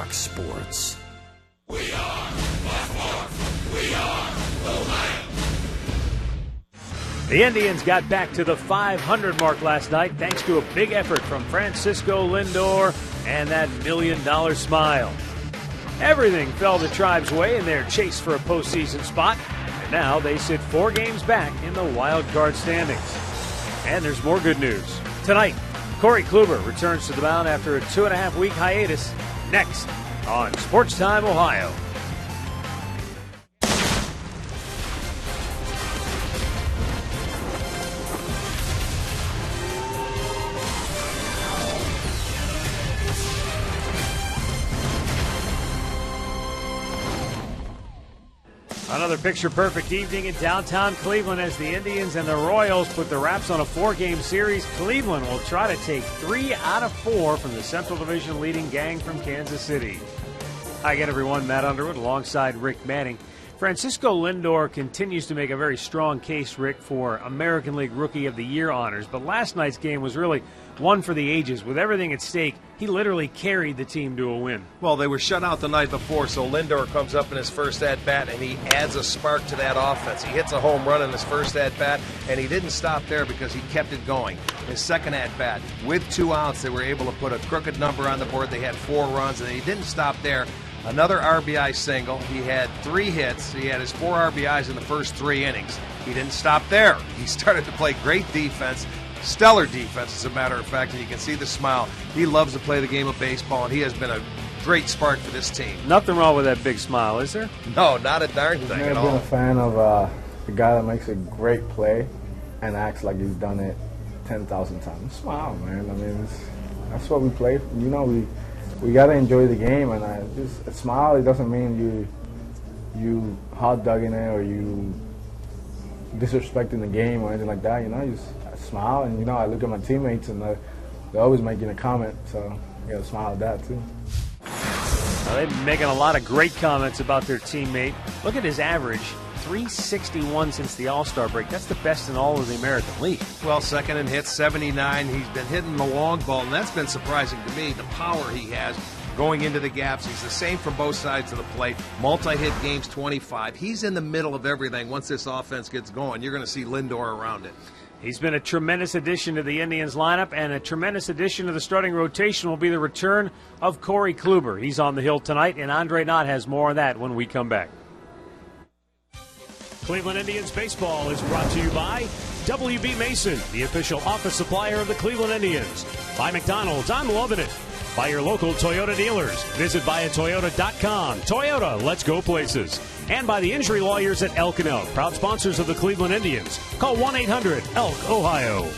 Fox Sports. We are Baltimore. We are Ohio. The Indians got back to the .500 mark last night thanks to a big effort from Francisco Lindor and that $1 million smile. Everything fell the Tribe's way in their chase for a postseason spot, and now they sit 4 games back in the wild card standings. And there's more good news. Tonight, Corey Kluber returns to the mound after a 2.5-week hiatus. Next on Sports Time Ohio. Another picture-perfect evening in downtown Cleveland as the Indians and the Royals put the wraps on a 4-game series. Cleveland will try to take 3 out of 4 from the Central Division leading gang from Kansas City. Hi again, everyone. Matt Underwood alongside Rick Manning. Francisco Lindor continues to make a very strong case, Rick, for American League Rookie of the Year honors. But last night's game was really one for the ages. With everything at stake, he literally carried the team to a win. Well, they were shut out the night before, so Lindor comes up in his first at-bat, and he adds a spark to that offense. He hits a home run in his first at-bat, and he didn't stop there because he kept it going. His second at-bat, with 2 outs, they were able to put a crooked number on the board. They had 4 runs, and he didn't stop there. Another RBI single. He had 3 hits. He had his 4 RBIs in the first 3 innings. He didn't stop there. He started to play great defense, stellar defense, as a matter of fact, and you can see the smile. He loves to play the game of baseball, and he has been a great spark for this team. Nothing wrong with that big smile, is there? No, not a darn thing at all. I've been a fan of a guy that makes a great play and acts like he's done it 10,000 times. Smile, man. I mean, that's what we play. You know, we got to enjoy the game, and just a smile. It doesn't mean you hot dogging it or you disrespecting the game or anything like that. You know, you just smile, and you know, I look at my teammates and they're always making a comment, so you got to smile at that too. Well, they've been making a lot of great comments about their teammate. Look at his average. 361 since the All-Star break. That's the best in all of the American League. Well, second in hits, 79. He's been hitting the long ball, and that's been surprising to me, the power he has going into the gaps. He's the same from both sides of the plate. Multi-hit games, 25. He's in the middle of everything. Once this offense gets going, you're going to see Lindor around it. He's been a tremendous addition to the Indians lineup, and a tremendous addition to the starting rotation will be the return of Corey Kluber. He's on the hill tonight, and Andre Knott has more on that when we come back. Cleveland Indians baseball is brought to you by WB Mason, the official office supplier of the Cleveland Indians. By McDonald's, I'm loving it. By your local Toyota dealers. Visit buyatoyota.com. Toyota, let's go places. And by the injury lawyers at Elk & Elk, proud sponsors of the Cleveland Indians. Call 1-800-ELK, Ohio.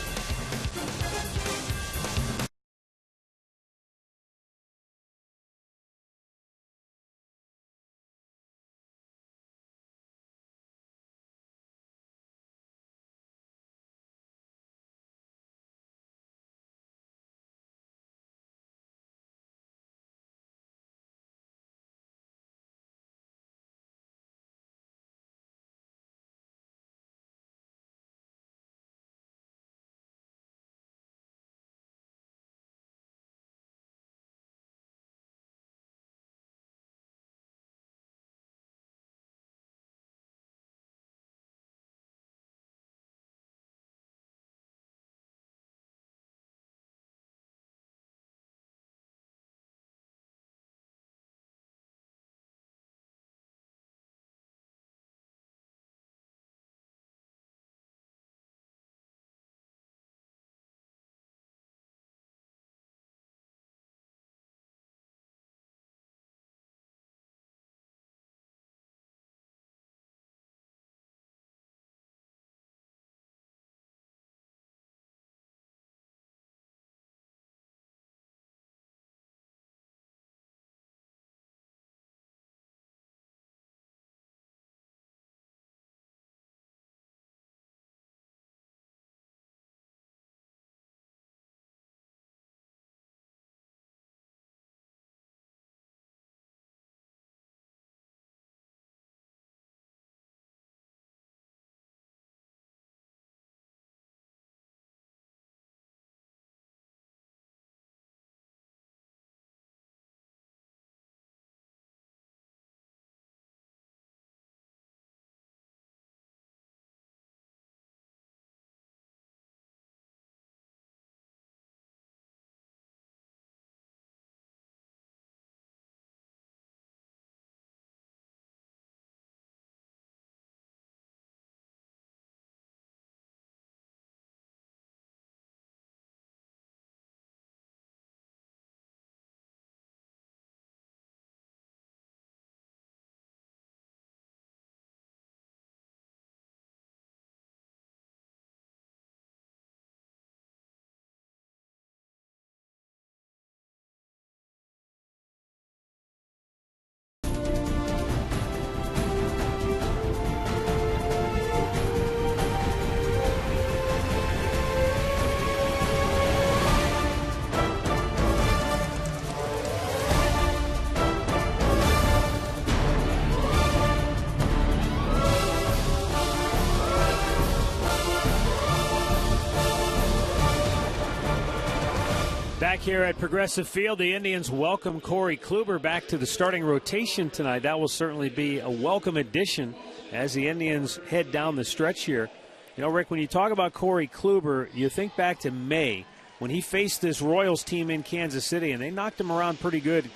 Back here at Progressive Field, the Indians welcome Corey Kluber back to the starting rotation tonight. That will certainly be a welcome addition as the Indians head down the stretch here. You know, Rick, when you talk about Corey Kluber, you think back to May when he faced this Royals team in Kansas City, and they knocked him around pretty good,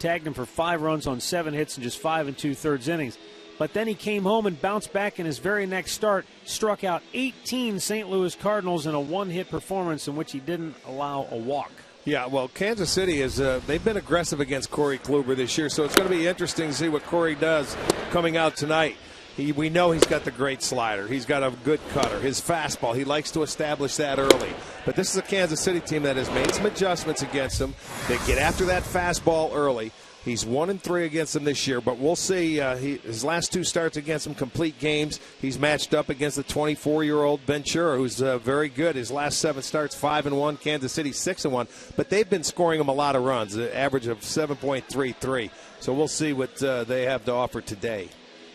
tagged him for 5 runs on 7 hits in just 5 2/3 innings. But then he came home and bounced back in his very next start, struck out 18 St. Louis Cardinals in a 1-hit performance in which he didn't allow a walk. Yeah, well, Kansas City they've been aggressive against Corey Kluber this year, so it's going to be interesting to see what Corey does coming out tonight. We know he's got the great slider. He's got a good cutter. His fastball, he likes to establish that early. But this is a Kansas City team that has made some adjustments against him. They get after that fastball early. He's 1-3 against them this year, but we'll see. His last 2 starts against them, complete games. He's matched up against the 24-year-old Ventura, who's very good. His last 7 starts, 5-1. Kansas City 6-1. But they've been scoring him a lot of runs, an average of 7.33. So we'll see what they have to offer today.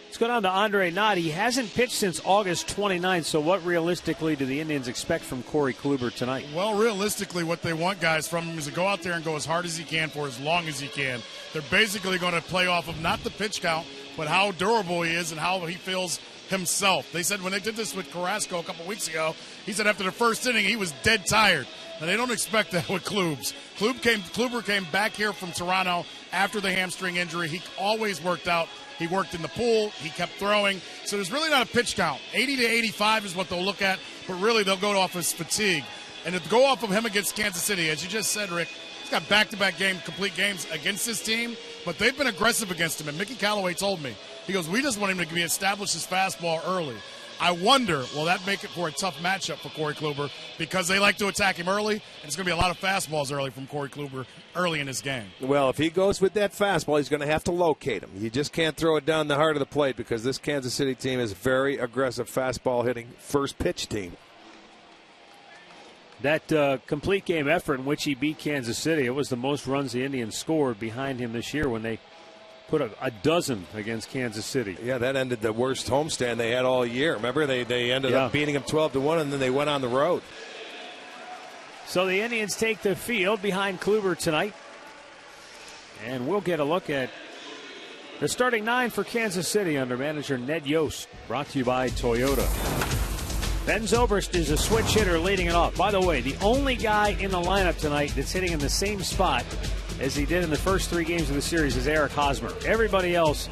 Let's go down to Andre Knott. He hasn't pitched since August 29th, so what realistically do the Indians expect from Corey Kluber tonight? Well, realistically, what they want guys from him is to go out there and go as hard as he can for as long as he can. They're basically going to play off of not the pitch count, but how durable he is and how he feels himself. They said when they did this with Carrasco a couple weeks ago, he said after the first inning he was dead tired. Now, they don't expect that with Klubs. Kluber came back here from Toronto after the hamstring injury. He always worked out. He worked in the pool. He kept throwing. So there's really not a pitch count. 80 to 85 is what they'll look at, but really they'll go off his fatigue. And to go off of him against Kansas City, as you just said, Rick, he's got back-to-back complete games against this team, but they've been aggressive against him. And Mickey Callaway told me, he goes, we just want him to be establish his fastball early. I wonder, will that make it for a tough matchup for Corey Kluber because they like to attack him early, and it's going to be a lot of fastballs early from Corey Kluber early in his game. Well, if he goes with that fastball, he's going to have to locate him. You just can't throw it down the heart of the plate because this Kansas City team is very aggressive fastball-hitting first pitch team. That complete game effort in which he beat Kansas City, it was the most runs the Indians scored behind him this year when they put a dozen against Kansas City. Yeah, that ended the worst homestand they had all year. Remember, they ended up beating them 12-1, and then they went on the road. So the Indians take the field behind Kluber tonight. And we'll get a look at the starting 9 for Kansas City under manager Ned Yost. Brought to you by Toyota. Ben Zobrist is a switch hitter leading it off. By the way, the only guy in the lineup tonight that's hitting in the same spot as he did in the first 3 games of the series is Eric Hosmer. Everybody else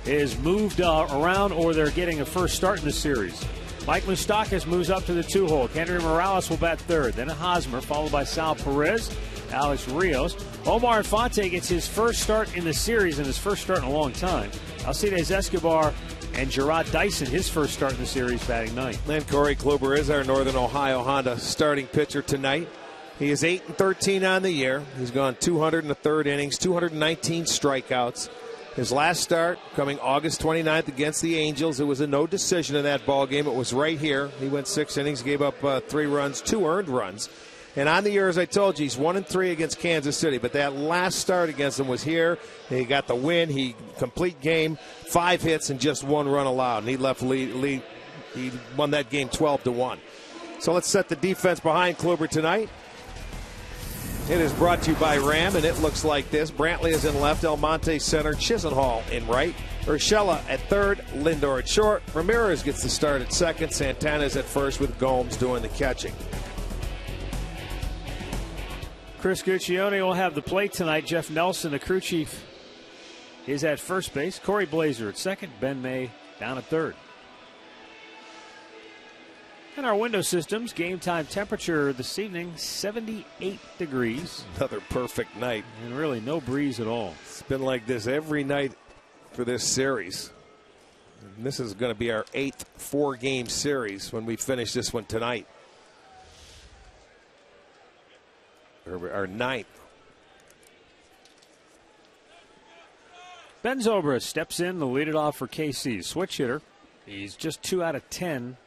is moved around or they're getting a first start in the series. Mike Moustakas moves up to the 2-hole. Kendry Morales will bat third. Then Hosmer, followed by Sal Perez, Alex Rios. Omar Infante gets his first start in the series and his first start in a long time. Alcides Escobar and Gerard Dyson, his first start in the series, batting ninth. And Corey Kluber is our Northern Ohio Honda starting pitcher tonight. He is 8-13 on the year. He's gone 200 in the 3rd innings, 219 strikeouts. His last start coming August 29th against the Angels. It was a no decision in that ball game. It was right here. He went 6 innings, gave up 3 runs, 2 earned runs. And on the year, as I told you, he's 1-3 against Kansas City. But that last start against him was here. He got the win. He complete game, 5 hits and just 1 run allowed. And he left lead. He won that game 12-1. So let's set the defense behind Kluber tonight. It is brought to you by Ram, and it looks like this. Brantley is in left, Almonte center, Chisenhall in right, Urshela at third, Lindor at short. Ramirez gets the start at second. Santana's at first with Gomes doing the catching. Chris Guccione will have the plate tonight. Jeff Nelson, the crew chief, is at first base. Corey Blazer at second. Ben May down at third. And our window systems, game time temperature this evening, 78 degrees. Another perfect night. And really no breeze at all. It's been like this every night for this series. And this is going to be our 8th 4-game series when we finish this one tonight. Our 9th. Ben Zobrist steps in to lead it off for KC. Switch hitter. He's just 2 out of 10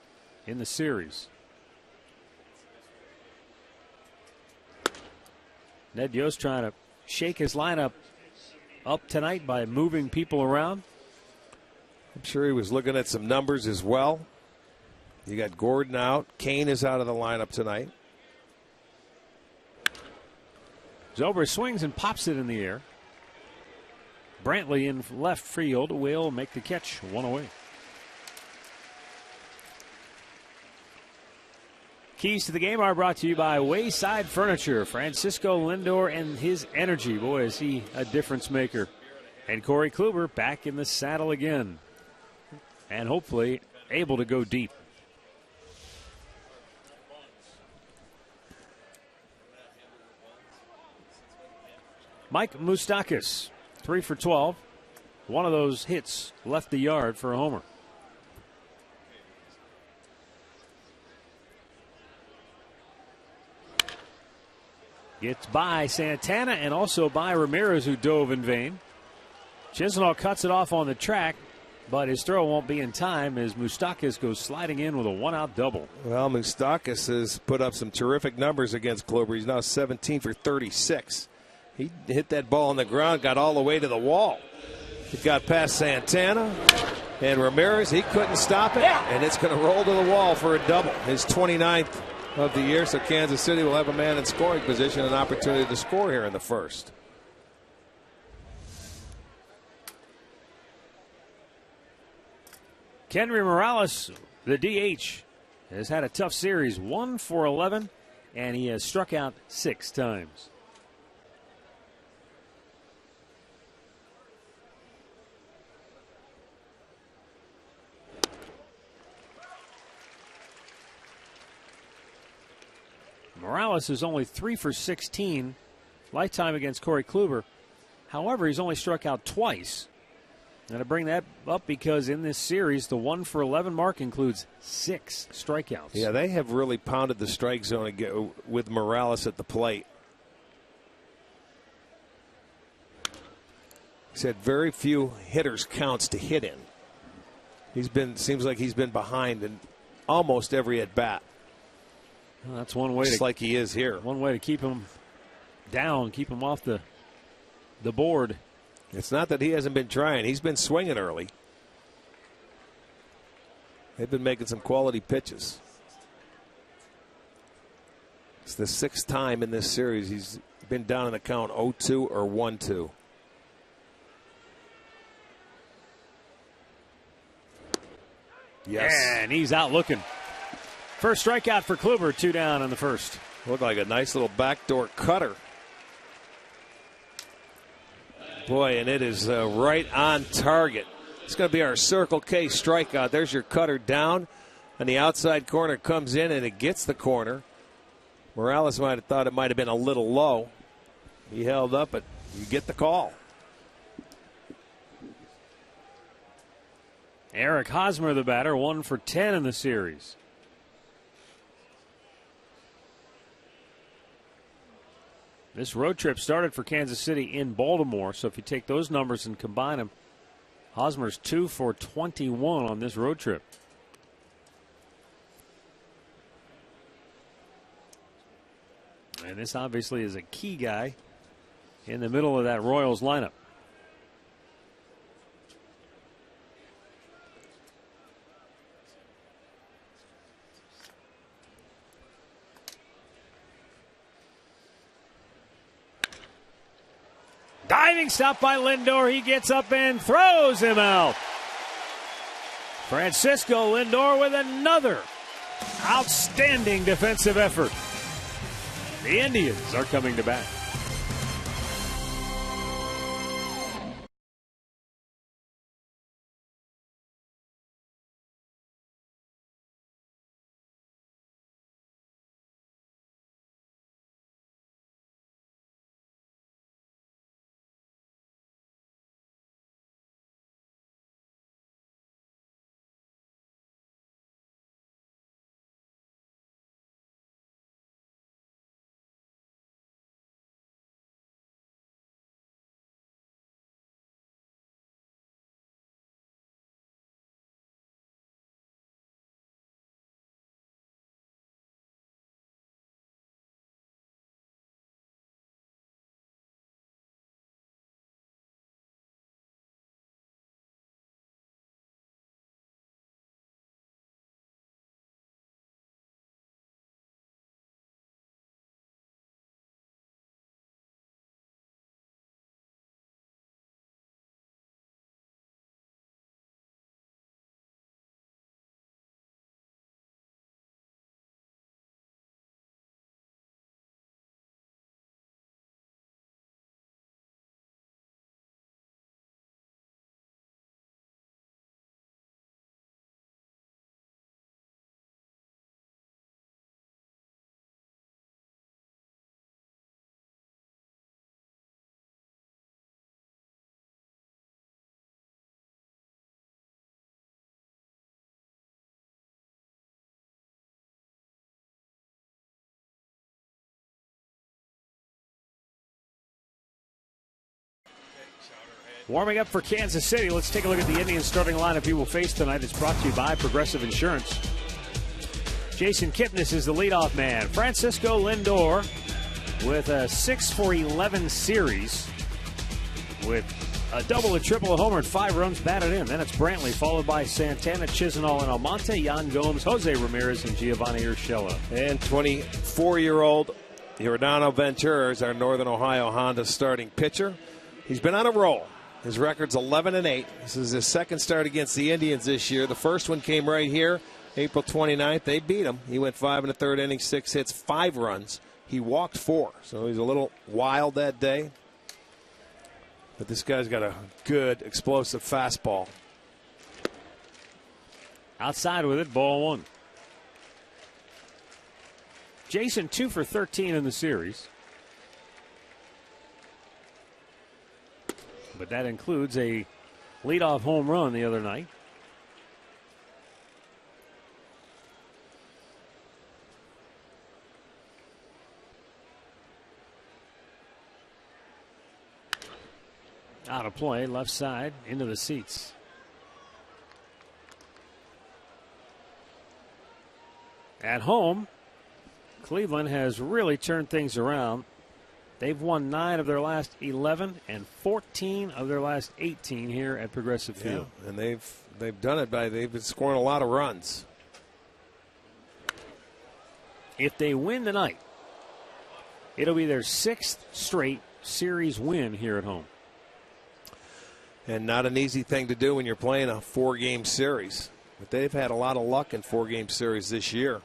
in the series. Ned Yost trying to shake his lineup up tonight by moving people around. I'm sure he was looking at some numbers as well. You got Gordon out. Kane is out of the lineup tonight. Zobrist swings and pops it in the air. Brantley in left field will make the catch, one away. Keys to the game are brought to you by Wayside Furniture. Francisco Lindor and his energy. Boy, is he a difference maker. And Corey Kluber back in the saddle again. And hopefully able to go deep. Mike Moustakas, 3 for 12. One of those hits left the yard for a homer. Gets by Santana and also by Ramirez, who dove in vain. Chisenhall cuts it off on the track, but his throw won't be in time as Moustakas goes sliding in with a one-out double. Well, Moustakas has put up some terrific numbers against Kluber. He's now 17 for 36. He hit that ball on the ground, got all the way to the wall. It got past Santana and Ramirez. He couldn't stop it, and it's going to roll to the wall for a double. His 29th of the year, so Kansas City will have a man in scoring position, an opportunity to score here in the first. Kenry Morales, the DH, has had a tough series, 1 for 11, and he has struck out 6 times. Morales is only 3 for 16 lifetime against Corey Kluber. However, he's only struck out twice. And I bring that up because in this series, the 1 for 11 mark includes 6 strikeouts. Yeah, they have really pounded the strike zone with Morales at the plate. He's had very few hitters counts to hit in. Seems like he's been behind in almost every at bat. Well, that's one way just like he is here. One way to keep him down, keep him off the board. It's not that he hasn't been trying. He's been swinging early. They've been making some quality pitches. It's the 6th time in this series he's been down in the count 0-2 or 1-2. Yes. And he's out looking. First strikeout for Kluber, 2 down in the first. Looked like a nice little backdoor cutter. Boy, and it is right on target. It's going to be our Circle K strikeout. There's your cutter down, and the outside corner comes in, and it gets the corner. Morales might have thought it might have been a little low. He held up, but you get the call. Eric Hosmer, the batter, 1 for 10 in the series. This road trip started for Kansas City in Baltimore, so if you take those numbers and combine them, Hosmer's 2 for 21 on this road trip. And this obviously is a key guy in the middle of that Royals lineup. Diving stop by Lindor. He gets up and throws him out. Francisco Lindor with another outstanding defensive effort. The Indians are coming to bat. Warming up for Kansas City, let's take a look at the Indians starting lineup he will face tonight. It's brought to you by Progressive Insurance. Jason Kipnis is the leadoff man. Francisco Lindor with a 6-for-11 series with a double, a triple, a homer, and 5 runs batted in. Then it's Brantley, followed by Santana, Chisenhall, and Almonte, Yan Gomes, Jose Ramirez, and Giovanni Urshela. And 24-year-old Yordano Ventura is our Northern Ohio Honda starting pitcher. He's been on a roll. His record's 11-8. This is his second start against the Indians this year. The first one came right here, April 29th. They beat him. He went 5 1/3 innings, 6 hits, 5 runs. He walked 4, so he's a little wild that day. But this guy's got a good, explosive fastball. Outside with it, ball 1. Jason 2 for 13 in the series. But that includes a leadoff home run the other night. Out of play, left side, into the seats. At home, Cleveland has really turned things around. They've won 9 of their last 11 and 14 of their last 18 here at Progressive Field. Yeah, and they've done it they've been scoring a lot of runs. If they win tonight, it'll be their 6th straight series win here at home. And not an easy thing to do when you're playing a 4-game series. But they've had a lot of luck in 4-game series this year.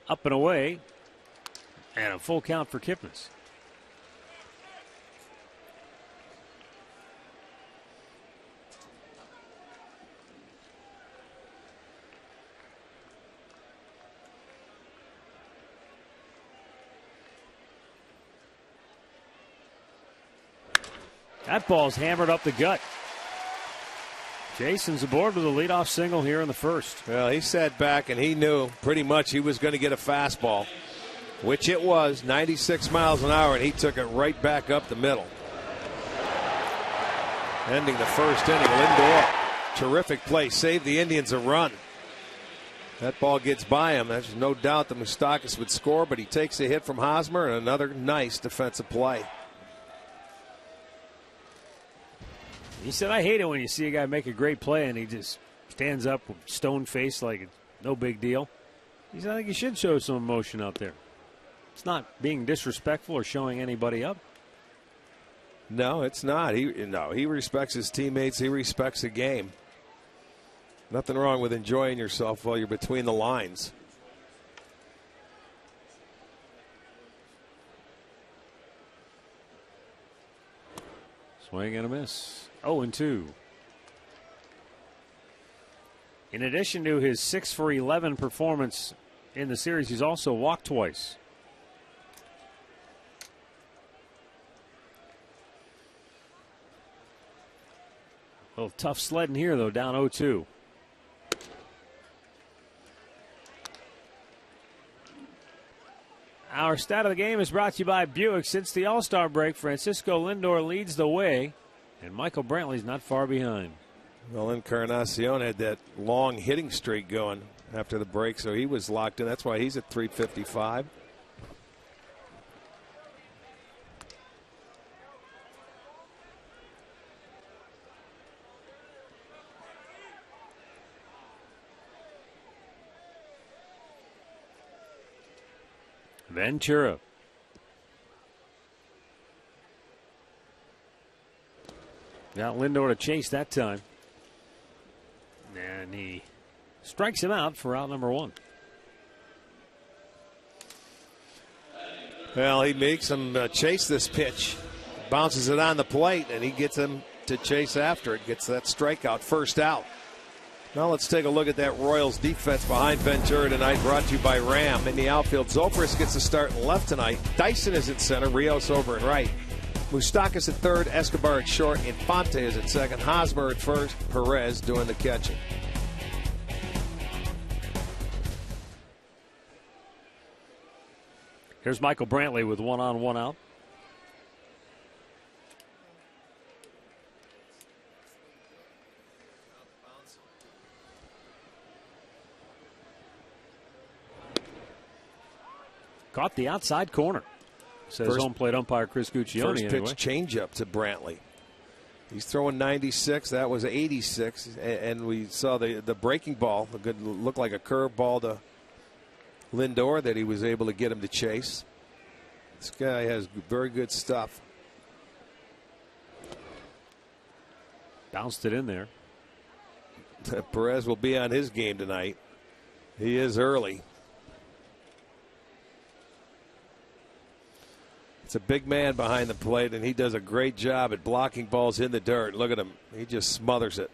Up and away, and a full count for Kipnis. That ball's hammered up the gut. Jason's aboard with a leadoff single here in the first. Well, he sat back and he knew pretty much he was going to get a fastball, which it was, 96 miles an hour, and he took it right back up the middle. Ending the first inning, Lindor, terrific play, saved the Indians a run. That ball gets by him. There's no doubt that Moustakas would score, but he takes a hit from Hosmer and another nice defensive play. He said, I hate it when you see a guy make a great play and he just stands up stone-faced like it's no big deal. He said, I think you should show some emotion out there. It's not being disrespectful or showing anybody up. No, it's not. He respects his teammates. He respects the game. Nothing wrong with enjoying yourself while you're between the lines. Swing and a miss. 0-2. In addition to his 6-for-11 performance in the series, he's also walked twice. A little tough sledding here, though, down 0-2. Our stat of the game is brought to you by Buick. Since the All-Star break, Francisco Lindor leads the way, and Michael Brantley's not far behind. Well, Encarnacion had that long hitting streak going after the break, so he was locked in. That's why he's at 355. Ventura. Got Lindor to chase that time. And he strikes him out for out number 1. Well, he makes him chase this pitch. Bounces it on the plate, and he gets him to chase after it. Gets that strikeout, first out. Now let's take a look at that Royals defense behind Ventura tonight, brought to you by Ram. In the outfield, Zobrist gets a start in left tonight. Dyson is at center, Rios over at right. Moustakas at third, Escobar at short, Infante is at second, Hosmer at first, Perez doing the catching. Here's Michael Brantley with 1 on, 1 out. Caught the outside corner, says home plate umpire Chris Guccione. First pitch changeup to Brantley. He's throwing 96. That was 86, and we saw the breaking ball. Looked like a curve ball to Lindor that he was able to get him to chase. This guy has very good stuff. Bounced it in there. Perez will be on his game tonight. He is early. It's a big man behind the plate, and he does a great job at blocking balls in the dirt. Look at him. He just smothers it.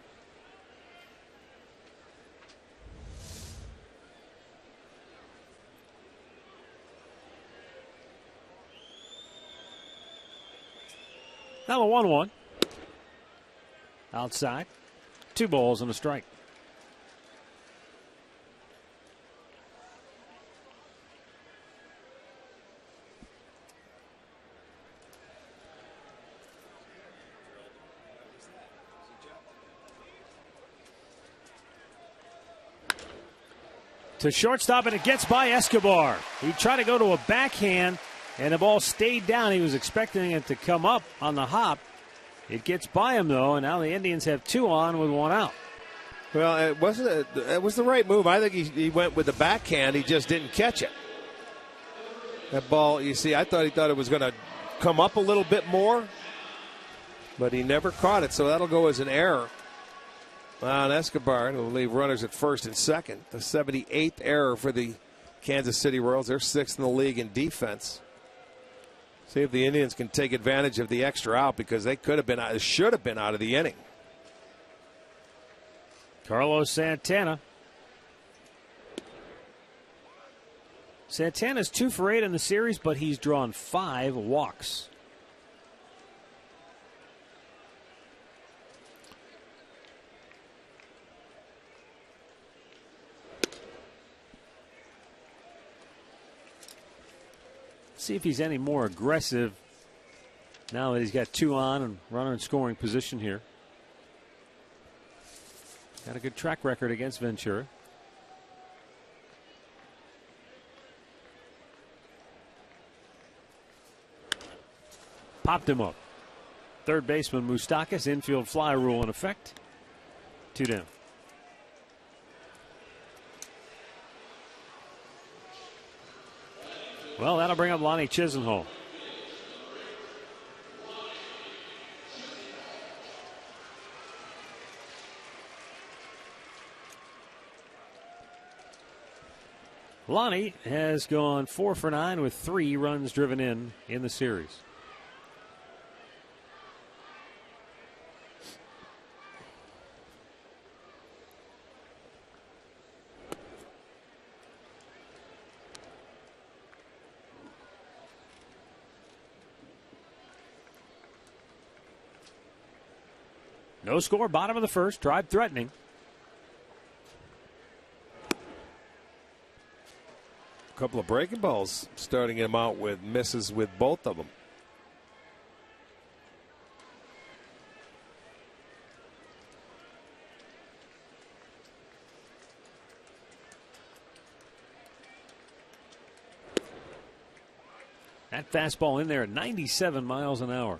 Now a 1-1. Outside. 2 balls and a strike. To shortstop, and it gets by Escobar. He tried to go to a backhand, and the ball stayed down. He was expecting it to come up on the hop. It gets by him, though, and now the Indians have 2 on with 1 out. Well, it was the right move. I think he went with the backhand. He just didn't catch it. That ball, you see, I thought it was going to come up a little bit more, but he never caught it, so that'll go as an error on Escobar. It'll leave runners at first and second. The 78th error for the Kansas City Royals. They're 6th in the league in defense. See if the Indians can take advantage of the extra out, because they should have been out of the inning. Carlos Santana. Santana's 2 for 8 in the series, but he's drawn 5 walks. See if he's any more aggressive now that he's got 2 on and runner in scoring position here. Got a good track record against Ventura. Popped him up. Third baseman Moustakas, infield fly rule in effect. 2 down. Well, that'll bring up Lonnie Chisenhall. Lonnie has gone 4 for 9 with 3 runs driven in the series. No score, bottom of the first, drive threatening. A couple of breaking balls starting him out with misses with both of them. That fastball in there at 97 miles an hour.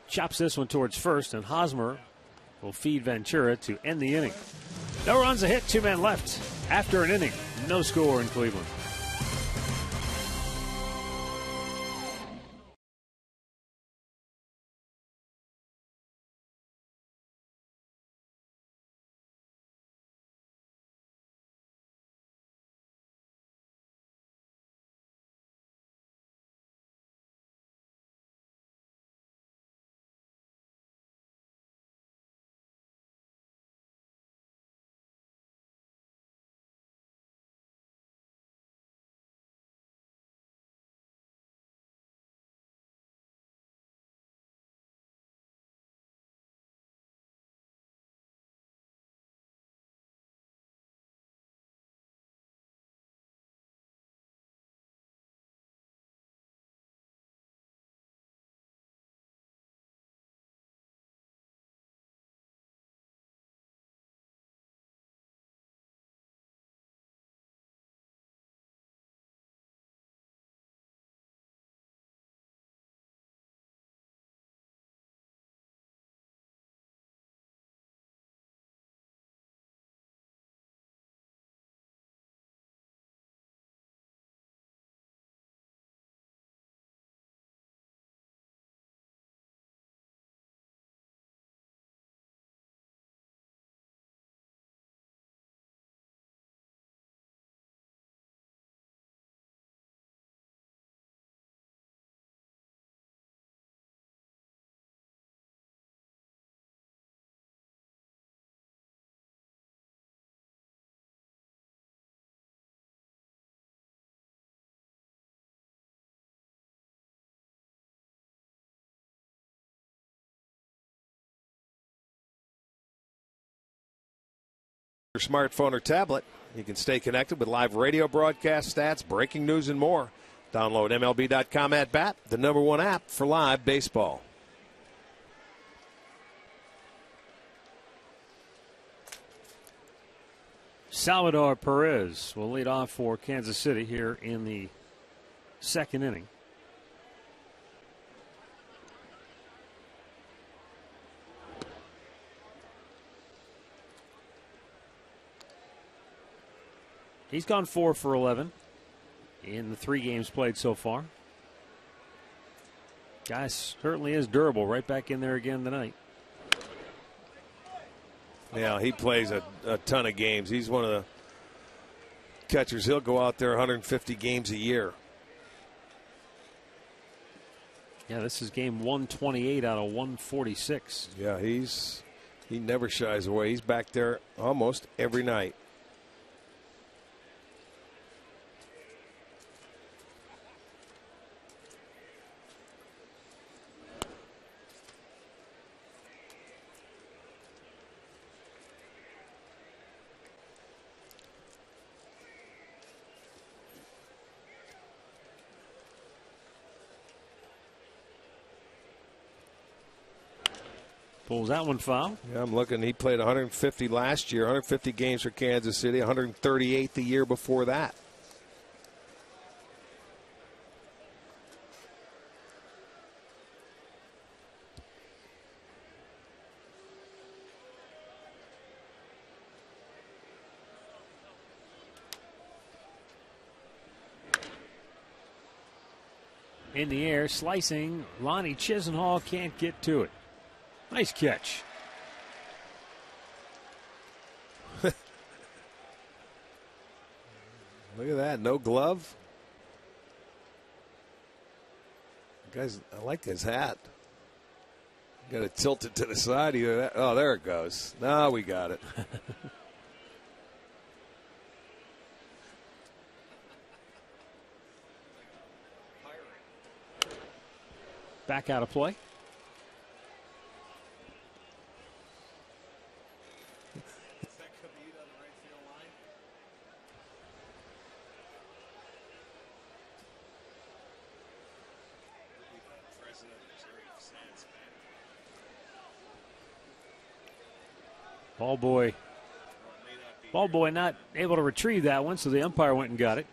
Chops this one towards first, and Hosmer will feed Ventura to end the inning. No runs, a hit, 2 men left after an inning. No score in Cleveland. your smartphone or tablet. You can stay connected with live radio broadcast stats, breaking news, and more. Download MLB.com at Bat, the #1 app for live baseball. Salvador Perez will lead off for Kansas City here in the second inning. He's gone 4 for 11 in the 3 games played so far. Guy certainly is durable. Right back in there again tonight. Yeah, he plays a ton of games. He's one of the catchers. He'll go out there 150 games a year. Yeah, this is game 128 out of 146. Yeah, he never shies away. He's back there almost every night. Pulls that one foul. Yeah, I'm looking. He played 150 last year, 150 games for Kansas City, 138 the year before that. In the air, slicing. Lonnie Chisenhall can't get to it. Nice catch. Look at that. No glove. Guys, I like his hat. Got to tilt it to the side. Oh, there it goes. Now we got it. Back out of play. Ball boy not able to retrieve that one, so the umpire went and got it.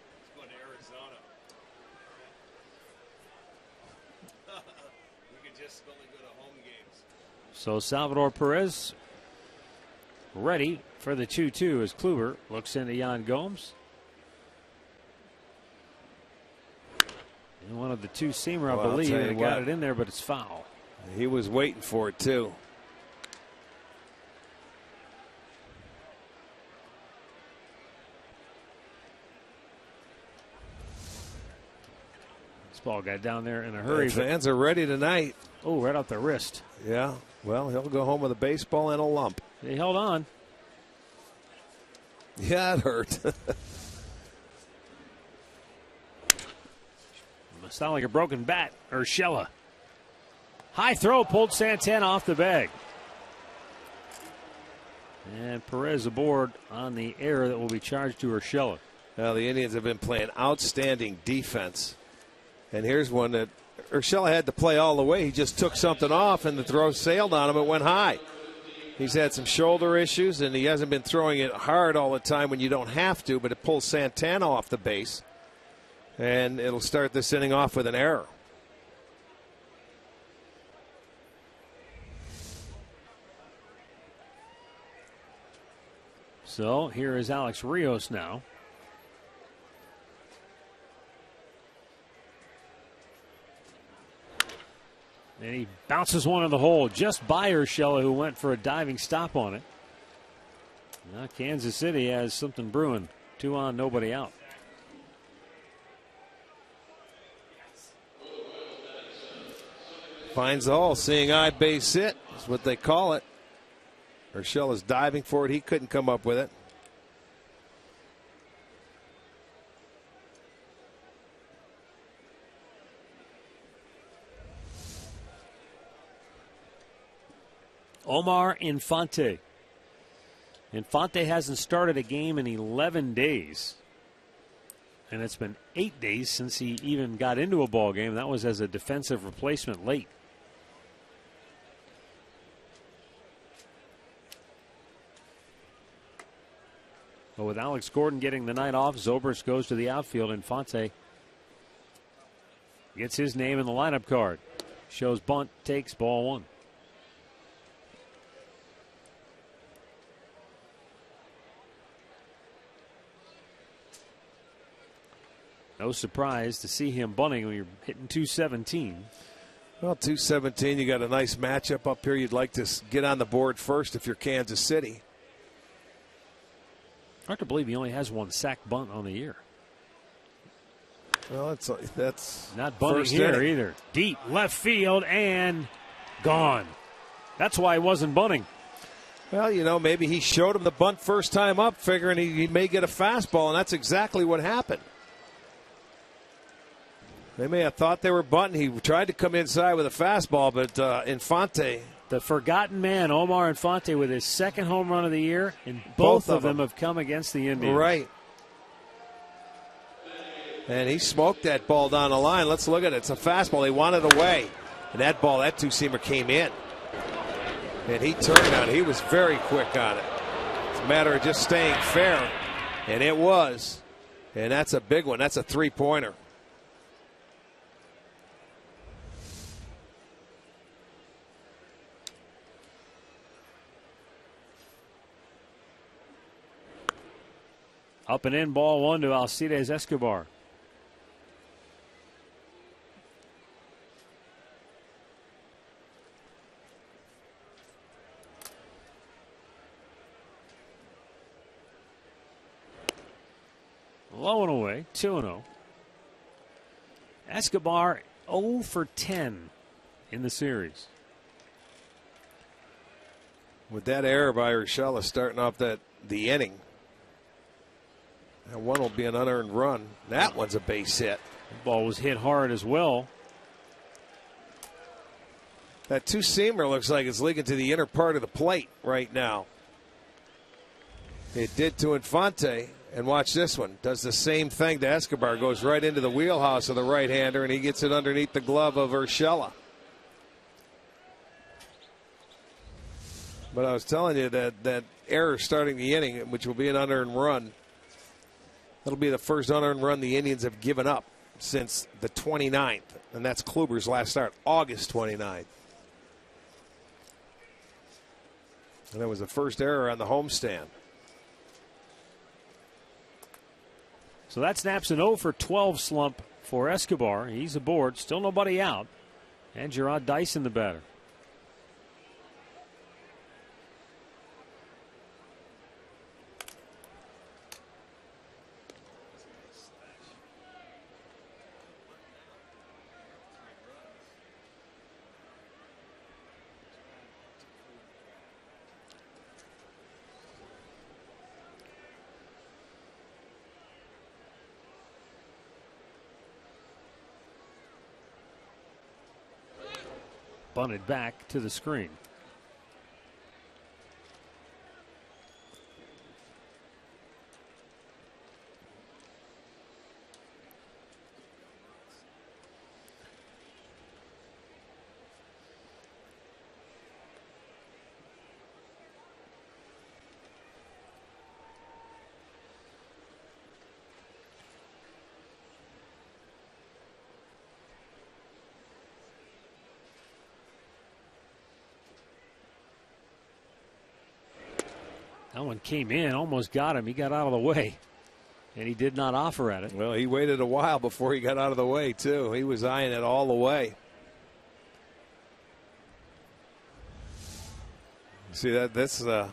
So Salvador Perez ready for the 2-2 as Kluber looks into Yan Gomes. And one of the two-seamer, I believe, and got it in there, but it's foul. He was waiting for it, too. This ball got down there in a hurry. The fans are ready tonight. Oh, right off the wrist. Yeah, well, he'll go home with a baseball and a lump. He held on. Yeah, it hurt. Sound like a broken bat. Urshela. High throw pulled Santana off the bag. And Perez aboard on the error that will be charged to Urshela. Well, the Indians have been playing outstanding defense. And here's one that Urshela had to play all the way. He just took something off, and the throw sailed on him. It went high. He's had some shoulder issues, and he hasn't been throwing it hard all the time when you don't have to, but it pulls Santana off the base. And it'll start this inning off with an error. So here is Alex Rios now. And he bounces one in the hole just by Urshela, who went for a diving stop on it. Now Kansas City has something brewing. 2 on, nobody out. Finds the hole, seeing eye base hit is what they call it. Urshela's diving for it. He couldn't come up with it. Omar Infante Infante hasn't started a game in 11 days. And it's been 8 days since he even got into a ball game. That was as a defensive replacement late. But with Alex Gordon getting the night off, Zobrist goes to the outfield. Infante gets his name in the lineup card. Shows bunt, takes ball one. No surprise to see him bunting when you're hitting 217. Well, 217, you got a nice matchup up here. You'd like to get on the board first if you're Kansas City. Hard to believe he only has one sack bunt on the year. Well, that's not bunting here either. Deep left field and gone. That's why he wasn't bunting. Well, you know, maybe he showed him the bunt first time up, figuring he may get a fastball, and that's exactly what happened. They may have thought they were bunting. He tried to come inside with a fastball, but Infante. The forgotten man, Omar Infante, with his second home run of the year, and both of them have come against the Indians. Right. And he smoked that ball down the line. Let's look at it. It's a fastball. He wanted away. And that ball, that two-seamer came in. And he turned on it. He was very quick on it. It's a matter of just staying fair. And it was. And that's a big one. That's a three-pointer. Up and in, ball one to Alcides Escobar. Low and away, 2-0. Escobar 0 for 10 in the series. With that error by Urshela starting off the inning. That one will be an unearned run. That one's a base hit. The ball was hit hard as well. That two-seamer looks like it's leaking to the inner part of the plate right now. It did to Infante. And watch this one. Does the same thing to Escobar. Goes right into the wheelhouse of the right-hander, and he gets it underneath the glove of Urshela. But I was telling you that error starting the inning, which will be an unearned run, that'll be the first unearned run the Indians have given up since the 29th. And that's Kluber's last start, August 29th. And that was the first error on the homestand. So that snaps an 0 for 12 slump for Escobar. He's aboard, still nobody out. And Gerard Dyson the batter. Bunted back to the screen. That one came in, almost got him. He got out of the way, and he did not offer at it. Well, he waited a while before he got out of the way, too. He was eyeing it all the way. See, that's a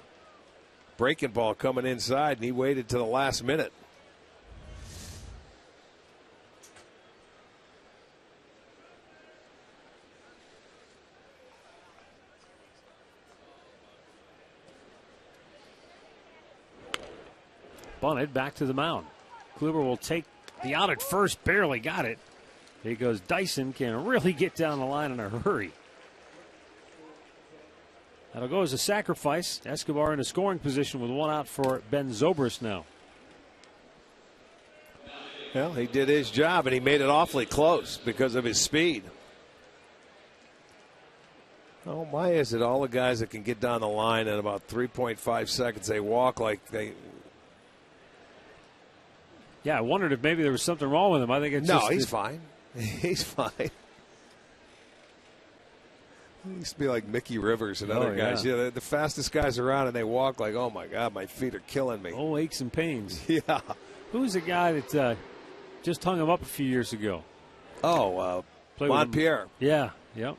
breaking ball coming inside, and he waited to the last minute. Bunted back to the mound. Kluber will take the out at first, barely got it. Here goes Dyson, can really get down the line in a hurry. That'll go as a sacrifice. Escobar in a scoring position with one out for Ben Zobrist now. Well, he did his job, and he made it awfully close because of his speed. Oh, why is it all the guys that can get down the line in about 3.5 seconds, they walk like they... Yeah, I wondered if maybe there was something wrong with him. I think it's he's fine. He's fine. He used to be like Mickey Rivers and other guys. Yeah, the fastest guys around, and they walk like, oh, my God, my feet are killing me. Oh, aches and pains. Yeah. Who's the guy that just hung him up a few years ago? Oh, Montpierre. Yeah, yep.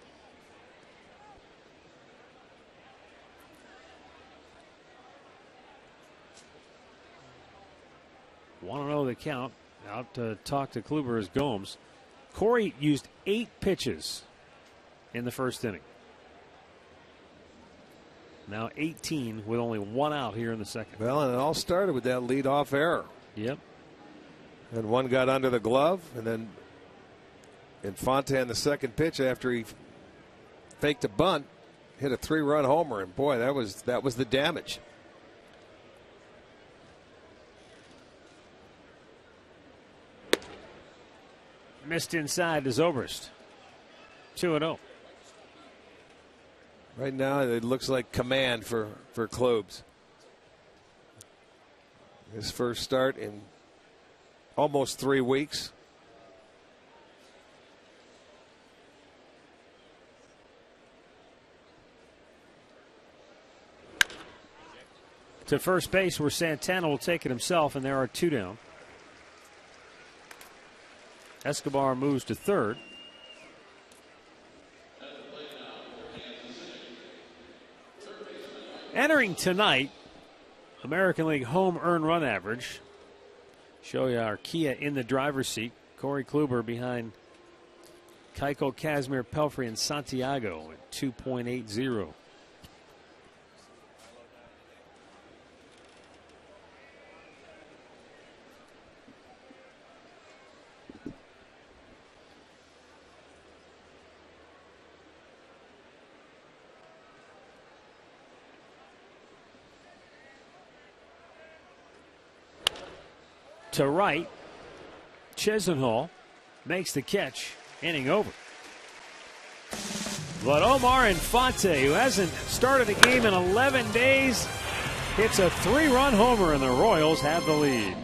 Want to know the count. Out to talk to Kluber is Gomes. Corey used 8 pitches in the first inning. Now 18 with only 1 out here in the second. Well, and it all started with that leadoff error. Yep. And one got under the glove, and then Infante on the second pitch after he faked a bunt, hit a 3-run homer, and boy, that was the damage. Missed inside to Zobrist. 2-0. Right now, it looks like command for Klubs. His first start in almost 3 weeks. To first base where Santana will take it himself, and there are 2 down. Escobar moves to third. Entering tonight, American League home earned run average. Show you our Kia in the driver's seat. Corey Kluber behind Keiko, Kazmir, Pelfrey, and Santiago at 2.80. To right, Chisenhall makes the catch, inning over. But Omar Infante, who hasn't started a game in 11 days, hits a 3-run homer, and the Royals have the lead.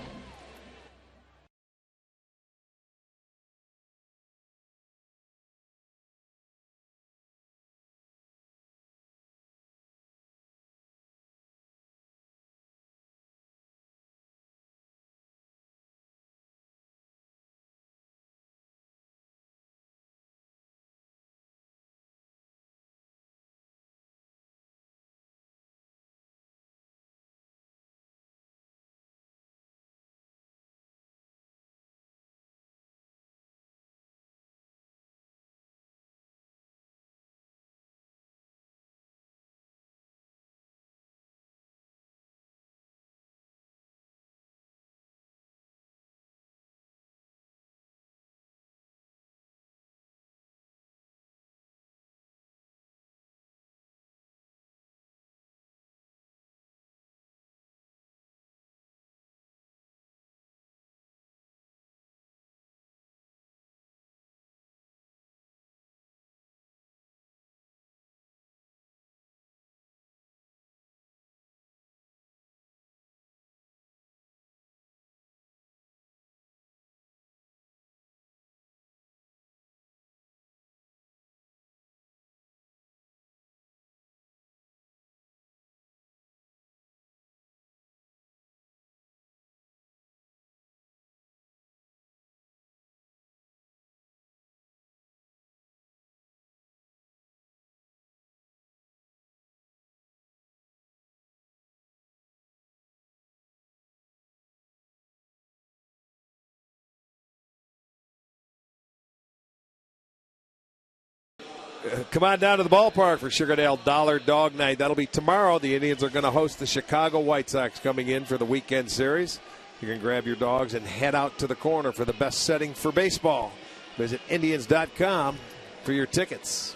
Come on down to the ballpark for Sugardale Dollar Dog Night. That'll be tomorrow. The Indians are going to host the Chicago White Sox coming in for the weekend series. You can grab your dogs and head out to the corner for the best setting for baseball. Visit Indians.com for your tickets.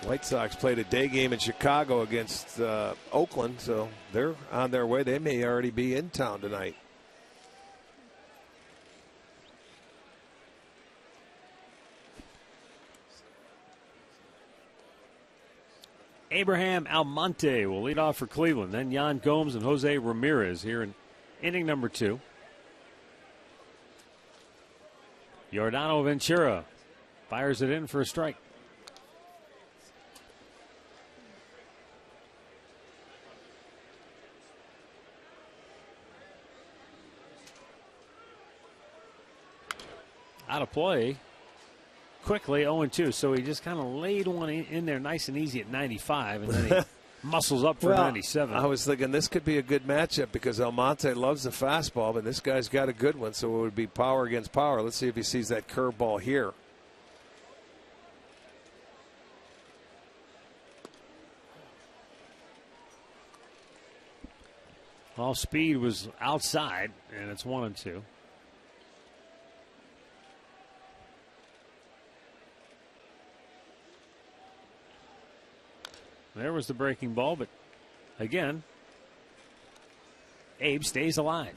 White Sox played a day game in Chicago against Oakland, so they're on their way. They may already be in town tonight. Abraham Almonte will lead off for Cleveland. Then Yan Gomes and Jose Ramirez here in inning number 2. Yordano Ventura fires it in for a strike. Out of play. Quickly 0-2, so he just kind of laid one in there nice and easy at 95, and then he muscles up for 97. I was thinking this could be a good matchup because Almonte loves the fastball, but this guy's got a good one, so it would be power against power. Let's see if he sees that curveball here. All speed was outside, and it's 1-2. There was the breaking ball, but again, Abe stays alive.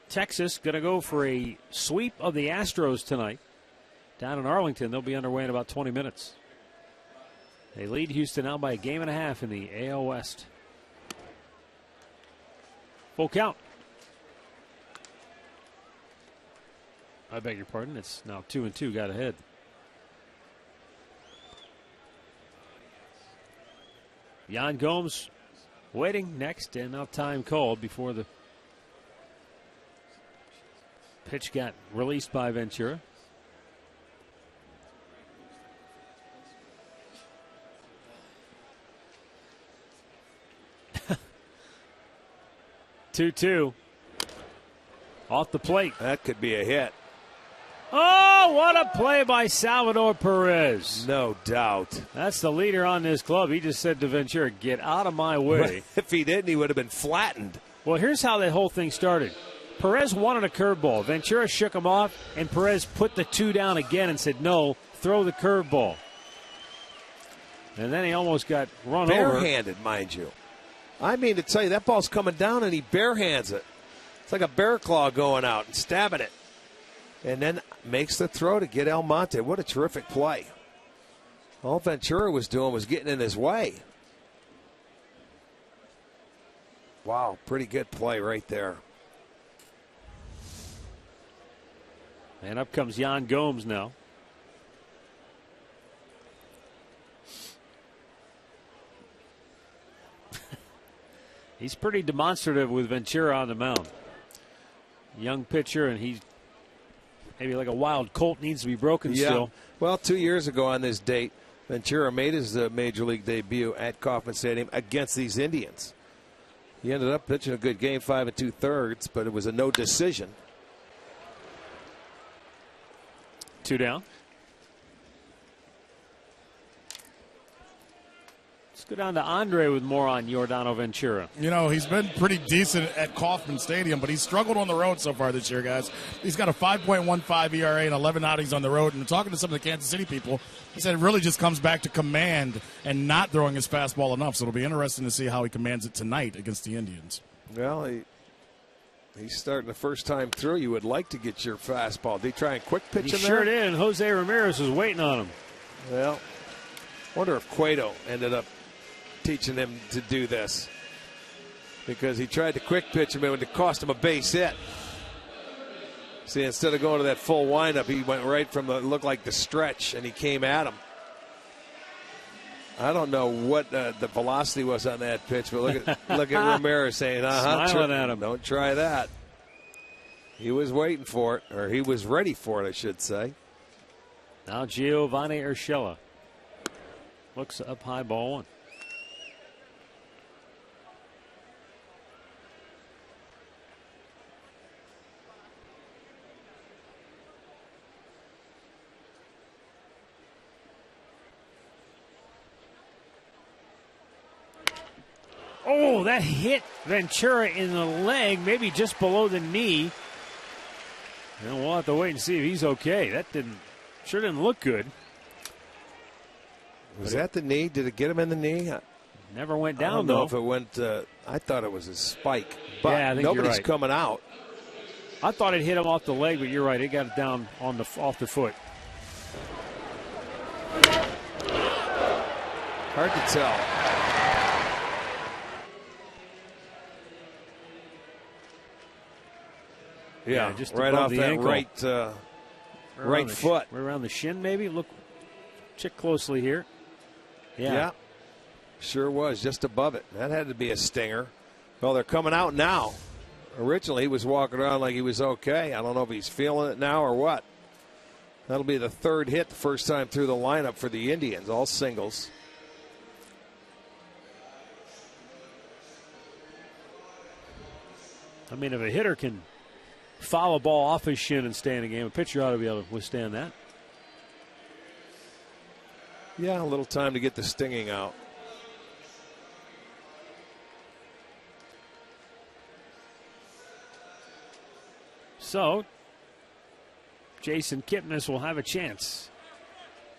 Texas going to go for a sweep of the Astros tonight. Down in Arlington, they'll be underway in about 20 minutes. They lead Houston now by a game and a half in the AL West. Full count. I beg your pardon. It's now 2-2. Got ahead. Yan Gomes waiting next, and now time called before the pitch got released by Ventura. Two off the plate. That could be a hit. Oh, what a play by Salvador Perez. No doubt. That's the leader on this club. He just said to Ventura, get out of my way. If he didn't, he would have been flattened. Well, here's how that whole thing started. Perez wanted a curveball. Ventura shook him off, and Perez put the 2 down again and said, no, throw the curveball. And then he almost got run over. Barehanded, mind you. I mean to tell you, that ball's coming down, and he barehands it. It's like a bear claw going out and stabbing it. And then makes the throw to get Almonte. What a terrific play. All Ventura was doing was getting in his way. Wow, pretty good play right there. And up comes Yan Gomes now. He's pretty demonstrative with Ventura on the mound. Young pitcher, and he's maybe like a wild colt, needs to be broken still. Well, 2 years ago on this date, Ventura made his major league debut at Kauffman Stadium against these Indians. He ended up pitching a good game, 5 2/3, but it was a no decision. 2 down. Let's go down to Andre with more on Yordano Ventura. You know, he's been pretty decent at Kauffman Stadium, but he's struggled on the road so far this year, guys. He's got a 5.15 ERA and 11 outings on the road. And talking to some of the Kansas City people, he said it really just comes back to command and not throwing his fastball enough. So it'll be interesting to see how he commands it tonight against the Indians. Well, he's starting the first time through. You would like to get your fastball. Did he try and quick pitch He in there? sure did, and Jose Ramirez was waiting on him. Well, wonder if Cueto ended up teaching him to do this, because he tried to quick pitch him and it cost him a base hit. See, instead of going to that full windup, he went right from the looked like the stretch, and he came at him. I don't know what the velocity was on that pitch, but look at Ramirez saying, smiling at him. Don't try that. He was waiting for it, or he was ready for it, I should say. Now Giovanni Urshela looks up high, ball 1. Oh, that hit Ventura in the leg, maybe just below the knee. And we'll have to wait and see if he's okay. That sure didn't look good. Was that the knee? Did it get him in the knee? Never went down, I don't know though. if it went. I thought it was a spike, but yeah, I think nobody's you're right. coming out. I thought it hit him off the leg, but you're right. It got it down off the foot. Hard to tell. Yeah, just right above off the that ankle. right foot. Right around the shin, maybe. Look, check closely here. Yeah, sure was just above it. That had to be a stinger. Well, they're coming out now. Originally, he was walking around like he was okay. I don't know if he's feeling it now or what. That'll be the third hit, the first time through the lineup for the Indians, all singles. I mean, if a hitter can foul a ball off his shin and stay in a game, a pitcher ought to be able to withstand that. Yeah, a little time to get the stinging out. So, Jason Kipnis will have a chance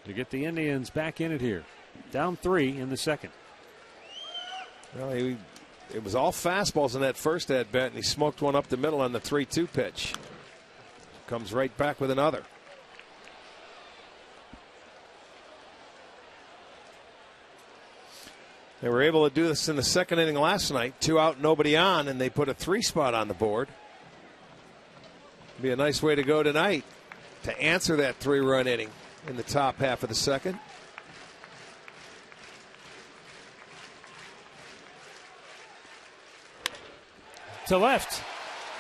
to get the Indians back in it here. Down 3 in the second. Well, it was all fastballs in that first at bat, and he smoked one up the middle on the 3-2 pitch. Comes right back with another. They were able to do this in the second inning last night. 2 out, nobody on, and they put a 3 spot on the board. Be a nice way to go tonight to answer that 3-run inning in the top half of the second. To left.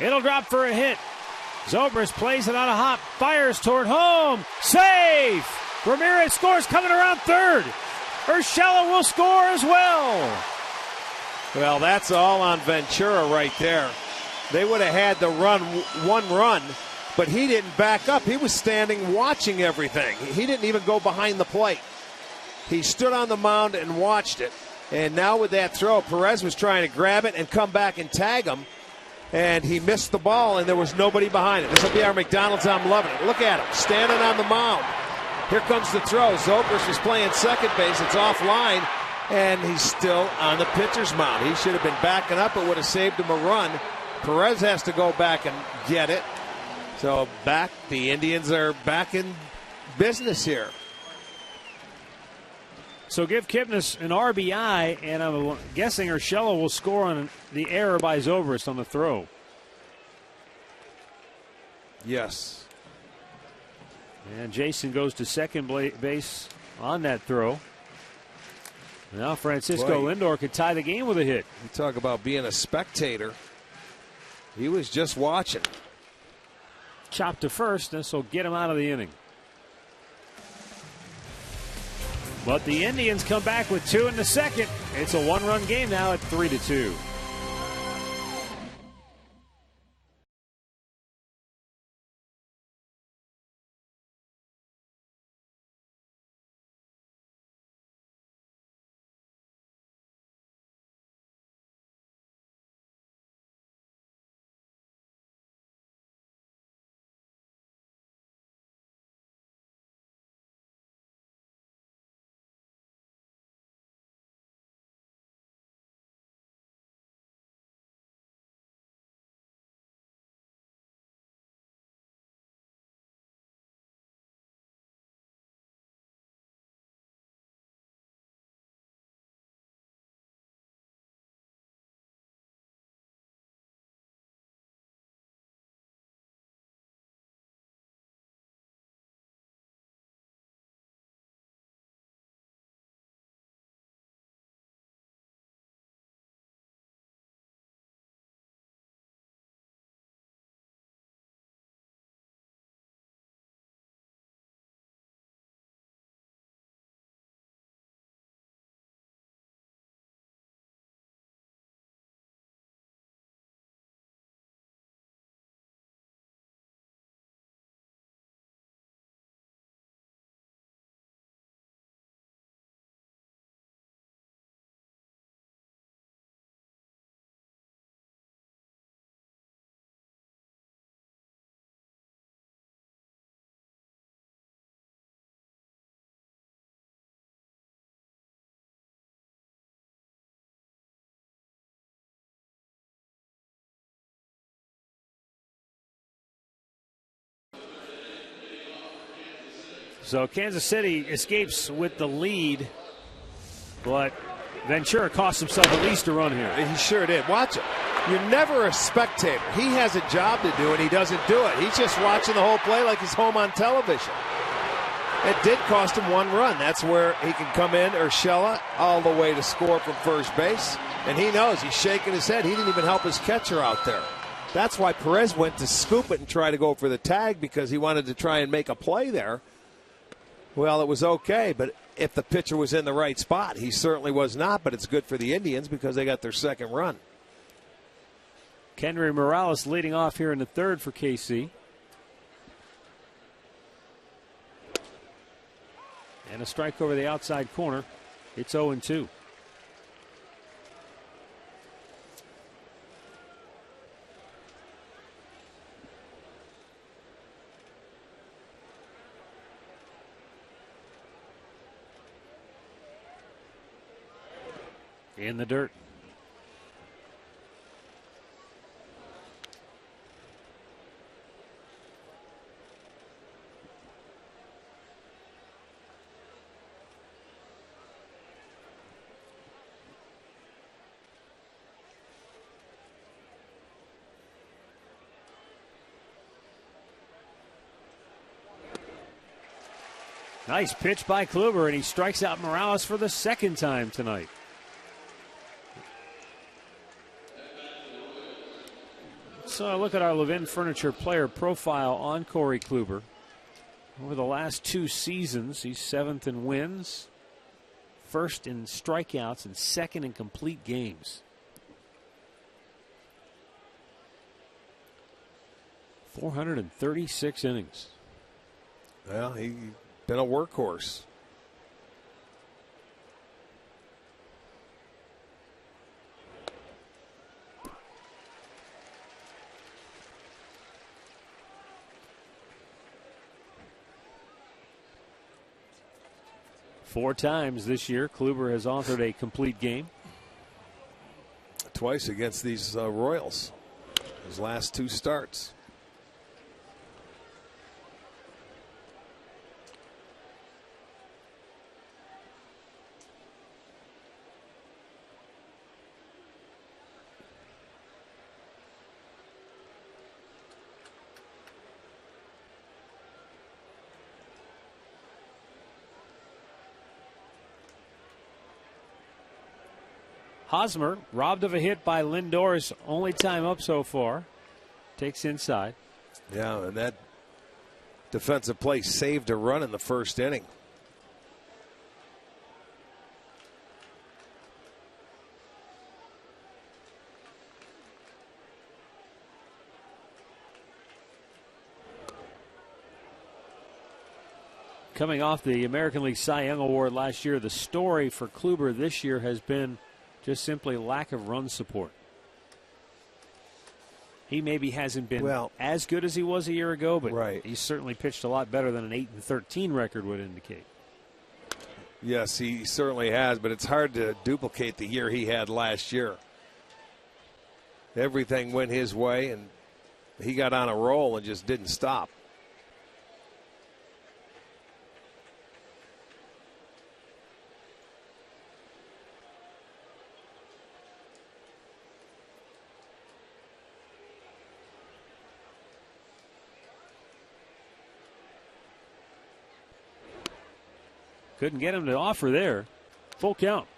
It'll drop for a hit. Zobrist plays it on a hop. Fires toward home. Safe. Ramirez scores coming around third. Urshela will score as well. Well, that's all on Ventura right there. They would have had the one run, but he didn't back up. He was standing watching everything. He didn't even go behind the plate. He stood on the mound and watched it. And now with that throw, Perez was trying to grab it and come back and tag him. And he missed the ball, and there was nobody behind it. This will be our McDonald's. I'm loving it. Look at him, standing on the mound. Here comes the throw. Zobrist was playing second base. It's offline, and he's still on the pitcher's mound. He should have been backing up. It would have saved him a run. Perez has to go back and get it. So the Indians are back in business here. So give Kipnis an RBI, and I'm guessing Urshela will score on the error by Zobrist on the throw. Yes. And Jason goes to second base on that throw. Now Francisco Lindor could tie the game with a hit. You talk about being a spectator. He was just watching. Chop to first, this will get him out of the inning. But the Indians come back with 2 in the second. It's a 1-run game now at 3-2. So Kansas City escapes with the lead, but Ventura cost himself at least a run here. He sure did. Watch it. You're never a spectator. He has a job to do, and he doesn't do it. He's just watching the whole play like he's home on television. It did cost him one run. That's where he can come in, Urshela, all the way to score from first base. And he knows. He's shaking his head. He didn't even help his catcher out there. That's why Perez went to scoop it and try to go for the tag, because he wanted to try and make a play there. Well, it was okay, but if the pitcher was in the right spot, he certainly was not. But it's good for the Indians because they got their second run. Kenry Morales leading off here in the third for KC. And a strike over the outside corner. It's 0-2. In the dirt. Nice pitch by Kluber, and he strikes out Morales for the second time tonight. So look at our Levin Furniture player profile on Corey Kluber. Over the last 2 seasons, he's 7th in wins, 1st in strikeouts, and 2nd in complete games. 436 innings. Well, he's been a workhorse. Four times this year, Kluber has authored a complete game. Twice against these Royals. His last 2 starts. Hosmer, robbed of a hit by Lindor's only time up so far. Takes inside. Yeah, and that defensive play saved a run in the first inning. Coming off the American League Cy Young Award last year, the story for Kluber this year has been just simply lack of run support. He maybe hasn't been as good as he was a year ago, but he's certainly pitched a lot better than an 8-13 record would indicate. Yes, he certainly has, but it's hard to duplicate the year he had last year. Everything went his way, and he got on a roll and just didn't stop. Couldn't get him to offer there. Full count.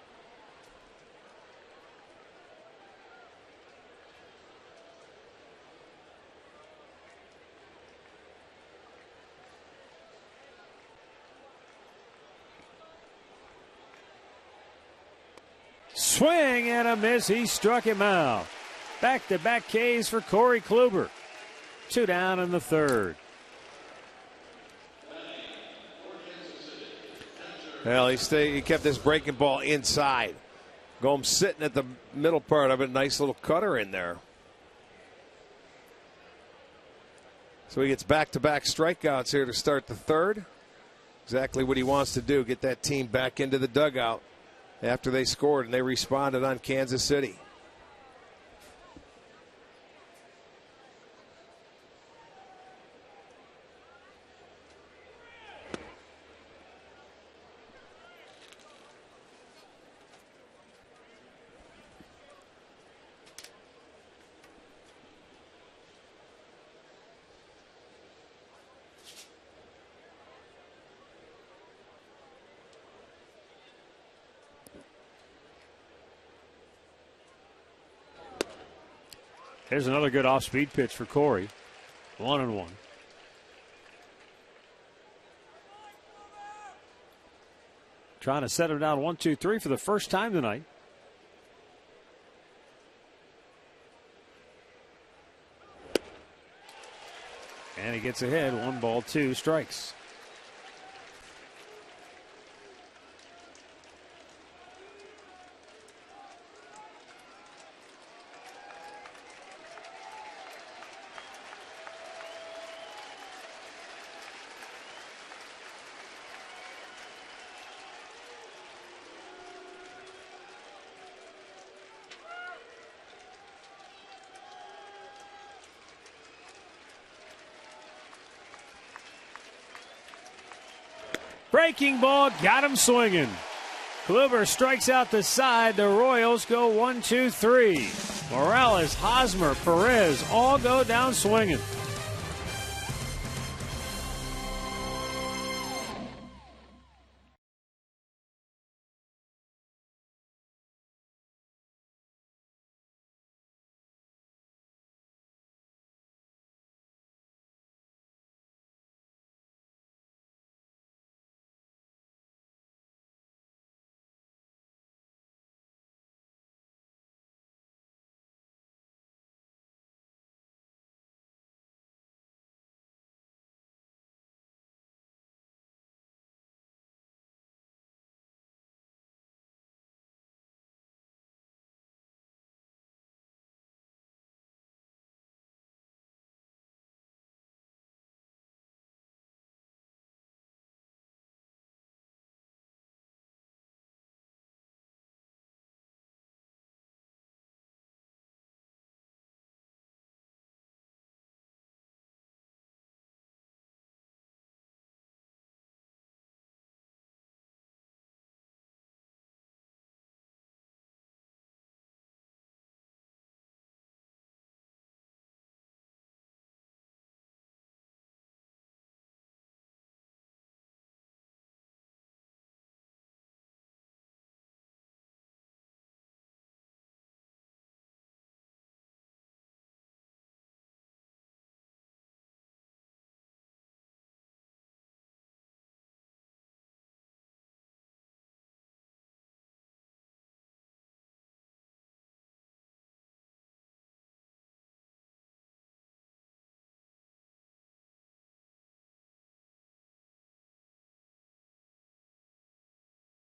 Swing and a miss. He struck him out. Back-to-back Ks for Corey Kluber. 2 down in the third. Well, he kept this breaking ball inside. Gomes sitting at the middle part of it. Nice little cutter in there. So he gets back-to-back strikeouts here to start the third. Exactly what he wants to do, get that team back into the dugout after they scored and they responded on Kansas City. Here's another good off-speed pitch for Corey. 1-1. Trying to set him down 1-2-3 for the first time tonight. And he gets ahead. 1 ball, 2 strikes. Breaking ball, got him swinging. Kluber strikes out the side. The Royals go 1-2-3. Morales, Hosmer, Perez all go down swinging.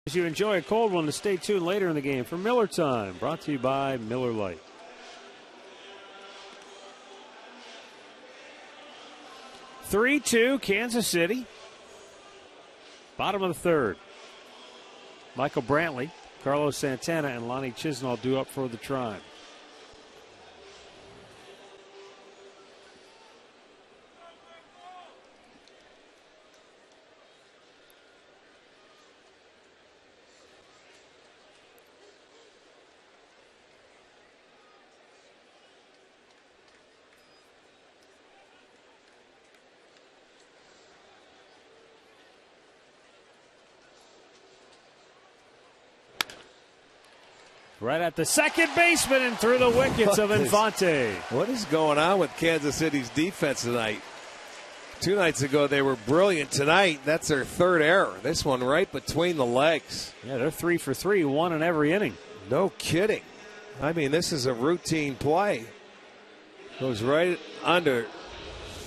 As you enjoy a cold one, to stay tuned later in the game for Miller Time, brought to you by Miller Lite. 3-2 Kansas City. Bottom of the third. Michael Brantley, Carlos Santana, and Lonnie Chisnall due up for the Tribe. Right at the second baseman and through the wickets of Infante. What is going on with Kansas City's defense tonight? 2 nights ago, they were brilliant. Tonight, that's their third error. This one right between the legs. Yeah, they're 3 for 3, 1 in every inning. No kidding. I mean, this is a routine play. Goes right under.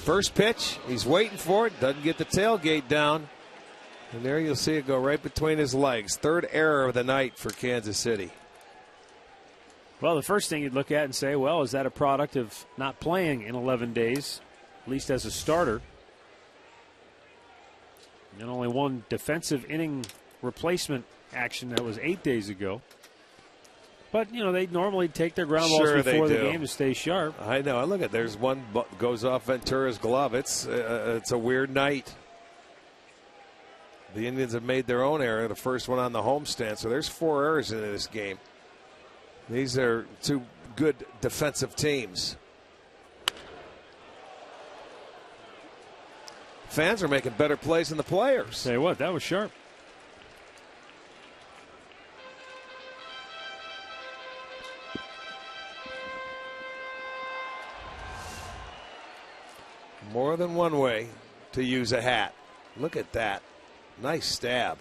First pitch, he's waiting for it, doesn't get the tailgate down. And there you'll see it go right between his legs. Third error of the night for Kansas City. Well, the first thing you'd look at and say, well, is that a product of not playing in 11 days, at least as a starter? And only one defensive inning replacement action that was 8 days ago. But, you know, they normally take their ground balls before the game to stay sharp. I know. Look at, there's one goes off Ventura's glove. It's a weird night. The Indians have made their own error, the first one on the homestand. So there's 4 errors in this game. These are 2 good defensive teams. Fans are making better plays than the players. Tell you what, that was sharp. More than one way to use a hat. Look at that. Nice stab.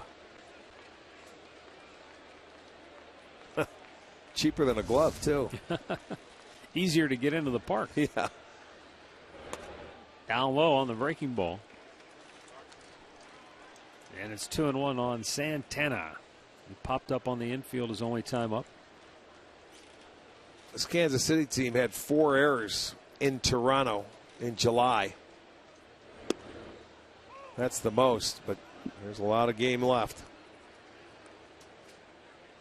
Cheaper than a glove, too. Easier to get into the park. Yeah. Down low on the breaking ball. And it's 2-1 on Santana. He popped up on the infield his only time up. This Kansas City team had 4 errors in Toronto in July. That's the most, but there's a lot of game left.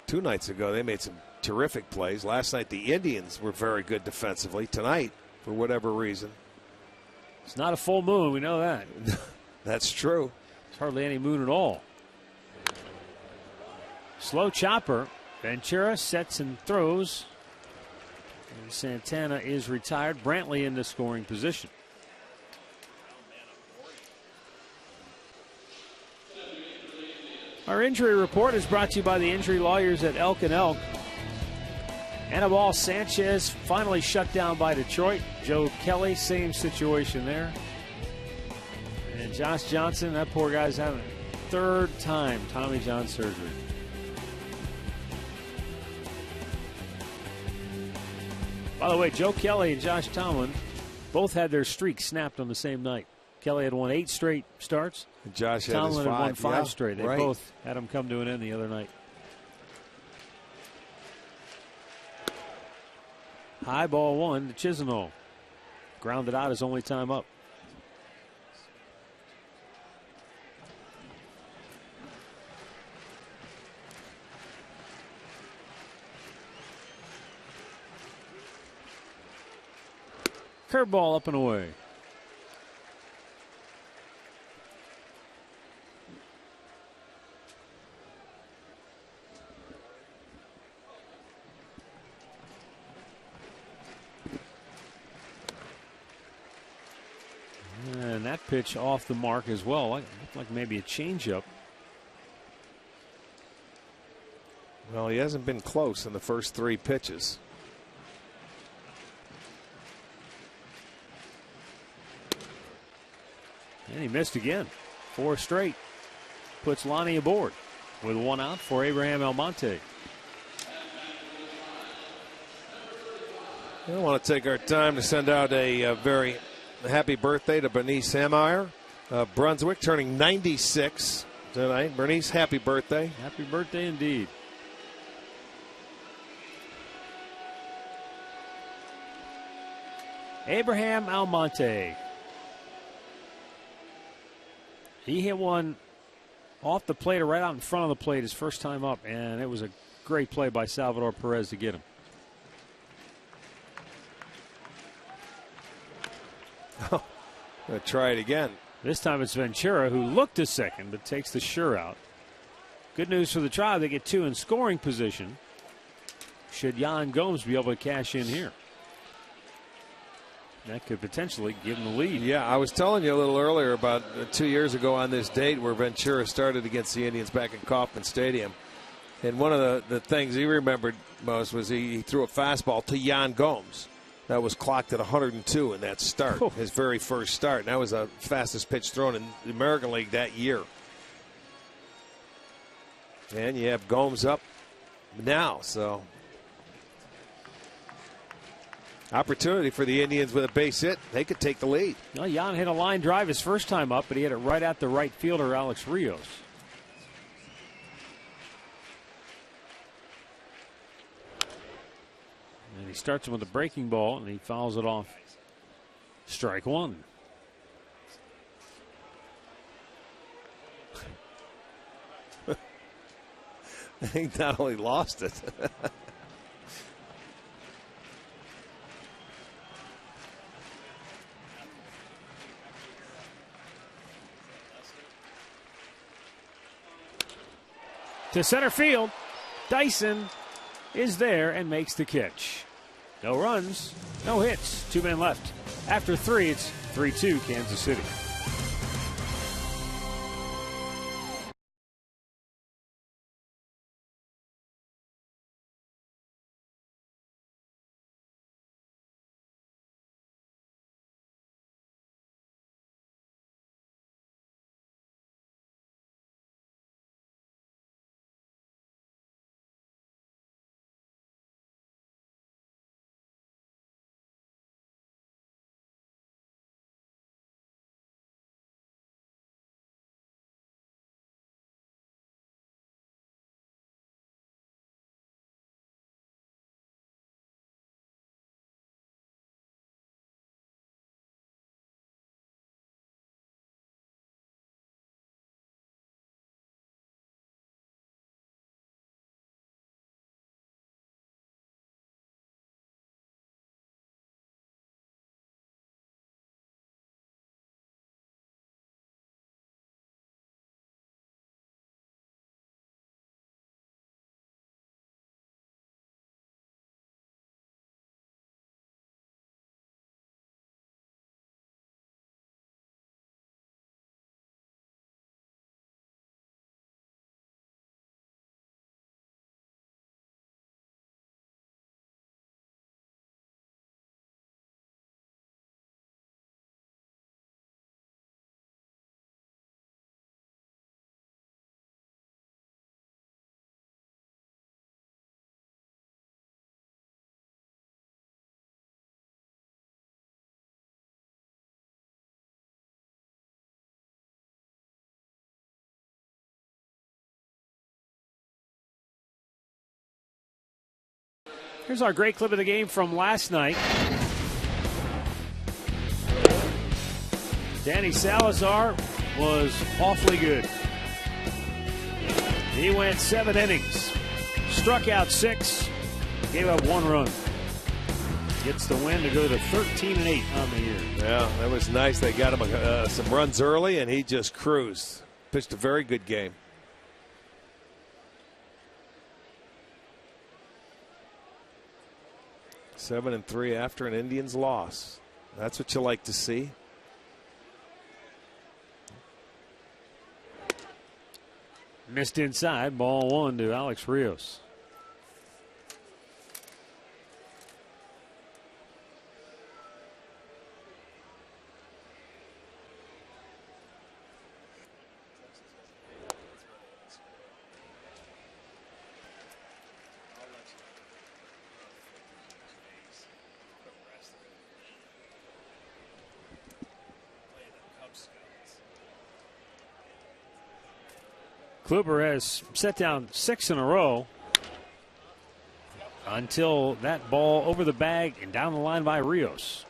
2 nights ago, they made some terrific plays. Last night, the Indians were very good defensively. Tonight, for whatever reason. It's not a full moon, we know that. That's true. There's hardly any moon at all. Slow chopper. Ventura sets and throws. And Santana is retired. Brantley in the scoring position. Our injury report is brought to you by the injury lawyers at Elk & Elk. Anibal Sanchez finally shut down by Detroit. Joe Kelly, same situation there. And Josh Johnson, that poor guy's having a 3rd time Tommy John surgery. By the way, Joe Kelly and Josh Tomlin both had their streak snapped on the same night. Kelly had won 8 straight starts. And Josh had Tomlin his 5. had won 5 straight. They right. both had them come to an end the other night. High ball 1 to Chisenhall. Grounded out his only time up. Curveball up and away. And that pitch off the mark as well. Looked like maybe a changeup. Well, he hasn't been close in the first 3 pitches. And he missed again. 4 straight. Puts Lonnie aboard with 1 out for Abraham Almonte. I want to take our time to send out a very happy birthday to Bernice Hammeyer, Brunswick, turning 96 tonight. Bernice, happy birthday. Happy birthday indeed. Abraham Almonte. He hit one off the plate or right out in front of the plate his first time up, and it was a great play by Salvador Perez to get him. Oh, gonna try it again. This time it's Ventura who looked to second but takes the sure out. Good news for the Tribe. They get 2 in scoring position. Should Yan Gomes be able to cash in here? That could potentially give him the lead. Yeah, I was telling you a little earlier about 2 years ago on this date where Ventura started against the Indians back in Kauffman Stadium. And one of the things he remembered most was he threw a fastball to Yan Gomes. That was clocked at 102 in that start, his very first start. And that was the fastest pitch thrown in the American League that year. And you have Gomes up now, so opportunity for the Indians with a base hit. They could take the lead. Well, Yan hit a line drive his first time up, but he hit it right at the right fielder, Alex Rios. And he starts him with a breaking ball, and he fouls it off. Strike 1. He not only lost it. To center field, Dyson is there and makes the catch. No runs, no hits, 2 men left. After 3, it's 3-2 Kansas City. Here's our great clip of the game from last night. Danny Salazar was awfully good. He went 7 innings, struck out 6, gave up 1 run. Gets the win to go to 13-8 on the year. Yeah, that was nice. They got him some runs early, and he just cruised. Pitched a very good game. Seven and 3 after an Indians loss. That's what you like to see. Missed inside, ball 1 to Alex Rios. Kluber has set down 6 in a row until that ball over the bag and down the line by Rios.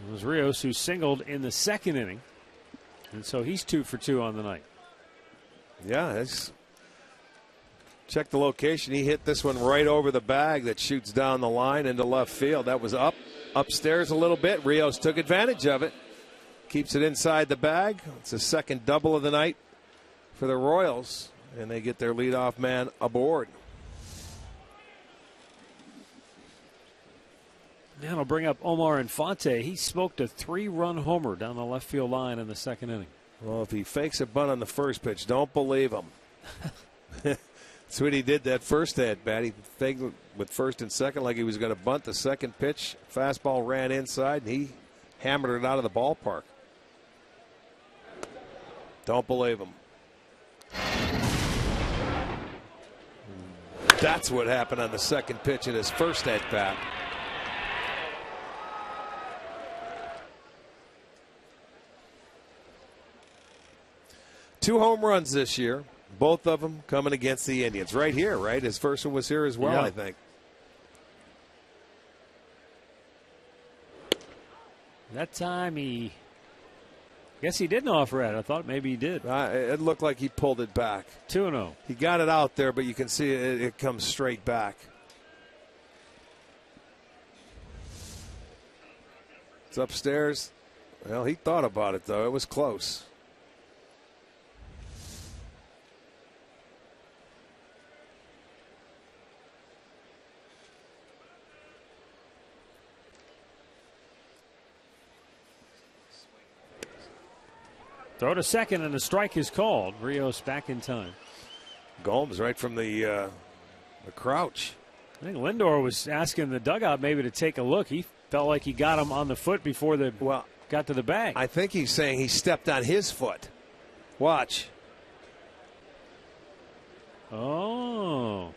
It was Rios who singled in the 2nd inning, and so he's 2 for 2 on the night. Yeah, check the location. He hit this one right over the bag that shoots down the line into left field. That was upstairs a little bit. Rios took advantage of it. Keeps it inside the bag. It's a 2nd double of the night for the Royals, and they get their leadoff man aboard. Now it'll bring up Omar Infante. He smoked a 3-run homer down the left field line in the 2nd inning. Well, if he fakes a bunt on the first pitch, don't believe him. That's what he did that first at bat. He faked with 1st and 2nd like he was going to bunt the 2nd pitch. Fastball ran inside, and he hammered it out of the ballpark. Don't believe him. That's what happened on the 2nd pitch in his first at bat. Two home runs this year, both of them coming against the Indians. Right here, right? His first one was here as well, yeah. I think. That time I guess he didn't offer it. I thought maybe he did. It looked like he pulled it back. 2-0. He got it out there, but you can see it comes straight back. It's upstairs. Well, he thought about it, though. It was close. Throw to 2nd, and a strike is called. Rios back in time. Gomes right from the crouch. I think Lindor was asking the dugout maybe to take a look. He felt like he got him on the foot before they got to the bag. I think he's saying he stepped on his foot. Watch. Oh.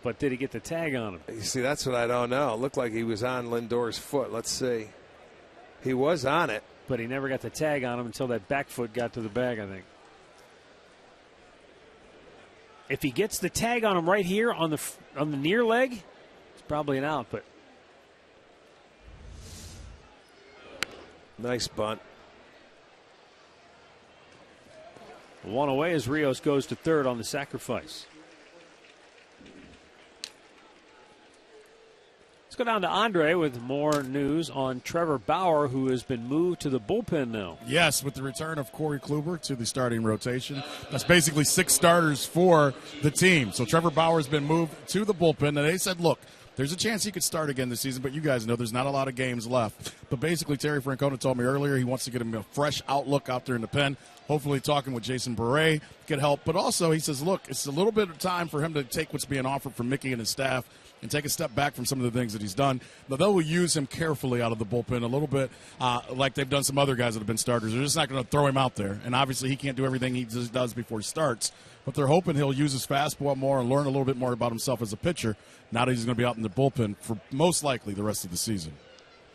But did he get the tag on him? You see, that's what I don't know. It looked like he was on Lindor's foot. Let's see. He was on it. But he never got the tag on him until that back foot got to the bag, I think. If he gets the tag on him right here on the near leg, it's probably an out. But nice bunt. 1 away as Rios goes to 3rd on the sacrifice. Go down to Andre with more news on Trevor Bauer, who has been moved to the bullpen now. Yes, with the return of Corey Kluber to the starting rotation. That's basically 6 starters for the team. So Trevor Bauer has been moved to the bullpen, and they said, look, there's a chance he could start again this season, but you guys know there's not a lot of games left. But basically, Terry Francona told me earlier he wants to get him a fresh outlook out there in the pen. Hopefully talking with Jason Beret could help. But also, he says, look, it's a little bit of time for him to take what's being offered from Mickey and his staff and take a step back from some of the things that he's done. But they will use him carefully out of the bullpen a little bit like they've done some other guys that have been starters. They're just not going to throw him out there. And obviously he can't do everything he just does before he starts. But they're hoping he'll use his fastball more and learn a little bit more about himself as a pitcher now that he's going to be out in the bullpen for most likely the rest of the season.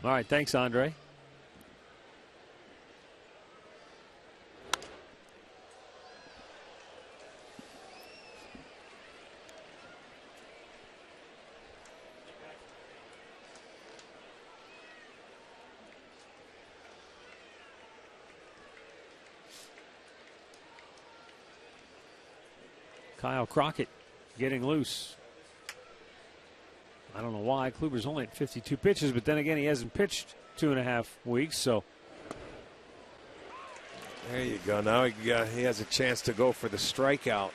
All right, thanks, Andre. Kyle Crockett getting loose. I don't know why. Kluber's only at 52 pitches, but then again, he hasn't pitched 2.5 weeks, so. There you go. Now he has a chance to go for the strikeout.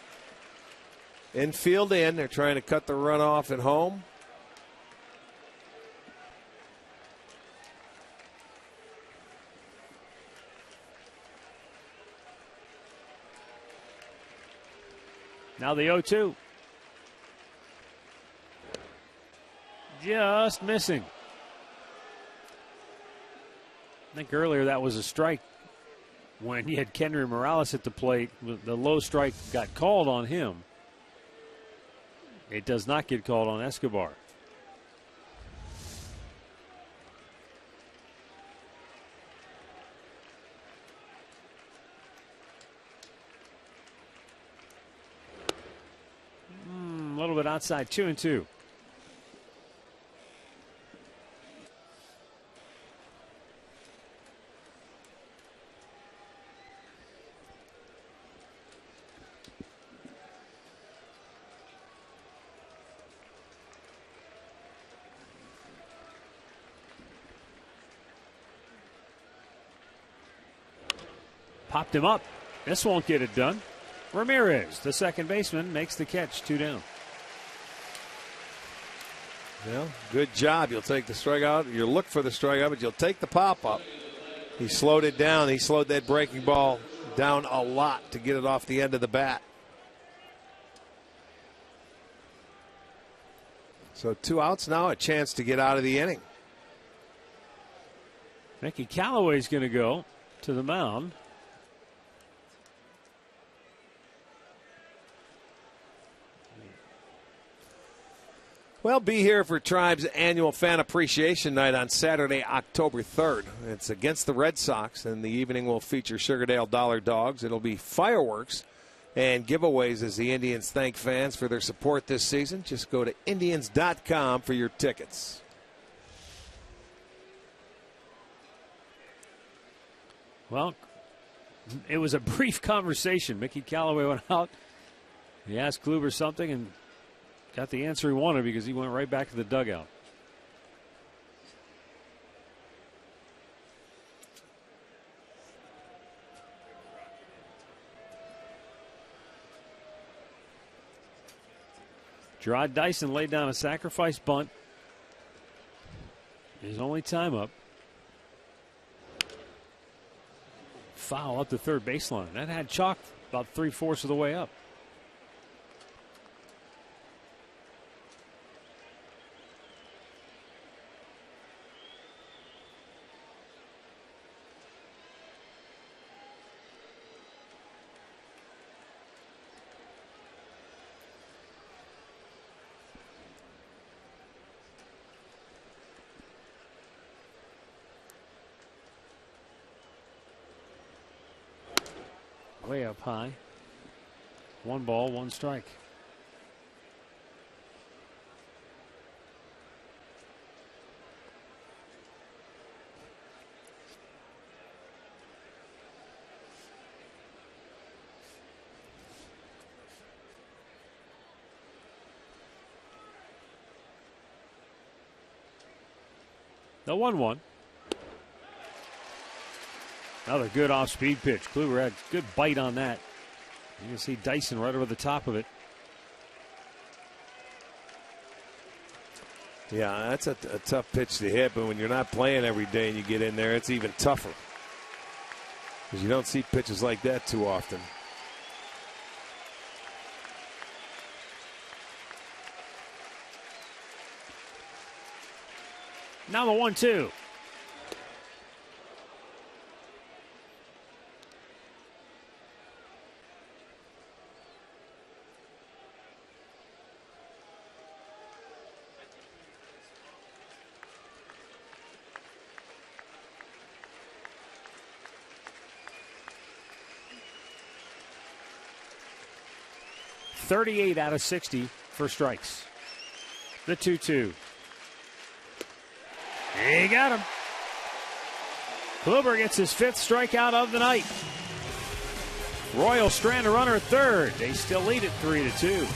Infield in. They're trying to cut the run off at home. Now the 0-2. Just missing. I think earlier that was a strike when you had Kendry Morales at the plate. The low strike got called on him. It does not get called on Escobar. A little bit outside, 2-2. Popped him up. This won't get it done. Ramirez, the second baseman, makes the catch, 2 down. Well, good job. You'll take the strikeout. You'll look for the strikeout, but you'll take the pop-up. He slowed it down. He slowed that breaking ball down a lot to get it off the end of the bat. So 2 outs now, a chance to get out of the inning. Mickey Callaway's going to go to the mound. Well, be here for Tribe's annual Fan Appreciation Night on Saturday, October 3rd. It's against the Red Sox, and the evening will feature Sugardale Dollar Dogs. It'll be fireworks and giveaways as the Indians thank fans for their support this season. Just go to Indians.com for your tickets. Well, it was a brief conversation. Mickey Callaway went out. He asked Kluber something and got the answer he wanted because he went right back to the dugout. Gerard Dyson laid down a sacrifice bunt. His only time up. Foul up the third baseline. That had chalk about 3/4 of the way up. Way up high. 1 ball, 1 strike. The 1-1. Another good off-speed pitch. Kluber had good bite on that. You can see Dyson right over the top of it. Yeah, that's a tough pitch to hit, but when you're not playing every day and you get in there, it's even tougher. Because you don't see pitches like that too often. Now the 1-2. .38 out of 60 for strikes. The 2-2. He got him. Kluber gets his 5th strikeout of the night. Royals strand a runner at third. They still lead it 3-2.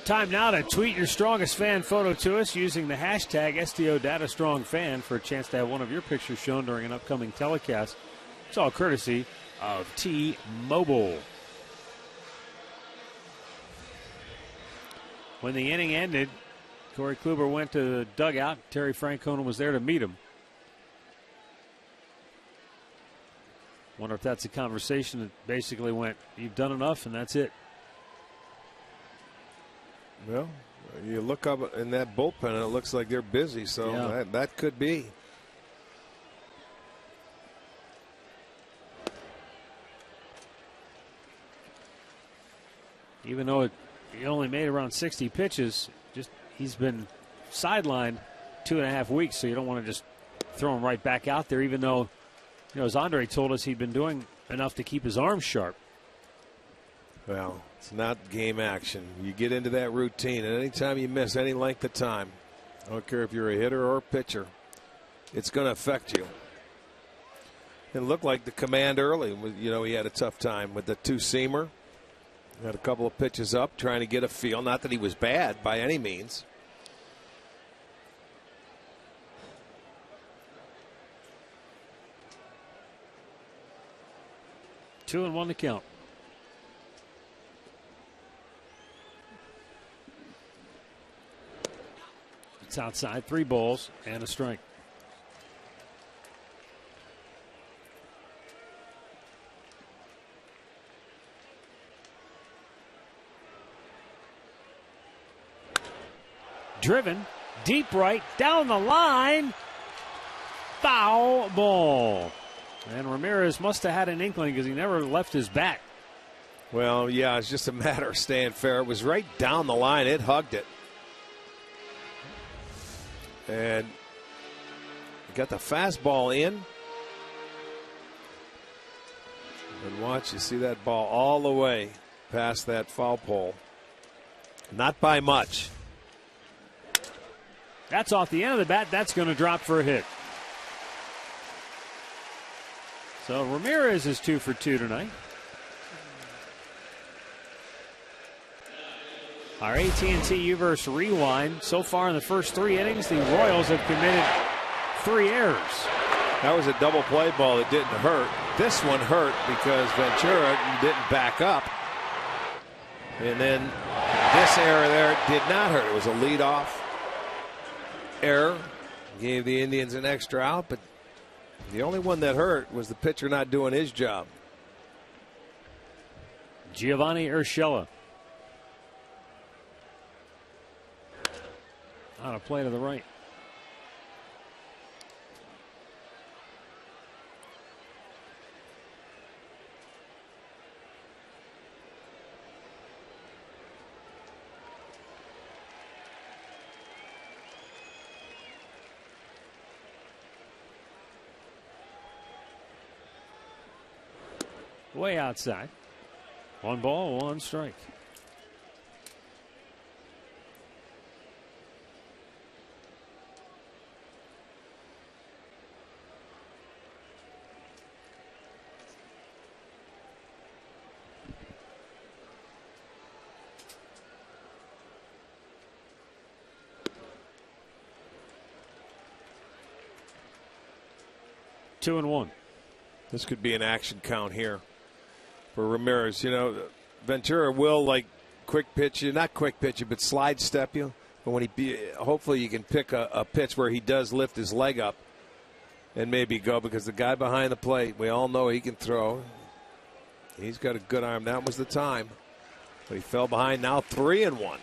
Time now to tweet your strongest fan photo to us using the hashtag STODataStrongFan for a chance to have one of your pictures shown during an upcoming telecast. It's all courtesy of T-Mobile. When the inning ended, Corey Kluber went to the dugout. Terry Francona was there to meet him. Wonder if that's a conversation that basically went, "You've done enough, and that's it." Well, you look up in that bullpen and it looks like they're busy, so yeah, that could be. Even though he only made around 60 pitches, he's been sidelined 2.5 weeks, so you don't want to just throw him right back out there, even though, as Andre told us, he'd been doing enough to keep his arms sharp. Well, it's not game action. You get into that routine, and anytime you miss any length of time, I don't care if you're a hitter or a pitcher, it's going to affect you. It looked like the command early. He had a tough time with the two-seamer. Had a couple of pitches up, trying to get a feel. Not that he was bad by any means. Two and one to count. It's outside, 3 balls and a strike. Driven, deep right, down the line, foul ball. And Ramirez must have had an inkling because he never left his bat. Well, yeah, it's just a matter of staying fair. It was right down the line. It hugged it. And got the fastball in. And watch, you see that ball all the way past that foul pole. Not by much. That's off the end of the bat. That's going to drop for a hit. So Ramirez is 2 for 2 tonight. Our AT&T U-verse rewind. So far in the first 3 innings, the Royals have committed 3 errors. That was a double play ball that didn't hurt. This one hurt because Ventura didn't back up. And then this error there did not hurt. It was a leadoff error. Gave the Indians an extra out, but the only one that hurt was the pitcher not doing his job. Giovanni Urshela. On a play to the right. way outside. 1 ball, 1 strike. Two and 1. This could be an action count here for Ramirez. You know, Ventura will like quick pitch you, not quick pitch you, but slide step you. But when hopefully you can pick a pitch where he does lift his leg up and maybe go, because the guy behind the plate, we all know he can throw. He's got a good arm. That was the time. But he fell behind. Now 3 and 1.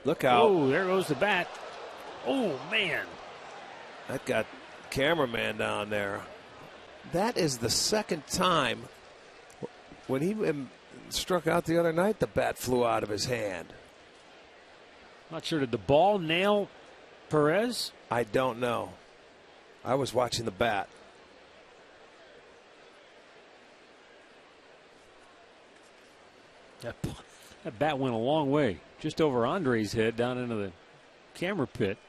Look out. Oh, there goes the bat. Oh, man. That got cameraman down there. That is the second time. When he struck out the other night, the bat flew out of his hand. Not sure. Did the ball nail Perez? I don't know. I was watching the bat. That bat went a long way. Just over Andre's head down into the camera pit.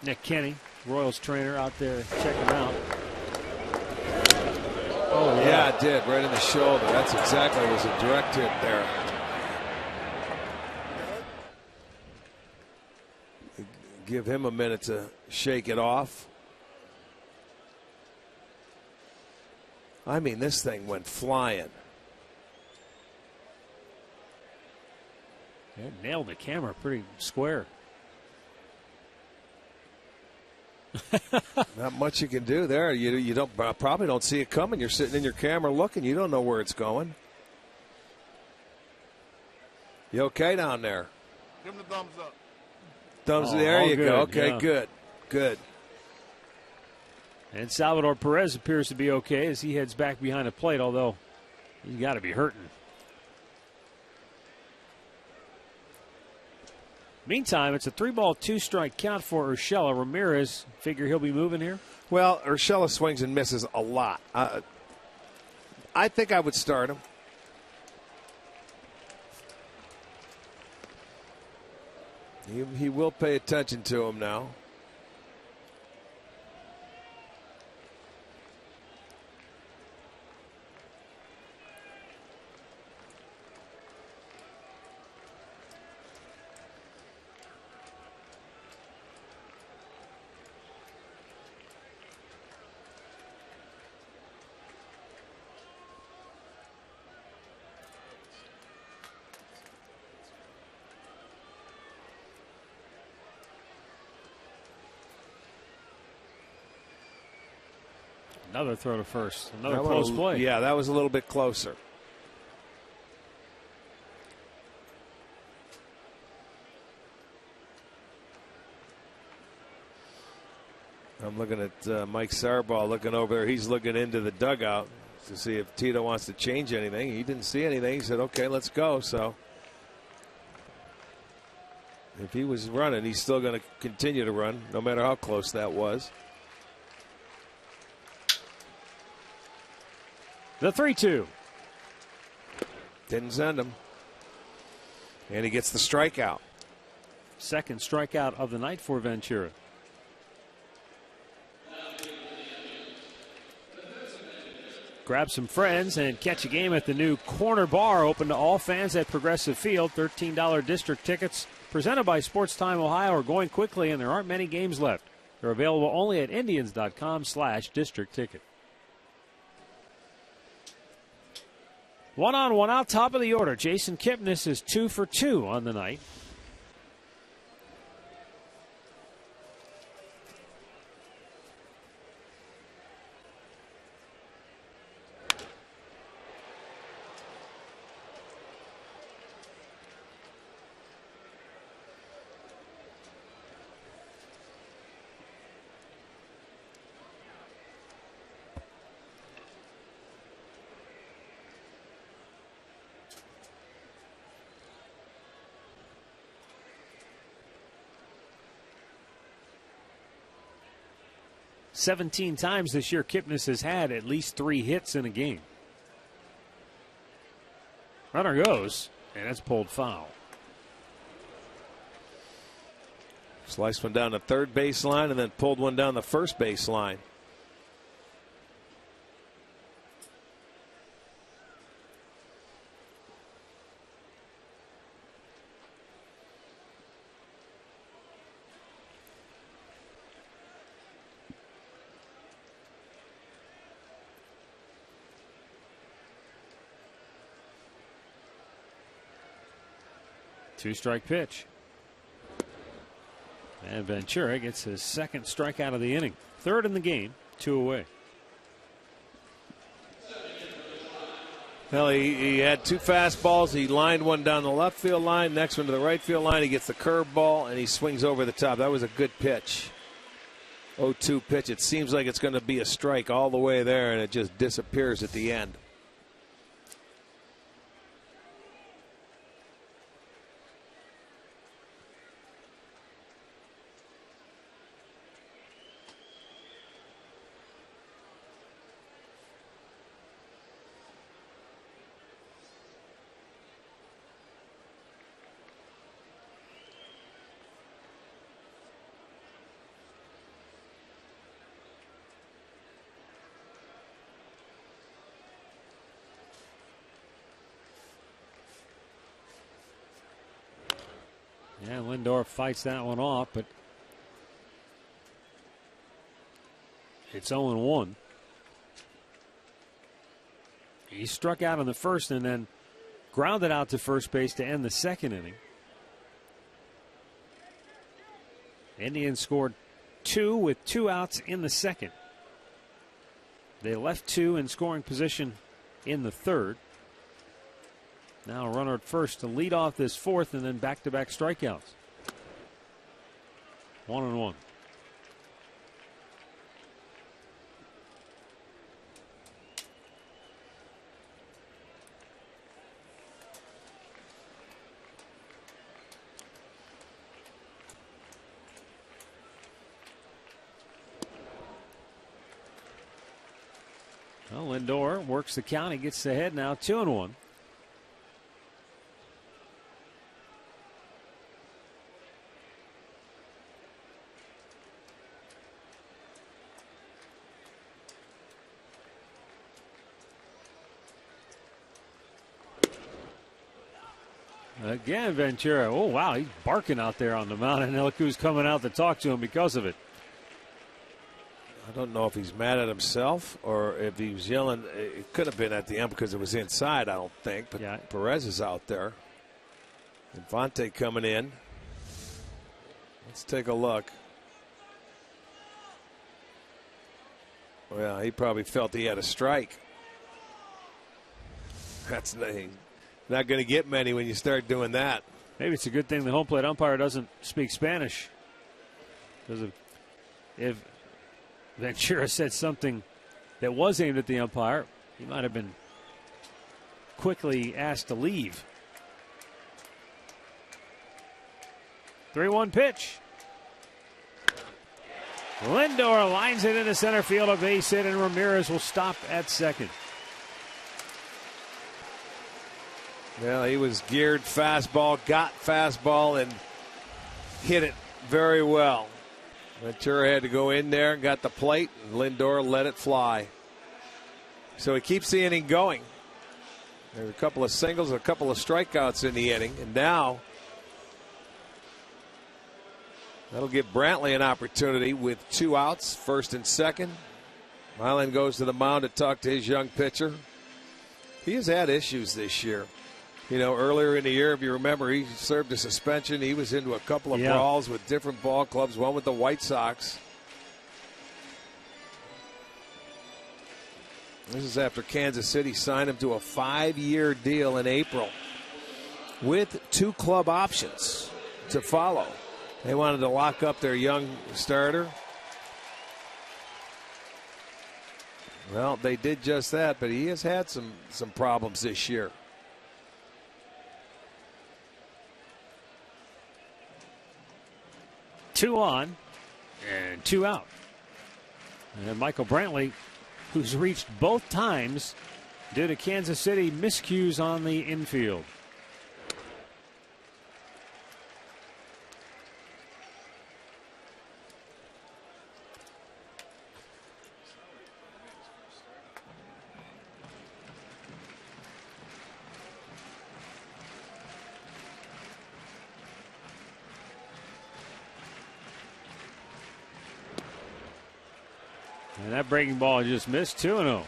Nick Kenny, Royals trainer, out there checking out. Oh, yeah, it did. Right in the shoulder. That's exactly what was a direct hit there. Give him a minute to shake it off. I mean, this thing went flying. It nailed the camera pretty square. Not much you can do there. You don't probably don't see it coming. You're sitting in your camera looking. You don't know where it's going. You okay down there? Give him the thumbs up. Thumbs. There you good, go. Okay, yeah. good. And Salvador Perez appears to be okay as he heads back behind the plate, although he's got to be hurting. Meantime, it's a 3-ball, 2-strike count for Urshela. Ramirez, figure he'll be moving here? Well, Urshela swings and misses a lot. I think I would start him. He will pay attention to him now. Another throw to first. Another close play. Yeah, that was a little bit closer. I'm looking at Mike Sarbaugh looking over there. He's looking into the dugout to see if Tito wants to change anything. He didn't see anything. He said, okay, let's go. So if he was running, he's still going to continue to run, no matter how close that was. The 3-2. Didn't send him. And he gets the strikeout. Second strikeout of the night for Ventura. Grab some friends and catch a game at the new Corner Bar, open to all fans at Progressive Field. $13 district tickets presented by Sports Time Ohio are going quickly, and there aren't many games left. They're available only at Indians.com/district ticket. 1 on, 1 out, top of the order. Jason Kipnis is 2 for 2 on the night. 17 times this year, Kipnis has had at least 3 hits in a game. Runner goes, and it's pulled foul. Sliced one down the third baseline and then pulled one down the first baseline. Two-strike pitch. And Ventura gets his second strikeout of the inning. Third in the game, 2 away. Well, he had 2 fastballs. He lined one down the left field line, next one to the right field line. He gets the curveball, and he swings over the top. That was a good pitch. 0-2 pitch. It seems like it's going to be a strike all the way there, and it just disappears at the end. Yeah, Lindor fights that one off, but it's 0-1. He struck out in the first and then grounded out to first base to end the second inning. Indians scored 2 with 2 outs in the second. They left 2 in scoring position in the third. Now a runner at first to lead off this fourth, and then back-to-back strikeouts. 1-1. Well, Lindor works the count. He gets ahead now, 2-1. Again, Ventura. Oh, wow, he's barking out there on the mound, and look who's coming out to talk to him because of it. I don't know if he's mad at himself or if he was yelling. It could have been at the end because it was inside, I don't think. But yeah. Perez is out there. Infante coming in. Let's take a look. Well, he probably felt he had a strike. That's not going to get many when you start doing that. Maybe it's a good thing the home plate umpire doesn't speak Spanish. Because if Ventura said something that was aimed at the umpire, he might have been quickly asked to leave. 3-1 pitch. Lindor lines it into center field, a base hit, and Ramirez will stop at second. Well, he was geared fastball, got fastball, and hit it very well. Ventura had to go in there and got the plate, and Lindor let it fly. So he keeps the inning going. There were a couple of singles, a couple of strikeouts in the inning, and now that'll give Brantley an opportunity with 2 outs, first and second. Milan goes to the mound to talk to his young pitcher. He has had issues this year. You know, earlier in the year, if you remember, he served a suspension. He was into a couple of brawls with different ball clubs, one with the White Sox. This is after Kansas City signed him to a 5-year deal in April with 2 club options to follow. They wanted to lock up their young starter. Well, they did just that, but he has had some problems this year. Two on and 2 out. And Michael Brantley, who's reached both times due to Kansas City miscues on the infield. And that breaking ball just missed. 2-0.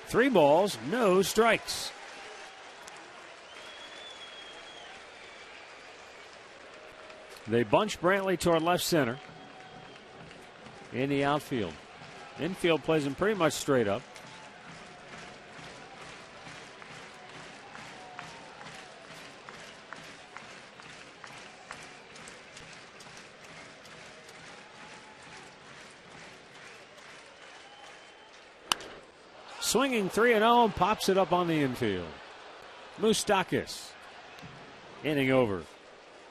Three balls, no strikes. They bunch Brantley toward left center in the outfield. Infield plays him pretty much straight up. Swinging 3-0, pops it up on the infield. Moustakas, inning over.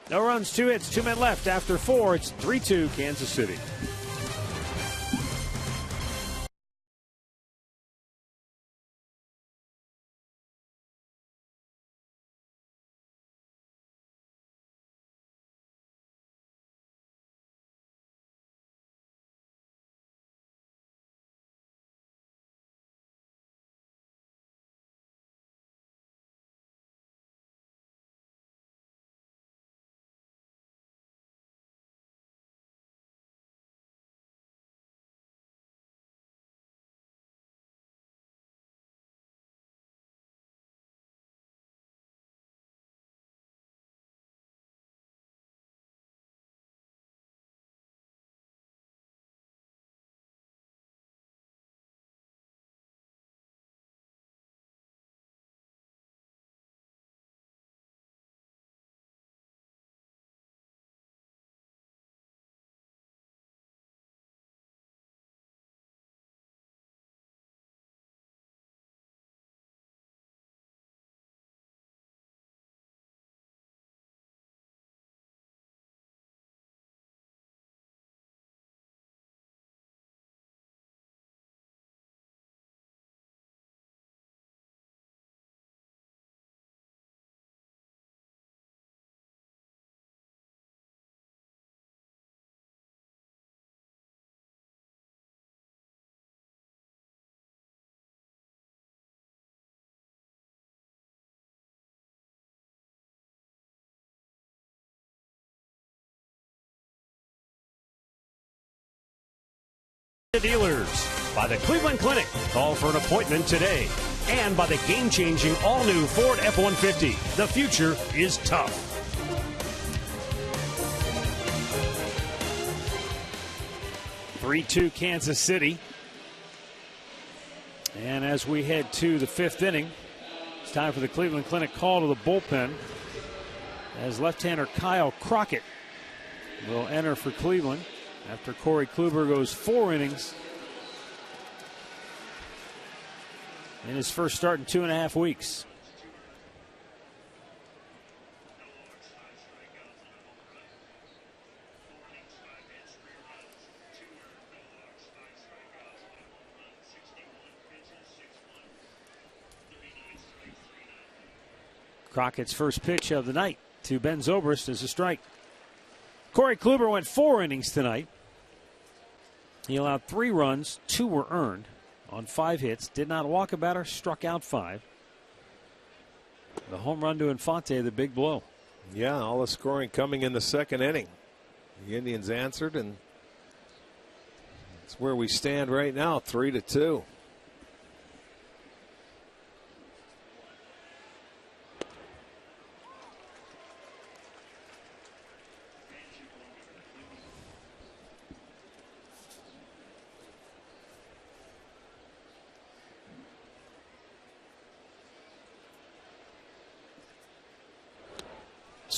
No runs, 2 hits, 2 men left after 4. It's 3-2 Kansas City. Dealers by the Cleveland Clinic. Call for an appointment today. And by the game-changing all-new Ford F-150. The future is tough. (3-2) Kansas City. And as we head to the 5th inning, it's time for the Cleveland Clinic call to the bullpen as left-hander Kyle Crockett will enter for Cleveland after Corey Kluber goes 4 innings in his first start in 2.5 weeks. Crockett's first pitch of the night to Ben Zobrist is a strike. Corey Kluber went 4 innings tonight. He allowed 3 runs, 2 were earned on 5 hits, did not walk a batter, struck out 5. The home run to Infante, the big blow. Yeah, all the scoring coming in the 2nd inning. The Indians answered, and that's where we stand right now, 3-2.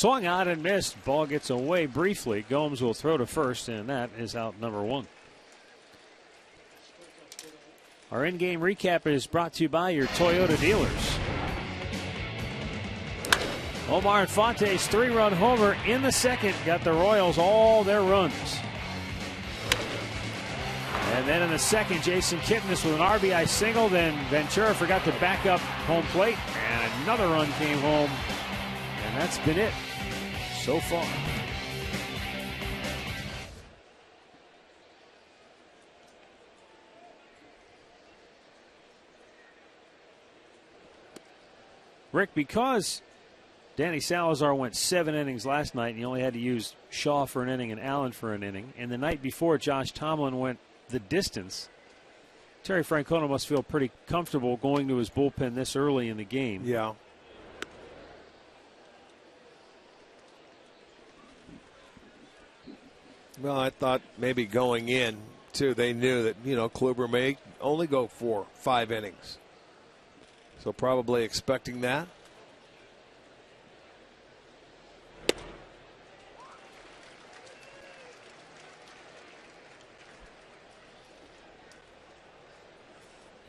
Swung out and missed. Ball gets away briefly. Gomes will throw to first, and that is out number 1. Our in-game recap is brought to you by your Toyota dealers. Omar Infante's 3-run homer in the second got the Royals all their runs. And then in the second, Jason Kipnis with an RBI single. Then Ventura forgot to back up home plate, and another run came home. And that's been it so far. Rick, because Danny Salazar went 7 innings last night, and he only had to use Shaw for an inning and Allen for an inning, and the night before Josh Tomlin went the distance, Terry Francona must feel pretty comfortable going to his bullpen this early in the game. Yeah. Well, I thought maybe going in, too, they knew that, Kluber may only go 4-5 innings. So probably expecting that.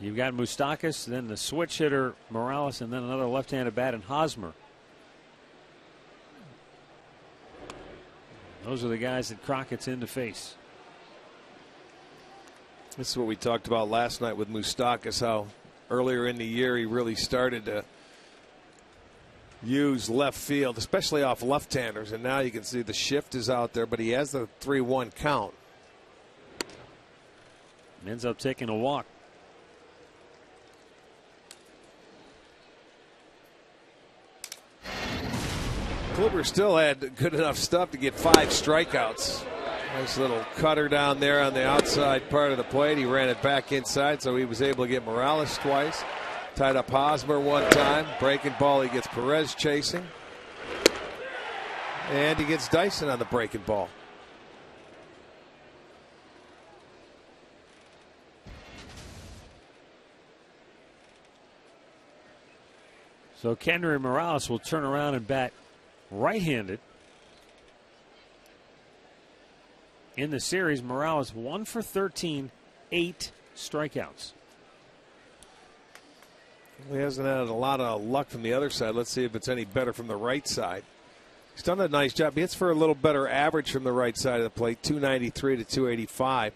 You've got Moustakas, then the switch hitter Morales, and then another left-handed bat in Hosmer. Those are the guys that Crockett's in to face. This is what we talked about last night with Moustakas, how earlier in the year he really started to use left field, especially off left-handers, and now you can see the shift is out there, but he has the 3-1 count. Ends up taking a walk. Kluber still had good enough stuff to get 5 strikeouts. Nice little cutter down there on the outside part of the plate. He ran it back inside, so he was able to get Morales twice. Tied up Hosmer one time. Breaking ball, he gets Perez chasing. And he gets Dyson on the breaking ball. So Kendry Morales will turn around and bat right-handed. In the series, Morales 1 for 13, 8 strikeouts. He hasn't had a lot of luck from the other side. Let's see if it's any better from the right side. He's done a nice job. He hits for a little better average from the right side of the plate, 293 to 285.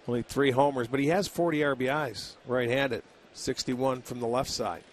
Only 3 homers, but he has 40 RBIs right-handed, 61 from the left side.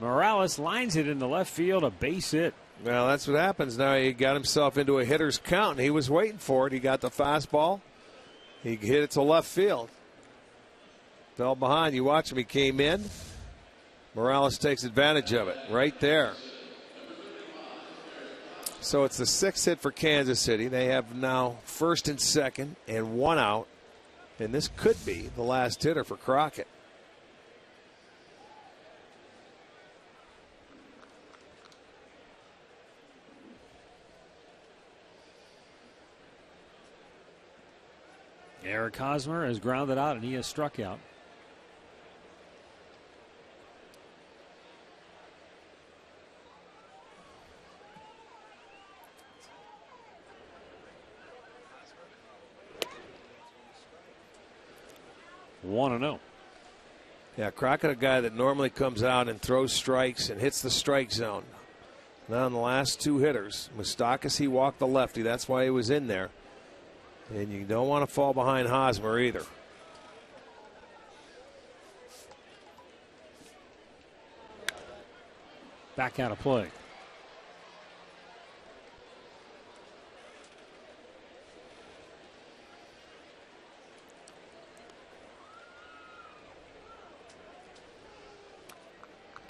Morales lines it in the left field, a base hit. Well, that's what happens now. He got himself into a hitter's count, and he was waiting for it. He got the fastball. He hit it to left field. Fell behind. You watch him. He came in. Morales takes advantage of it right there. So it's the 6th hit for Kansas City. They have now 1st and 2nd and 1 out. And this could be the last hitter for Crockett. Eric Hosmer has grounded out and he has struck out. One and 0. Yeah, Crockett, a guy that normally comes out and throws strikes and hits the strike zone. Now, in the last 2 hitters, Moustakas, he walked the lefty. That's why he was in there. And you don't want to fall behind Hosmer either. Back out of play.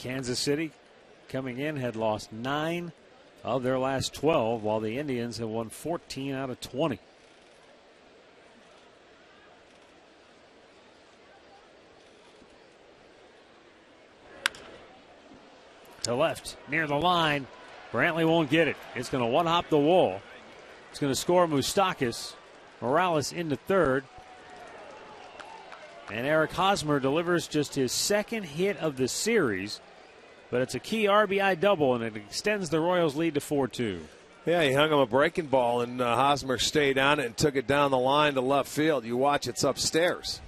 Kansas City, coming in, had lost 9 of their last 12, while the Indians have won 14 out of 20. To left, near the line. Brantley won't get it. It's going to one-hop the wall. It's going to score Moustakas. Morales into third. And Eric Hosmer delivers just his second hit of the series. But it's a key RBI double, and it extends the Royals' lead to 4-2. Yeah, he hung him a breaking ball, and Hosmer stayed on it and took it down the line to left field. You watch, it's upstairs.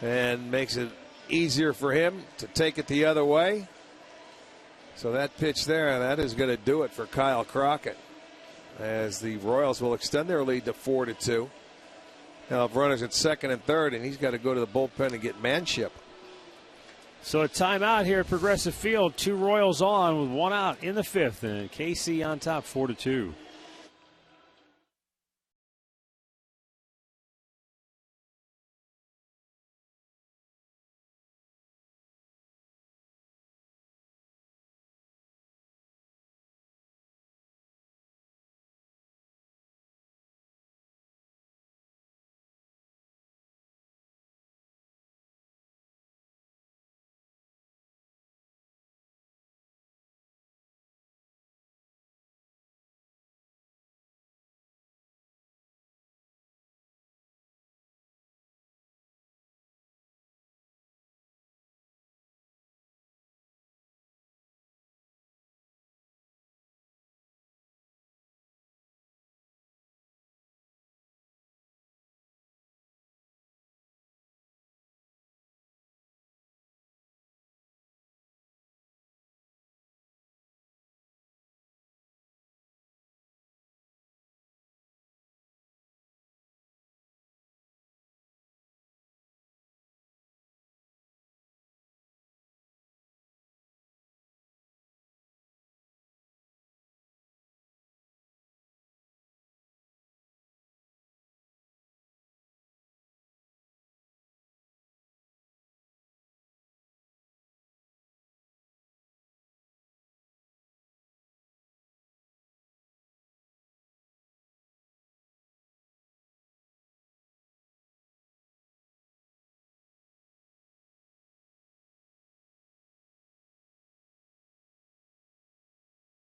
And makes it easier for him to take it the other way. So that pitch there, that is going to do it for Kyle Crockett, as the Royals will extend their lead to 4-2. Now have runners at second and third, and he's got to go to the bullpen and get manship. So a timeout here at Progressive Field. 2 Royals on with 1 out in the 5th, and KC on top 4-2.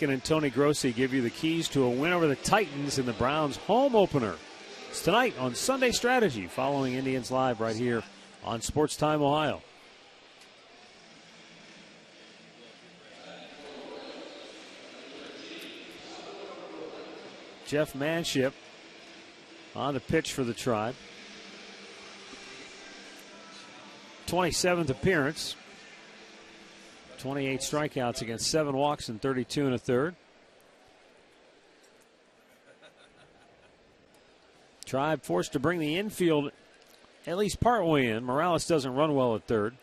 And Tony Grossi give you the keys to a win over the Titans in the Browns home opener. It's tonight on Sunday Strategy, following Indians Live right here on Sports Time Ohio. Jeff Manship on the pitch for the Tribe. 27th appearance. 28 strikeouts against 7 walks and 32 1/3. Tribe forced to bring the infield at least partway in. Morales doesn't run well at third.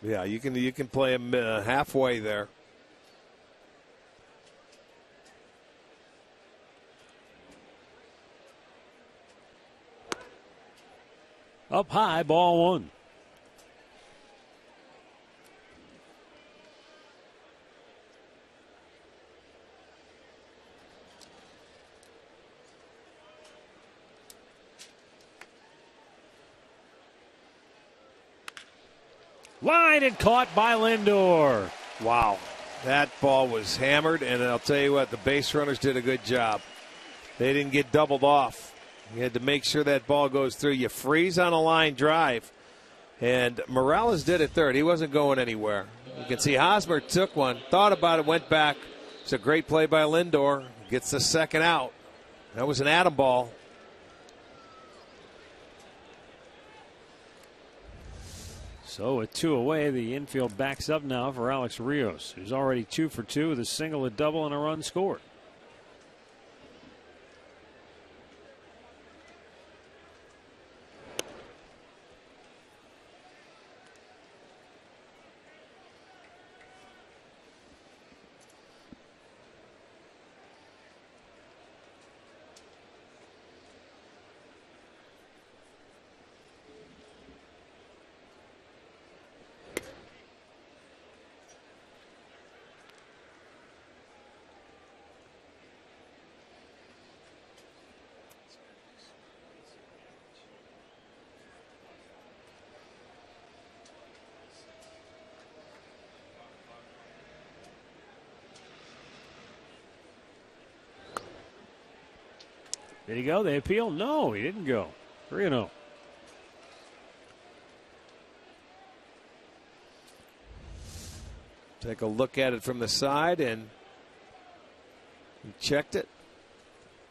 Yeah, you can play him halfway there. Up high, ball 1. Line and caught by Lindor. Wow. That ball was hammered, and I'll tell you what, the base runners did a good job. They didn't get doubled off. You had to make sure that ball goes through. You freeze on a line drive, and Morales did it third. He wasn't going anywhere. You can see Hosmer took one, thought about it, went back. It's a great play by Lindor. Gets the second out. That was an atom ball. So with 2 away, the infield backs up now for Alex Rios, who's already 2 for 2 with a single, a double, and a run scored. Did he go? They appeal? No, he didn't go. 3-0. Take a look at it from the side, and he checked it.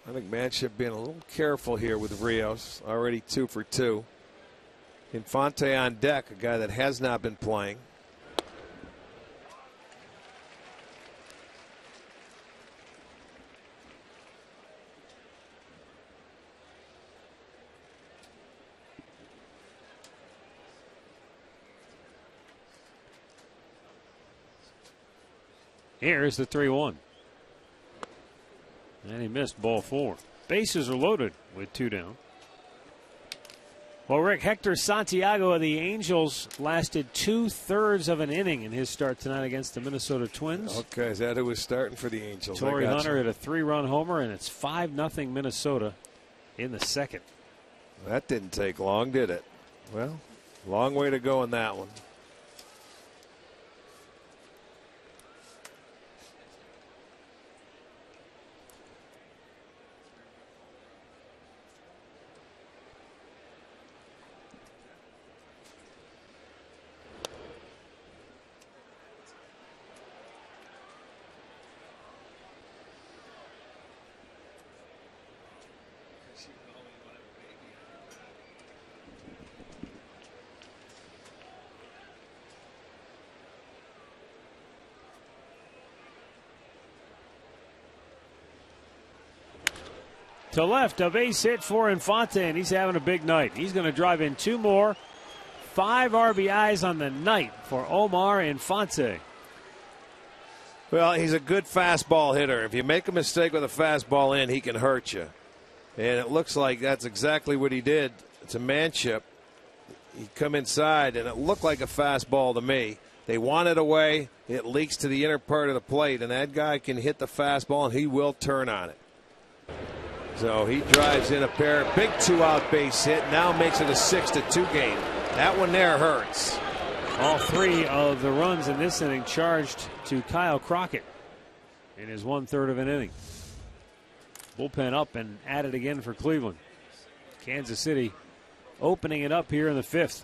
I think Manship being a little careful here with Rios. Already 2 for 2. Infante on deck, a guy that has not been playing. Here's the 3-1. And he missed ball 4. Bases are loaded with 2 down. Well, Rick, Hector Santiago of the Angels lasted 2/3 of an inning in his start tonight against the Minnesota Twins. Okay, is that who was starting for the Angels? Torrey Hunter hit a 3-run homer, and it's 5-0 Minnesota in the second. That didn't take long, did it? Well, long way to go in that one. To left, a base hit for Infante, and he's having a big night. He's going to drive in 2 more. 5 RBIs on the night for Omar Infante. Well, he's a good fastball hitter. If you make a mistake with a fastball in, he can hurt you. And it looks like that's exactly what he did to Manship. He come inside, and it looked like a fastball to me. They want it away. It leaks to the inner part of the plate, and that guy can hit the fastball, and he will turn on it. So he drives in a pair. Big 2-out base hit. Now makes it a 6-2 game. That one there hurts. All 3 of the runs in this inning charged to Kyle Crockett in his 1/3 of an inning. Bullpen up and at it again for Cleveland. Kansas City opening it up here in the 5th.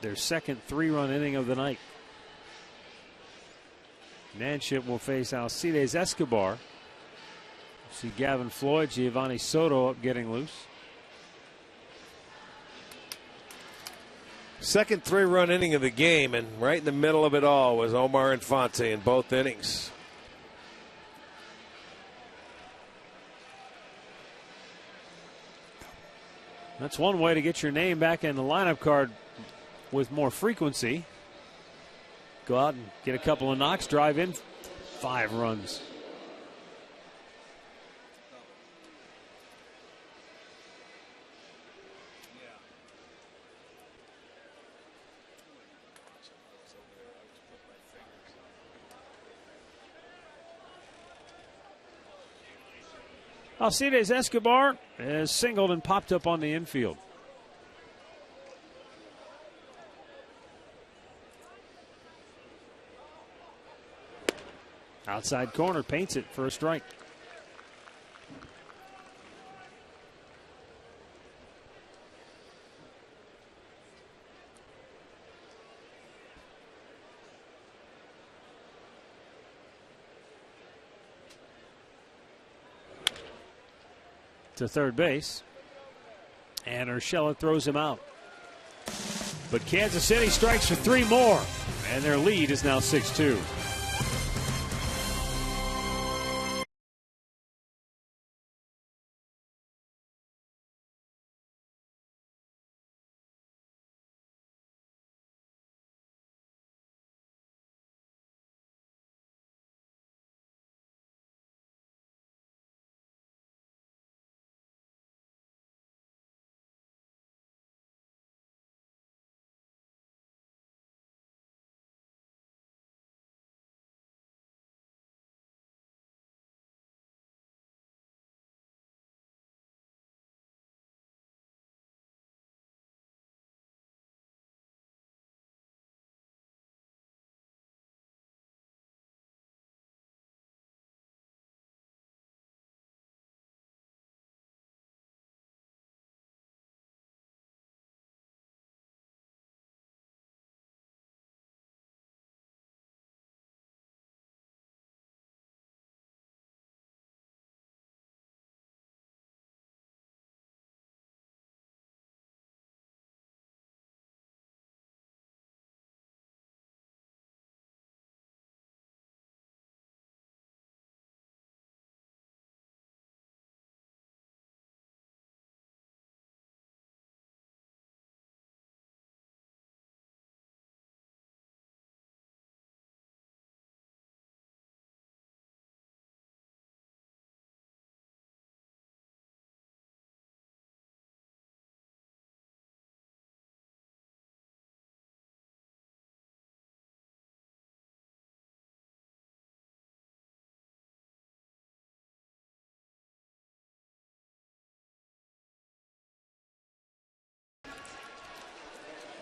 Their second 3-run inning of the night. Manship will face Alcides Escobar. See Gavin Floyd, Giovanni Soto up getting loose. Second 3-run inning of the game, and right in the middle of it all was Omar Infante in both innings. That's one way to get your name back in the lineup card with more frequency. Go out and get a couple of knocks, drive in 5 runs. Alcides Escobar has singled and popped up on the infield. Outside corner, paints it for a strike. To third base, and Urshela throws him out. But Kansas City strikes for 3 more, and their lead is now 6-2.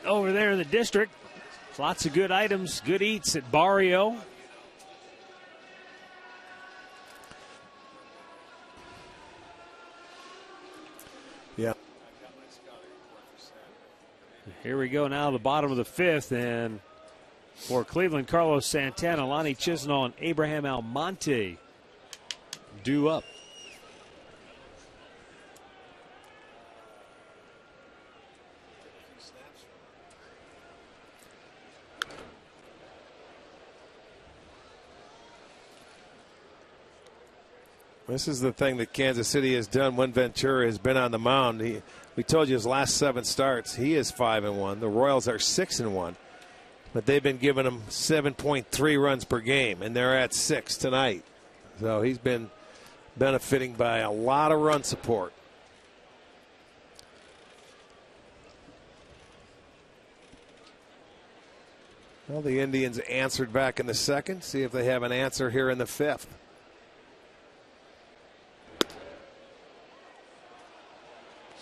over there in the district. Lots of good items, good eats at Barrio. Yeah. Here we go now, the bottom of the fifth, and for Cleveland, Carlos Santana, Lonnie Chisenhall, and Abraham Almonte due up. This is the thing that Kansas City has done when Ventura has been on the mound. We told you his last 7 starts, he is 5-1. The Royals are 6-1, but they've been giving him 7.3 runs per game, and they're at 6 tonight. So he's been benefiting by a lot of run support. Well, the Indians answered back in the second. See if they have an answer here in the fifth.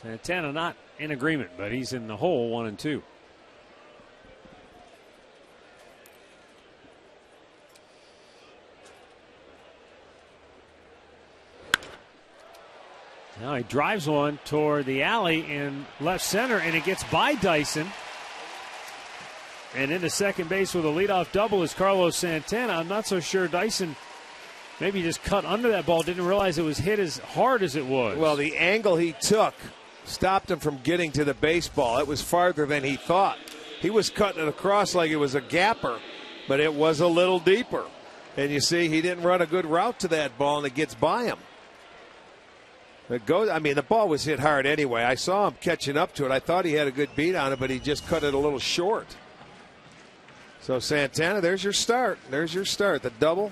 Santana not in agreement, but he's in the hole 1-2. Now he drives one toward the alley in left center, and it gets by Dyson. And into second base with a leadoff double is Carlos Santana. I'm not so sure Dyson maybe just cut under that ball, didn't realize it was hit as hard as it was. Well, the angle he took stopped him from getting to the baseball. It was farther than he thought. He was cutting it across like it was a gapper, but it was a little deeper. And you see, he didn't run a good route to that ball, and it gets by him. It goes. I mean, the ball was hit hard anyway. I saw him catching up to it. I thought he had a good beat on it, but he just cut it a little short. So Santana, there's your start. There's your start. The double.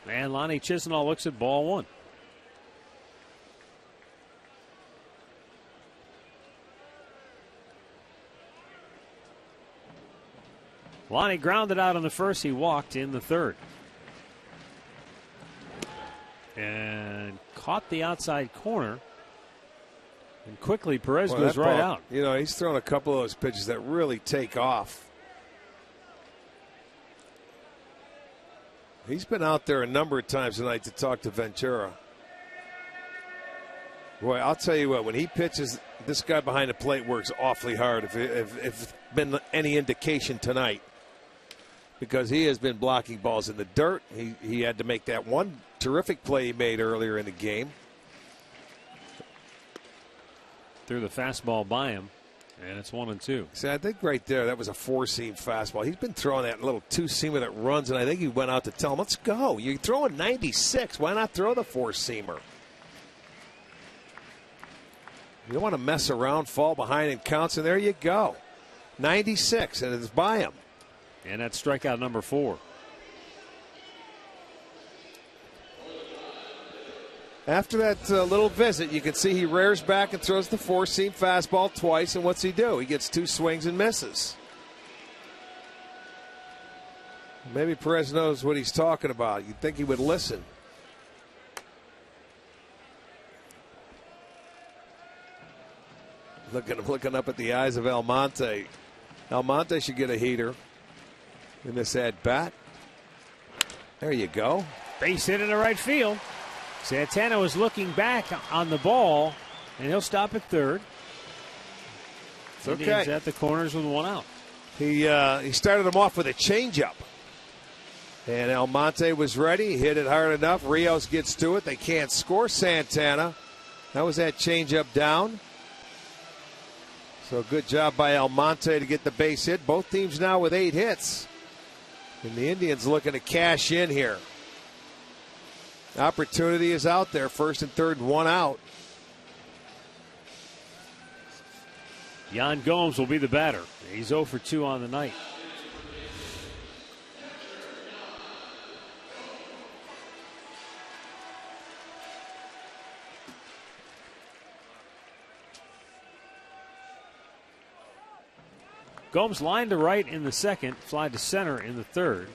And Lonnie Chisenhall looks at ball one. Lonnie grounded out on the first. He walked in the third. And caught the outside corner. And quickly Perez goes right out. You know, he's thrown a couple of those pitches that really take off. He's been out there a number of times tonight to talk to Ventura. Boy, I'll tell you what, when he pitches, this guy behind the plate works awfully hard. If it's been any indication tonight, because he has been blocking balls in the dirt. He had to make that one terrific play he made earlier in the game. Threw the fastball by him, and it's 1-2. See, I think right there that was a four-seam fastball. He's been throwing that little two-seamer that runs, and I think he went out to tell him, let's go. You're throwing 96. Why not throw the four-seamer? You don't want to mess around, fall behind and counts, and there you go. 96, and it's by him. And that's strikeout number 4. After that little visit, you can see he rears back and throws the four-seam fastball twice, and what's he do? He gets 2 swings and misses. Maybe Perez knows what he's talking about. You'd think he would listen. Looking up at the eyes of Almonte. Almonte should get a heater in this at-bat. There you go. Base hit in the right field. Santana was looking back on the ball, and he'll stop at third. It's okay. Indians at the corners with 1 out. He started him off with a changeup. And Almonte was ready. He hit it hard enough. Rios gets to it. They can't score Santana. That was that changeup down. So good job by Almonte to get the base hit. Both teams now with 8 hits. And the Indians looking to cash in here. Opportunity is out there. First and third, 1 out. Yan Gomes will be the batter. He's 0 for 2 on the night. Gomes lined to right in the second, fly to center in the third.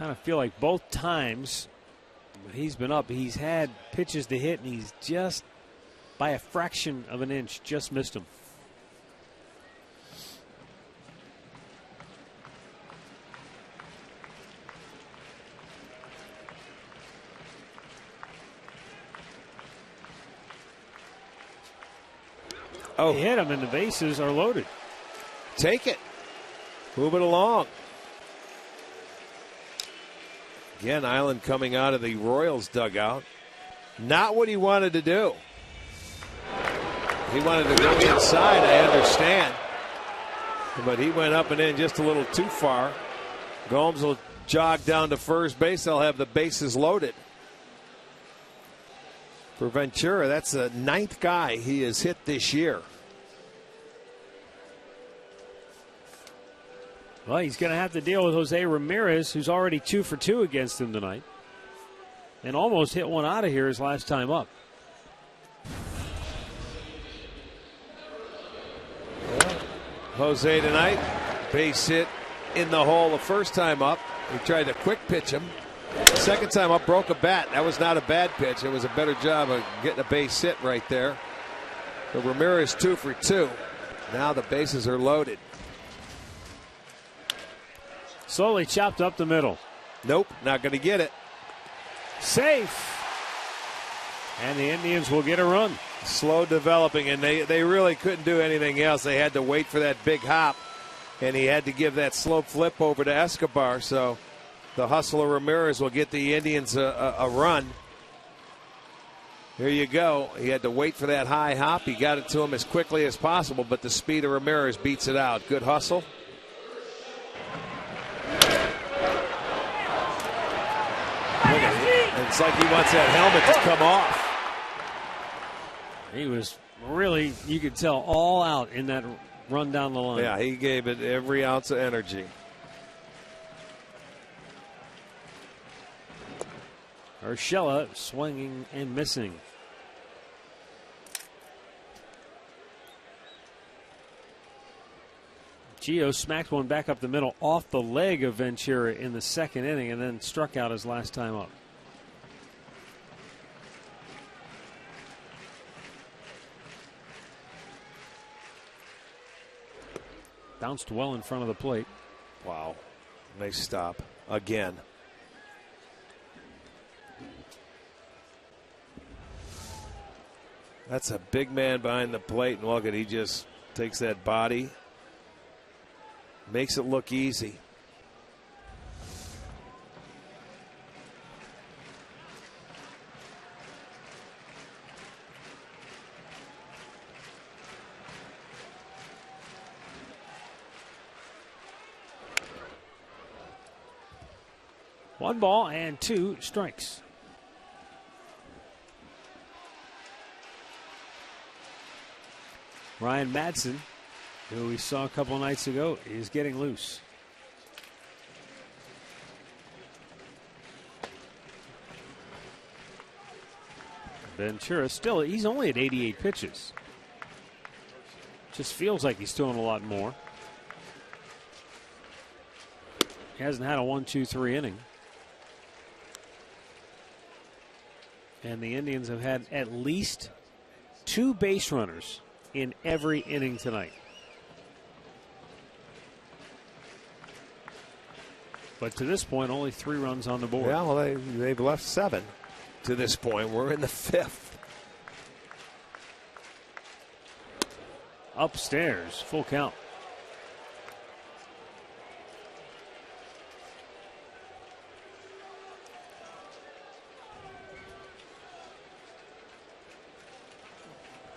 kind of feel like both times when he's been up, he's had pitches to hit, and he's just by a fraction of an inch just missed him. Oh, he hit him, and the bases are loaded. Take it. Move it along. Again, Island coming out of the Royals dugout. Not what he wanted to do. He wanted to go inside, I understand. But he went up and in just a little too far. Gomes will jog down to first base. They'll have the bases loaded. For Ventura, that's the 9th guy he has hit this year. Well, he's going to have to deal with Jose Ramirez, who's already 2 for 2 against him tonight, and almost hit one out of here his last time up. Jose tonight, base hit in the hole the first time up. He tried to quick pitch him. Second time up, broke a bat. That was not a bad pitch. It was a better job of getting a base hit right there. But Ramirez 2 for 2. Now the bases are loaded. Slowly chopped up the middle. Nope, not going to get it. Safe. And the Indians will get a run. Slow developing, and they really couldn't do anything else. They had to wait for that big hop, and he had to give that slow flip over to Escobar. So the hustler Ramirez will get the Indians a run. Here you go. He had to wait for that high hop. He got it to him as quickly as possible, but the speed of Ramirez beats it out. Good hustle. It's like he wants that helmet to come off. He was really, you could tell, all out in that run down the line. Yeah, he gave it every ounce of energy. Urshela swinging and missing. Gio smacked one back up the middle off the leg of Ventura in the second inning and then struck out his last time up. Bounced well in front of the plate. Wow. Nice stop. Again. That's a big man behind the plate, and look at, he just takes that body, makes it look easy. One ball and 2 strikes. Ryan Madsen, who we saw a couple nights ago, is getting loose. Ventura still, he's only at 88 pitches. Just feels like he's throwing a lot more. He hasn't had a 1-2-3 inning. And the Indians have had at least 2 base runners in every inning tonight. But to this point, only 3 runs on the board. Yeah, well, they've left 7 to this point. We're in the 5th. Upstairs, full count.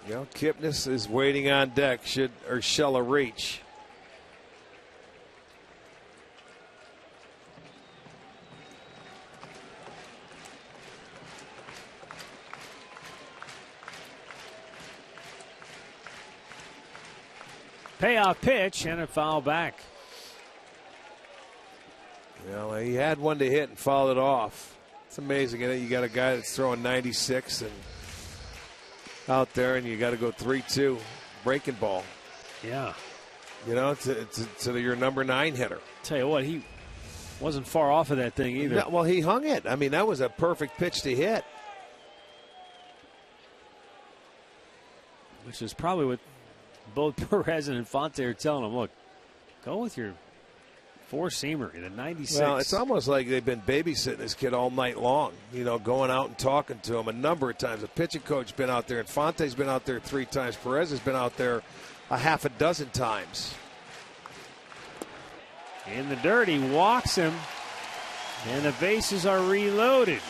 You know, Kipnis is waiting on deck. Should Urshela reach? Payoff pitch and a foul back. Well, he had one to hit and fouled it off. It's amazing. You got a guy that's throwing 96 and out there, and you got to go 3-2 breaking ball. Yeah. You know, to your number 9 hitter. Tell you what, he Wasn't far off of that thing either. No, well, he hung it. I mean, that was a perfect pitch to hit. Which is probably what both Perez and Infante are telling him. Look, go with your four-seamer, the 96. Well, it's almost like they've been babysitting this kid all night long, going out and talking to him a number of times. The pitching coach been out there. Infante's been out there 3 times. Perez has been out there a half a dozen times. In the dirt, he walks him, and the bases are reloaded.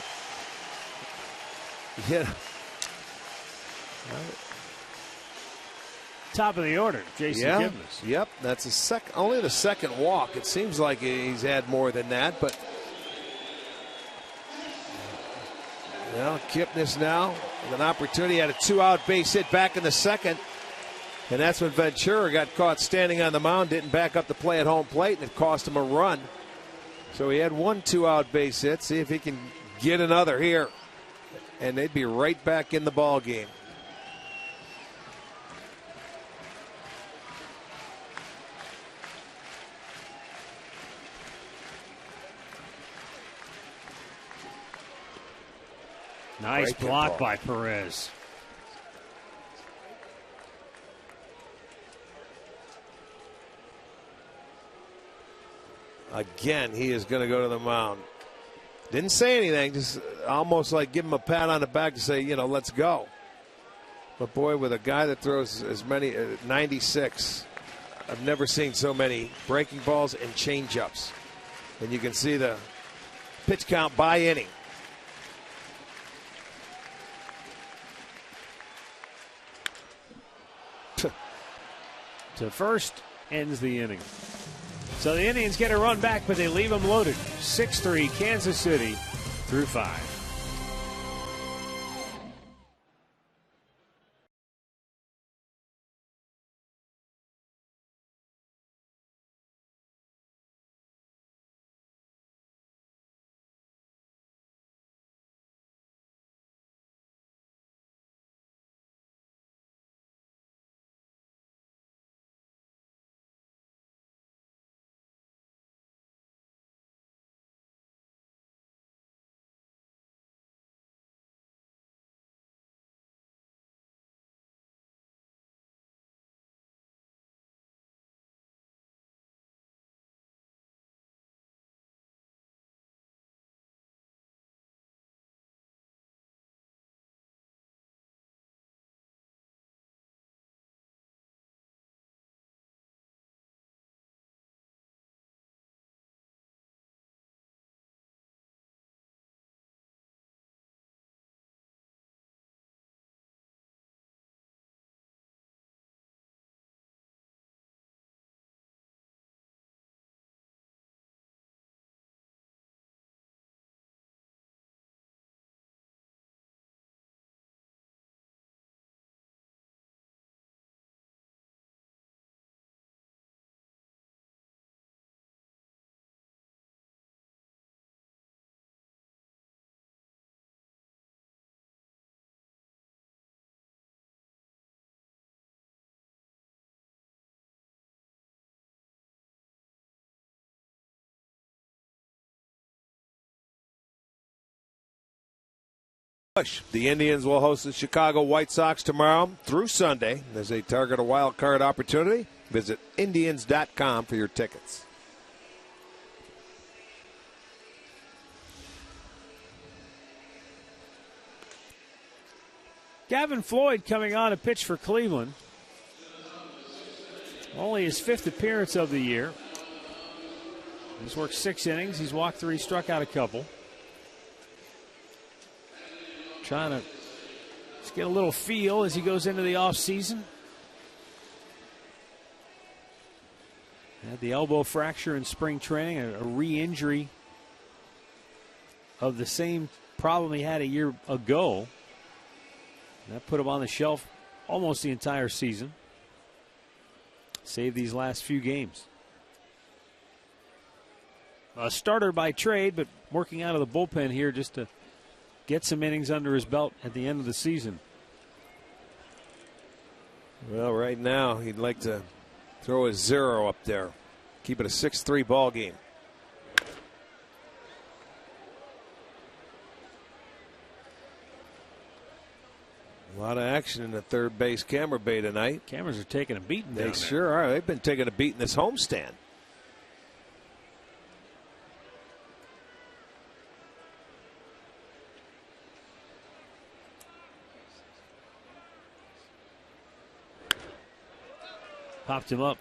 Yeah. Top of the order, Jason Gibness. Yep, that's only the second walk. It seems like he's had more than that, but Kipnis now with an opportunity, had a 2-out base hit back in the second, and that's when Ventura got caught standing on the mound, didn't back up the play at home plate, and it cost him a run. So he had 1 2-out base hit. See if he can get another here, and they'd be right back in the ball game. Nice block by Perez. Again, he is going to go to the mound. Didn't say anything, just almost like give him a pat on the back to say, let's go. But boy, with a guy that throws as many 96, I've never seen so many breaking balls and changeups. And you can see the pitch count by inning. To first ends the inning. So the Indians get a run back, but they leave them loaded. 6-3 Kansas City through 5. The Indians will host the Chicago White Sox tomorrow through Sunday as they target a wild card opportunity. Visit Indians.com for your tickets. Gavin Floyd coming on to pitch for Cleveland. Only his 5th appearance of the year. He's worked 6 innings. He's walked 3, struck out a couple. Trying to just get a little feel as he goes into the offseason. Had the elbow fracture in spring training, a re-injury of the same problem he had a year ago. That put him on the shelf almost the entire season. Saved these last few games. A starter by trade, but working out of the bullpen here just to get some innings under his belt at the end of the season. Well, right now he'd like to throw a 0 up there. Keep it a 6-3 ball game. A lot of action in the third base camera bay tonight. Cameras are taking a beating. They sure are. They've been taking a beat in this homestand. Popped him up.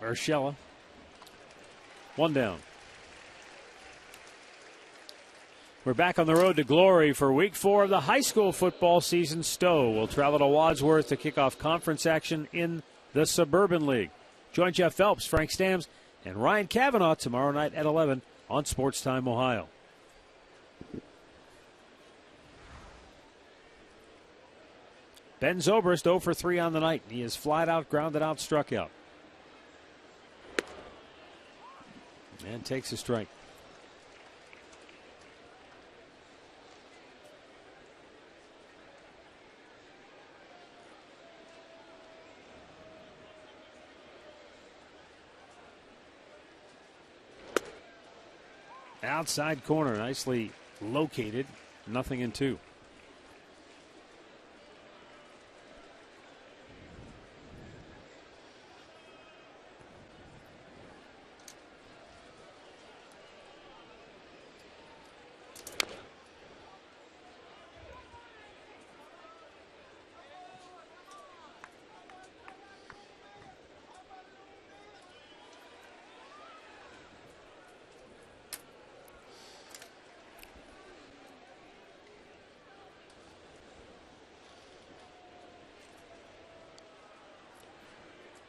Urshela. One down. We're back on the road to glory for week 4 of the high school football season. Stowe will travel to Wadsworth to kick off conference action in the Suburban League. Join Jeff Phelps, Frank Stams, and Ryan Cavanaugh tomorrow night at 11 on Sports Time Ohio. Ben Zobrist 0 for 3 on the night. He is flied out, grounded out, struck out. And takes a strike. Outside corner, nicely located. 0-2.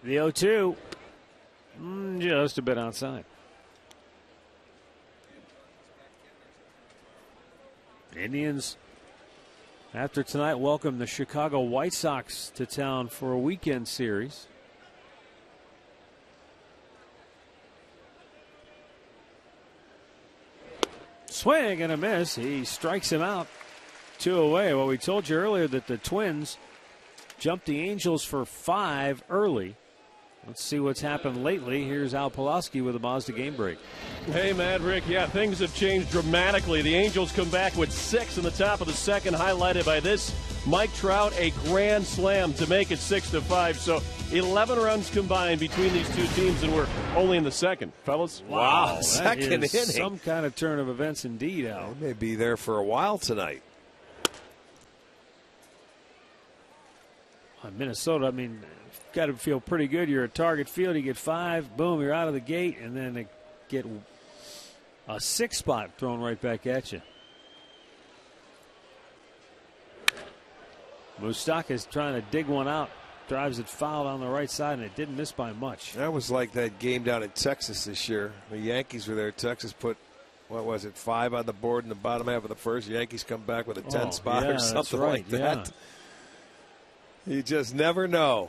The 0-2, just a bit outside. Indians, after tonight, welcome the Chicago White Sox to town for a weekend series. Swing and a miss. He strikes him out. 2 away. Well, we told you earlier that the Twins jumped the Angels for 5 early. Let's see what's happened lately. Here's Al Pulaski with a Mazda game break. Hey, Maverick. Yeah, things have changed dramatically. The Angels come back with 6 in the top of the second, highlighted by this. Mike Trout, a grand slam to make it 6-5. So 11 runs combined between these two teams, and we're only in the second, fellas. Wow, second inning. Some kind of turn of events indeed, Al. They may be there for a while tonight. Minnesota, I mean, got to feel pretty good. You're at target field, you get 5, boom, you're out of the gate, and then they get a 6 spot thrown right back at you. Moustakas trying to dig one out, drives it foul on the right side, and it didn't miss by much. That was like that game down in Texas this year. The Yankees were there. Texas put, what was it, 5 on the board in the bottom half of the first. Yankees come back with a 10 spot or something right, like that. You just never know.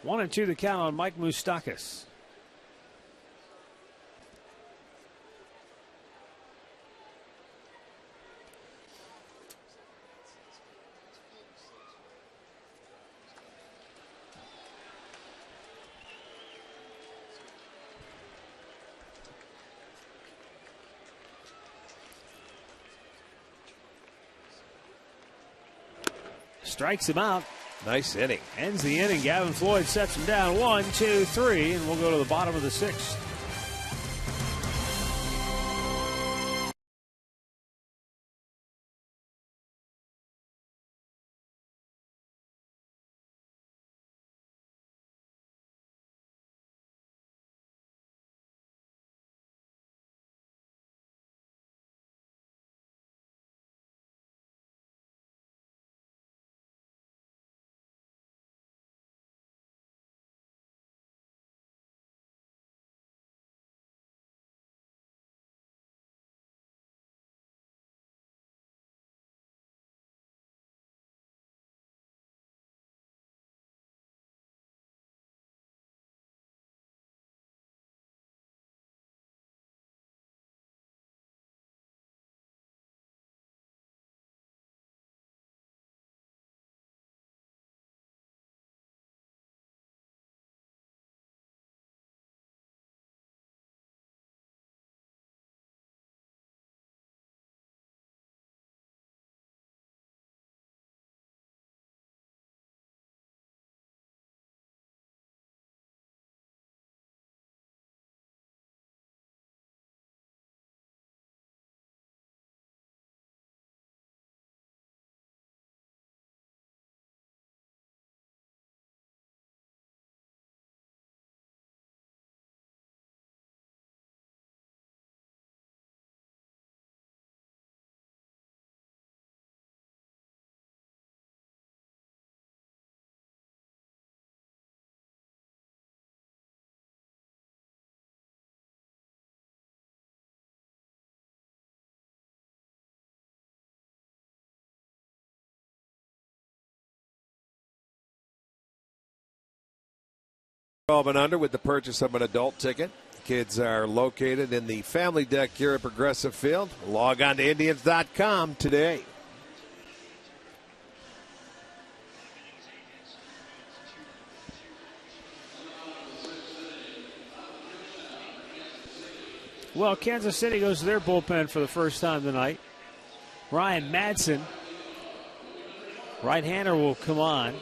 One and 2 the count on Mike Moustakas. Strikes him out. Nice inning. Ends the inning. Gavin Floyd sets him down. 1, 2, 3, and we'll go to the bottom of the 6th. 12 and under with the purchase of an adult ticket. Kids are located in the family deck here at Progressive Field. Log on to Indians.com today. Well, Kansas City goes to their bullpen for the first time tonight. Ryan Madsen, right-hander, will come on.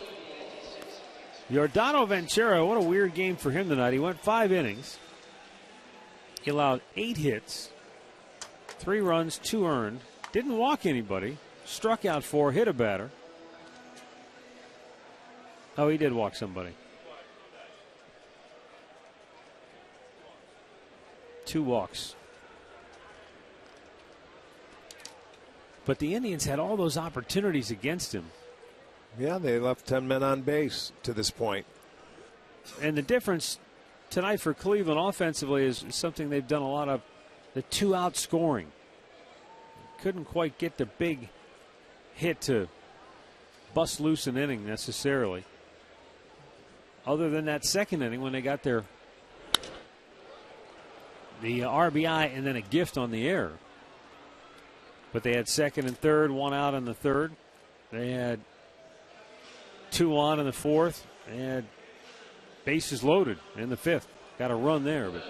Yordano Ventura, what a weird game for him tonight. He went 5 innings. He allowed 8 hits, 3 runs, 2 earned. Didn't walk anybody. Struck out 4, hit a batter. Oh, he did walk somebody. 2 walks. But the Indians had all those opportunities against him. Yeah, they left 10 men on base to this point. And the difference tonight for Cleveland offensively is something they've done a lot of, the 2-out scoring. Couldn't quite get the big hit to bust loose an inning necessarily. Other than that second inning when they got the RBI and then a gift on the air. But they had second and third, 1 out in the third. They had 2 on in the fourth. They had bases loaded in the fifth. Got a run there, but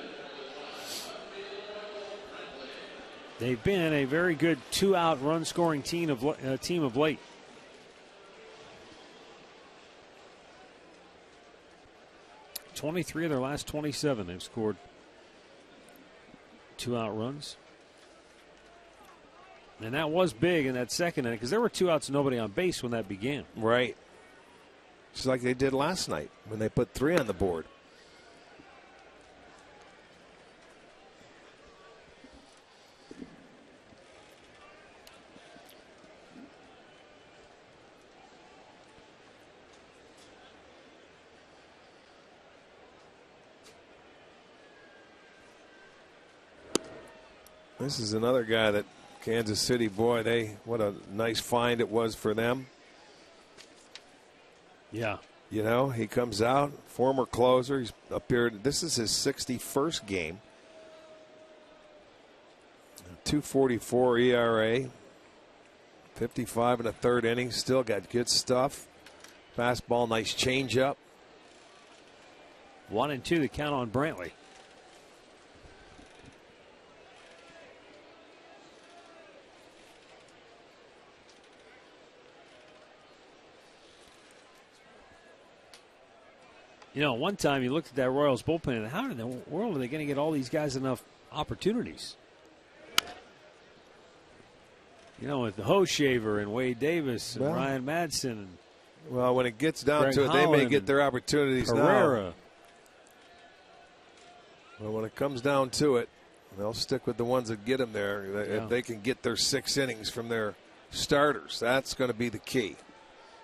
they've been a very good 2-out run-scoring team of late. .23 of their last 27, they've scored 2-out runs. And that was big in that second inning because there were 2 outs and nobody on base when that began. Right. Just like they did last night when they put 3 on the board. This is another guy that Kansas City, boy, what a nice find it was for them. Yeah. You know, he comes out, former closer. He's appeared. This is his 61st game. 2.44 ERA. 55 in the third inning. Still got good stuff. Fastball, nice changeup. 1-2 the count on Brantley. You know, one time you looked at that Royals bullpen and how in the world are they going to get all these guys enough opportunities? You know, with the Hoshaver and Wade Davis and Ryan Madsen. Well, when it gets down Greg to it, they may get their opportunities Pereira. now. Well, when it comes down to it, they'll stick with the ones that get them there. If they can get their 6 innings from their starters, that's going to be the key.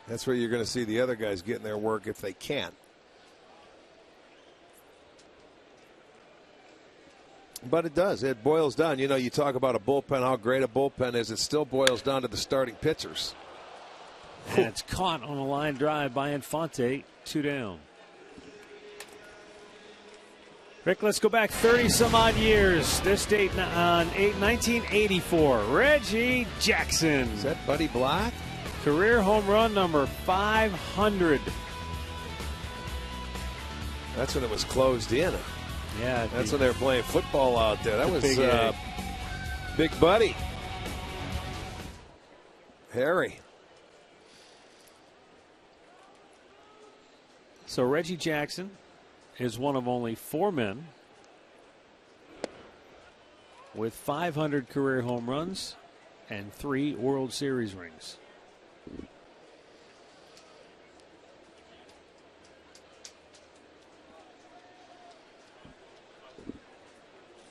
That's where you're going to see the other guys getting their work if they can. But it does. It boils down. You know, you talk about a bullpen, how great a bullpen is. It still boils down to the starting pitchers. And it's caught on a line drive by Infante. 2 down. Rick, let's go back 30-some-odd years. This date on 1984. Reggie Jackson. Is that Buddy Black? Career home run number 500. That's when it was closed in. Yeah, that's when they were playing football out there. That was Big Buddy. Harry. So Reggie Jackson is one of only 4 men with 500 career home runs and 3 World Series rings.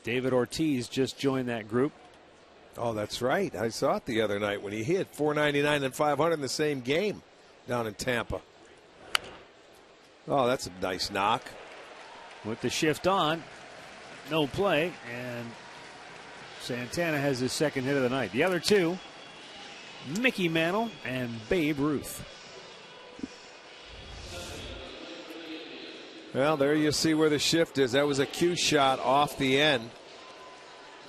David Ortiz just joined that group. Oh, that's right. I saw it the other night when he hit 499 and 500 in the same game down in Tampa. Oh, that's a nice knock. With the shift on, no play, and Santana has his second hit of the night. The other 2, Mickey Mantle and Babe Ruth. Well, there you see where the shift is. That was a cue shot off the end.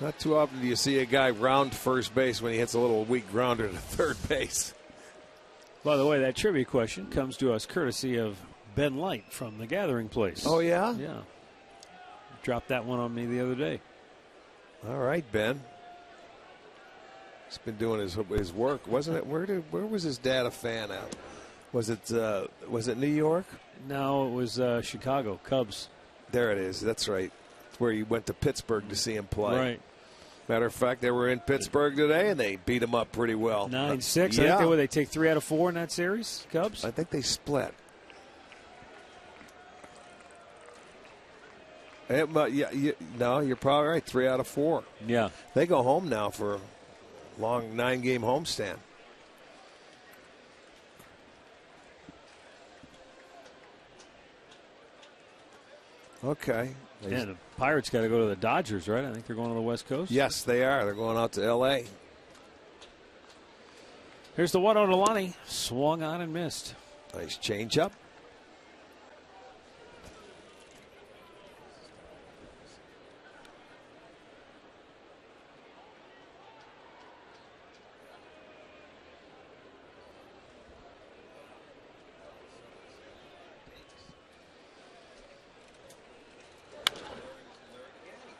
Not too often do you see a guy round first base when he hits a little weak grounder to third base. By the way, that trivia question comes to us courtesy of Ben Light from the Gathering Place. Oh, yeah? Yeah. Dropped that one on me the other day. All right, Ben. He's been doing his work, wasn't it? Where was his dad a fan at? Was it New York? No, it was Chicago Cubs. There it is. That's right. It's where you went to Pittsburgh to see him play. Right. Matter of fact, they were in Pittsburgh today, and they beat him up pretty well. 9-6. Yeah. I think they take 3 out of 4 in that series, Cubs? I think they split. No, you're probably right. 3 out of 4. Yeah. They go home now for a long 9-game homestand. Okay. And the Pirates got to go to the Dodgers, right? I think they're going to the West Coast. Yes, they are. They're going out to L.A. Here's the 1-0 to Lonnie. Swung on and missed. Nice changeup.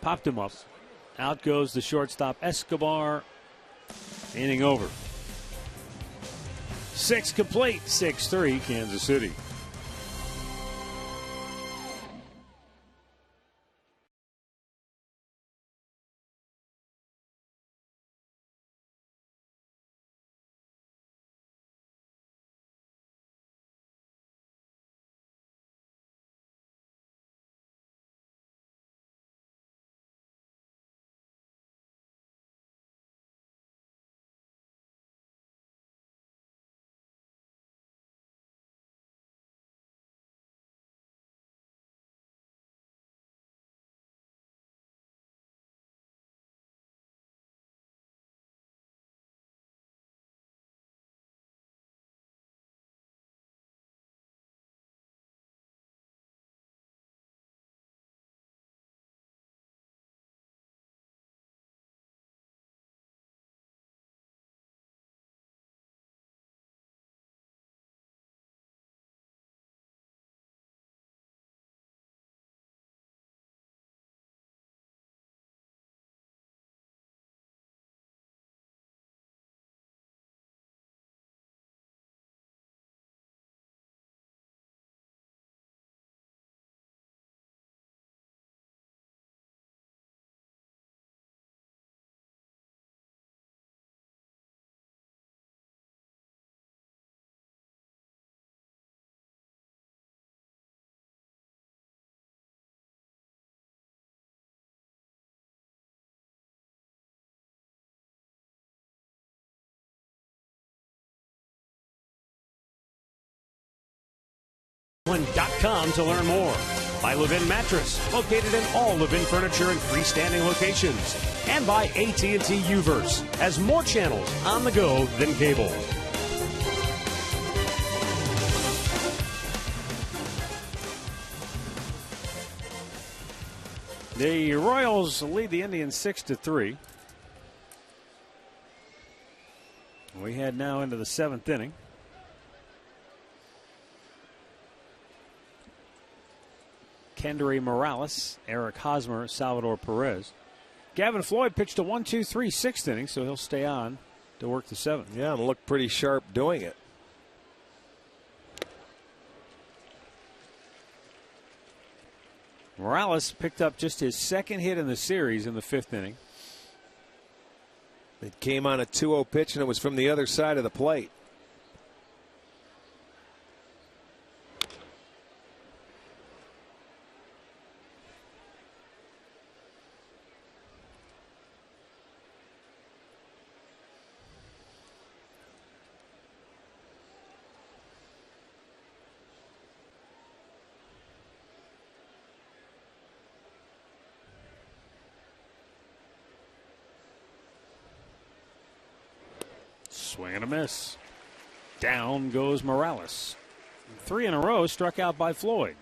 Popped him up. Out goes the shortstop Escobar. Inning over. 6 complete. 6-3 Kansas City. .com to learn more. By Levin Mattress, located in all Levin furniture and freestanding locations. And by AT&T Uverse, has more channels on the go than cable. The Royals lead the Indians 6-3. We head now into the 7th inning. Kendry Morales, Eric Hosmer, Salvador Perez. Gavin Floyd pitched a 1-2-3 6th inning, so he'll stay on to work the 7th. Yeah, and looked pretty sharp doing it. Morales picked up just his 2nd hit in the series in the 5th inning. It came on a 2-0 pitch, and it was from the other side of the plate. Swing and a miss. Down goes Morales. 3 in a row struck out by Floyd.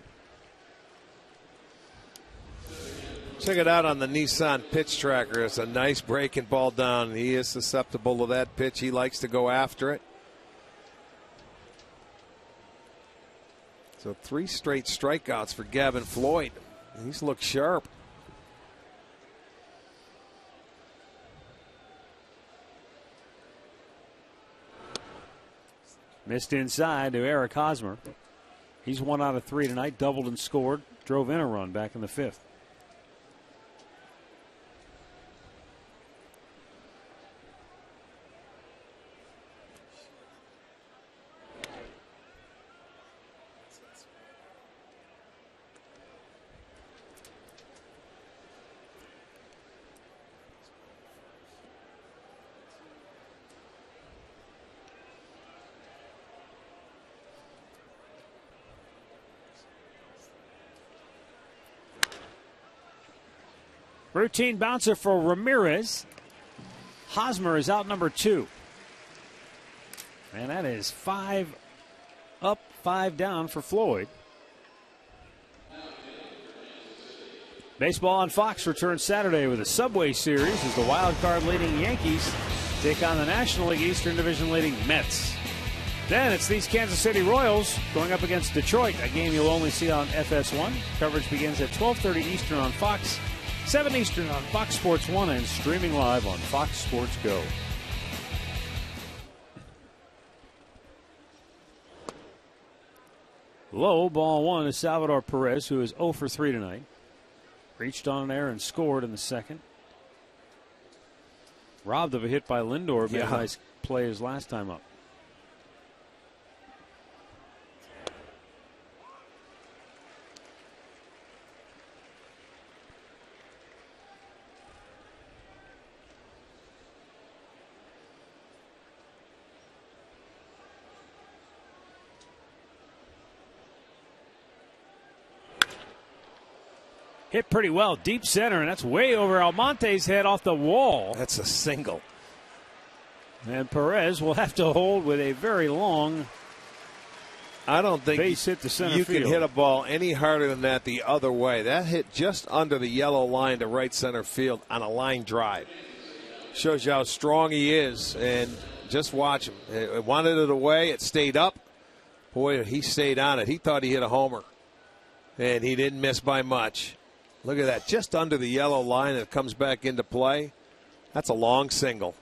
Check it out on the Nissan pitch tracker. It's a nice breaking ball down. He is susceptible to that pitch. He likes to go after it. So 3 straight strikeouts for Gavin Floyd. He's looked sharp. Missed inside to Eric Hosmer. He's 1 out of 3 tonight, doubled and scored, drove in a run back in the 5th. Routine bouncer for Ramirez. Hosmer is out number 2. And that is 5 up, 5 down for Floyd. Baseball on Fox returns Saturday with a Subway Series as the wild card leading Yankees take on the National League Eastern Division leading Mets. Then it's these Kansas City Royals going up against Detroit, a game you'll only see on FS1. Coverage begins at 12:30 Eastern on Fox, 7 Eastern on Fox Sports 1, and streaming live on Fox Sports Go. Low, ball 1 is Salvador Perez, who is 0 for 3 tonight. Reached on there and scored in the second. Robbed of a hit by Lindor, but nice play his last time up. Hit pretty well, deep center, and that's way over Almonte's head off the wall. That's a single. And Perez will have to hold with a very long I don't think base hit to center you field. can hit a ball any harder than that the other way. That hit just under the yellow line to right center field on a line drive. Shows you how strong he is, and just watch him. It wanted it away. It stayed up. Boy, he stayed on it. He thought he hit a homer, and he didn't miss by much. Look at that, just under the yellow line. It comes back into play. That's a long single.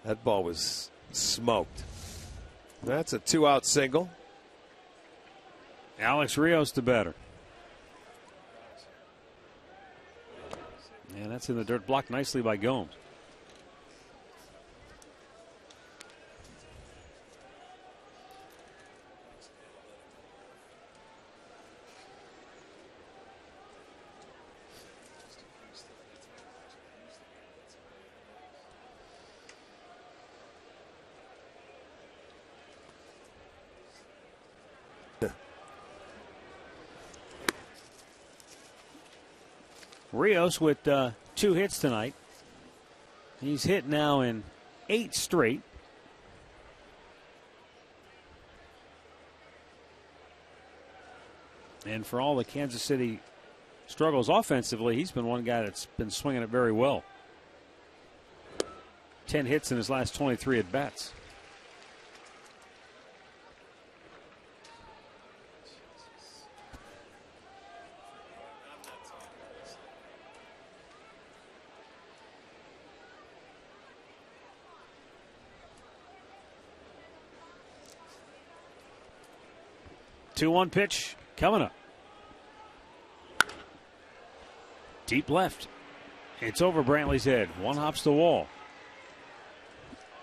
That ball was smoked. That's a 2-out single. Alex Rios the batter. And that's in the dirt, blocked nicely by Gomes. Rios with 2 hits tonight. He's hit now in 8 straight. And for all the Kansas City struggles offensively, he's been one guy that's been swinging it very well. 10 hits in his last 23 at-bats. The 2-1 pitch coming up. Deep left. It's over Brantley's head. One hops the wall.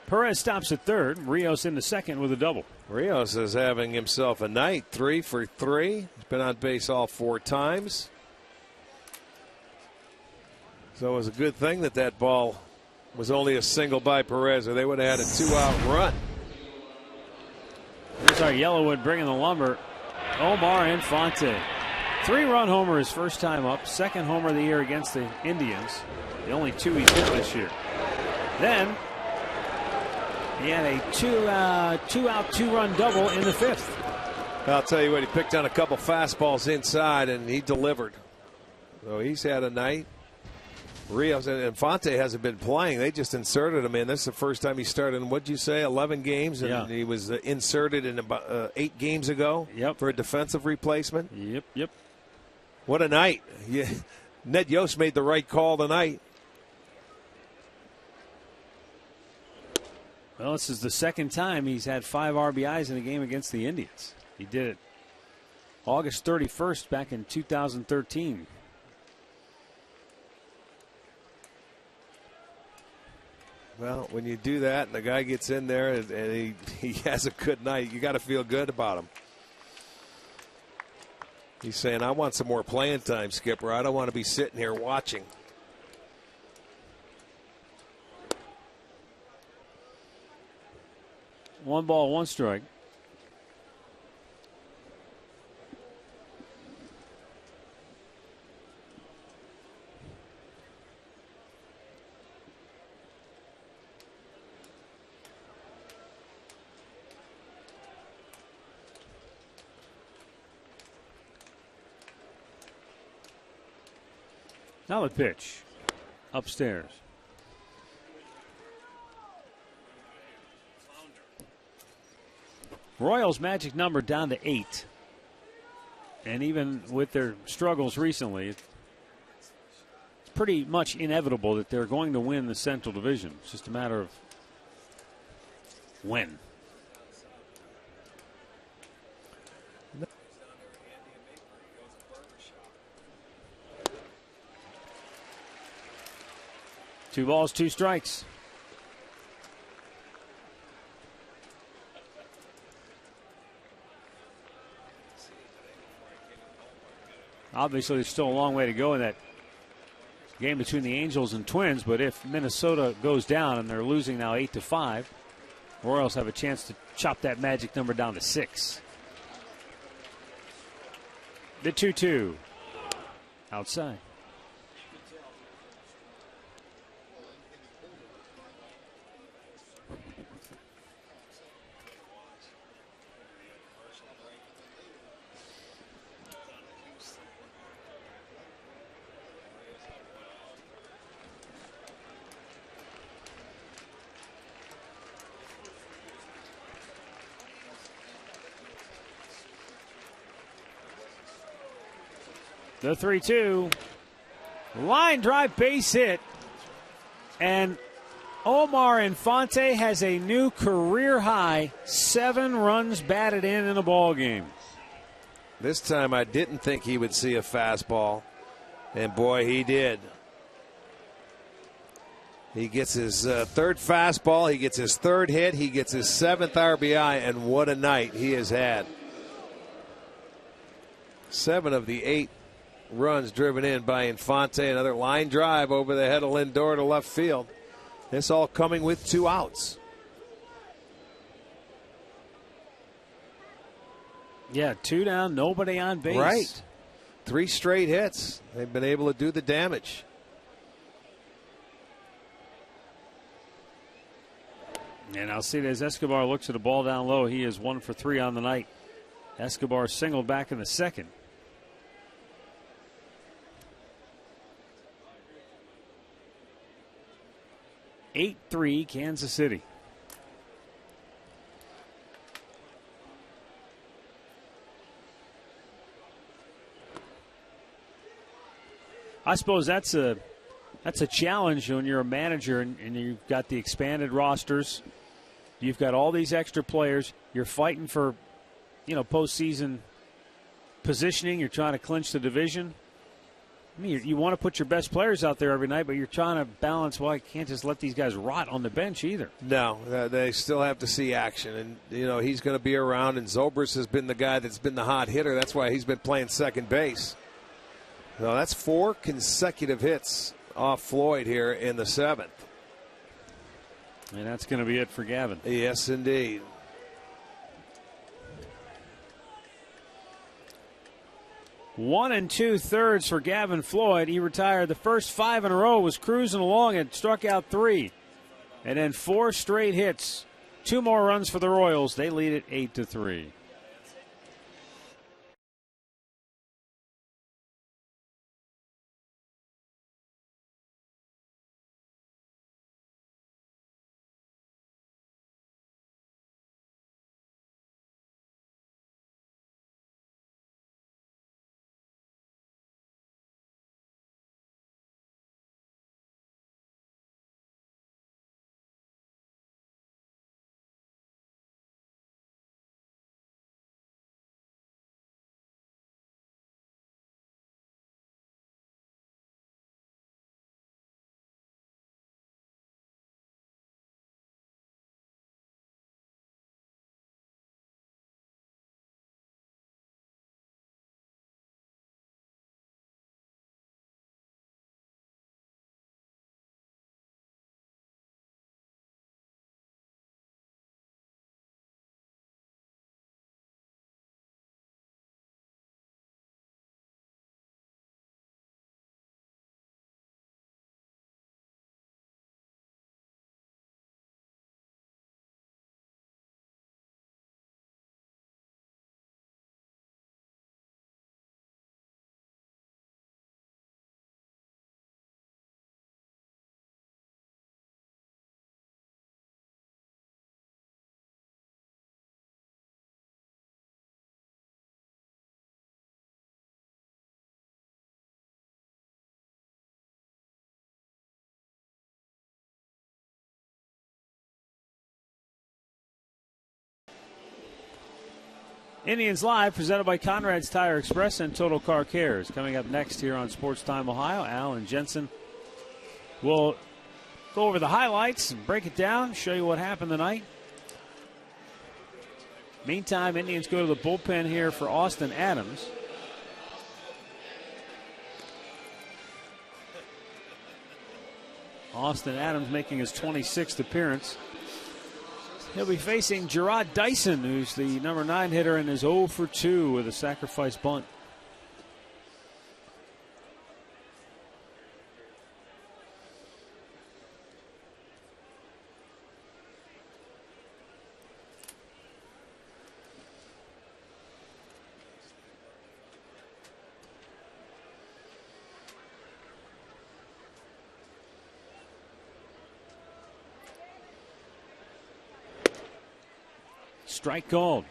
Perez stops at third. Rios in the second with a double. Rios is having himself a night. 3 for 3. He's been on base all 4 times. So it was a good thing that that ball was only a single by Perez, or they would have had a 2-out run. Here's our Yellowwood bringing the lumber. Omar Infante. 3-run homer his first time up. Second homer of the year against the Indians. The only 2 he's hit this year. Then he had a 2-out, 2-run double in the 5th. I'll tell you what, he picked on a couple fastballs inside, and he delivered. So he's had a night. Rios and Infante hasn't been playing. They just inserted him in. This is the first time he started in, what'd you say, 11 games? And he was inserted in about 8 games ago for a defensive replacement. Yep. What a night. Ned Yost made the right call tonight. Well, this is the second time he's had 5 RBIs in a game against the Indians. He did it August 31st back in 2013. Well, when you do that and the guy gets in there and he has a good night, you got to feel good about him. He's saying, I want some more playing time, Skipper. I don't want to be sitting here watching. One ball, one strike. Now the pitch. Upstairs. Royals' magic number down to 8. And even with their struggles recently, it's pretty much inevitable that they're going to win the Central Division. It's just a matter of when. Two balls, two strikes. Obviously, there's still a long way to go in that game between the Angels and Twins, but if Minnesota goes down and they're losing now 8-5, Royals have a chance to chop that magic number down to 6. The 2-2. Outside. The 3-2. Line drive, base hit. And Omar Infante has a new career high 7 runs batted in a ball game. This time I didn't think he would see a fastball. And boy, he did. He gets his third fastball. He gets his third hit. He gets his 7th RBI. And what a night he has had. 7 of the 8 runs driven in by Infante. Another line drive over the head of Lindor to left field. This all coming with 2 outs. Yeah, 2 down, nobody on base. Right. 3 straight hits. They've been able to do the damage. And Alcides Escobar looks at a ball down low. He is 1 for 3 on the night. Escobar singled back in the second. 8-3 Kansas City. I suppose that's a challenge when you're a manager and you've got the expanded rosters. You've got all these extra players. You're fighting for, postseason positioning. You're trying to clinch the division. I mean, you want to put your best players out there every night, but you're trying to balance, well, I can't just let these guys rot on the bench either. No, they still have to see action. And, he's going to be around, and Zobrist has been the guy that's been the hot hitter. That's why he's been playing second base. No, that's 4 consecutive hits off Floyd here in the 7th. And that's going to be it for Gavin. Yes, indeed. One 2/3 for Gavin Floyd. He retired the first 5 in a row, was cruising along and struck out 3. And then 4 straight hits. 2 more runs for the Royals. They lead it 8-3. Indians Live, presented by Conrad's Tire Express and Total Car Cares. Coming up next here on Sports Time Ohio, Al and Jensen will go over the highlights and break it down, show you what happened tonight. Meantime, Indians go to the bullpen here for Austin Adams. Austin Adams making his 26th appearance. He'll be facing Gerard Dyson, who's the number 9 hitter and is 0 for 2 with a sacrifice bunt. Strike called.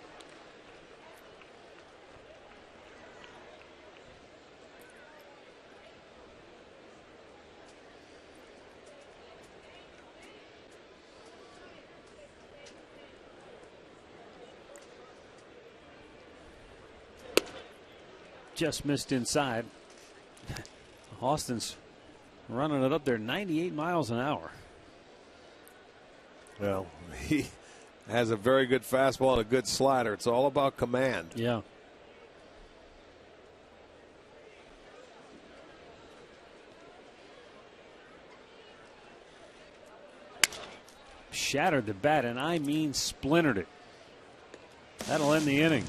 Just missed inside. Austin's running it up there 98 miles an hour. Well, he has a very good fastball and a good slider. It's all about command. Yeah. Shattered the bat, and I mean splintered it. That'll end the inning.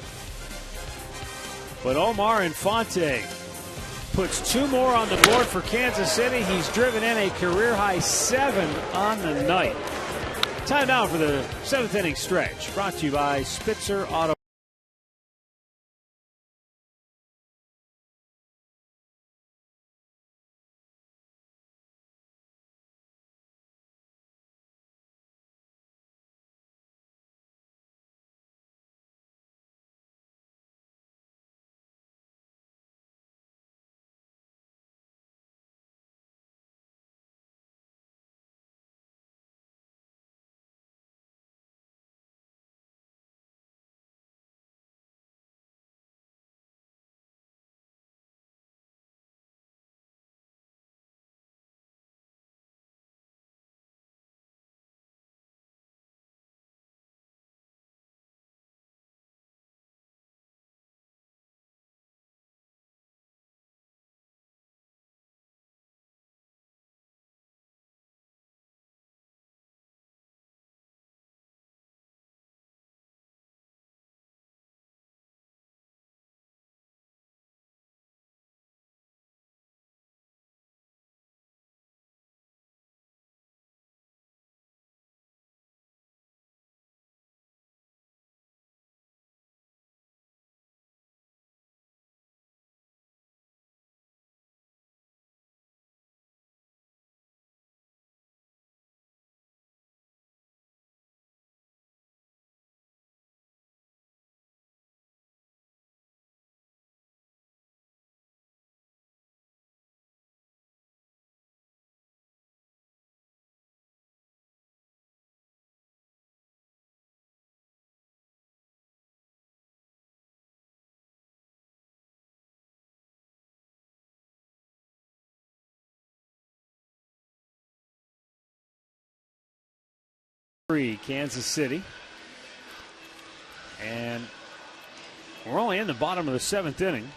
But Omar Infante puts 2 more on the board for Kansas City. He's driven in a career-high 7 on the night. Time now for the 7th inning stretch, brought to you by Spitzer Auto. Kansas City. And we're only in the bottom of the 7th inning.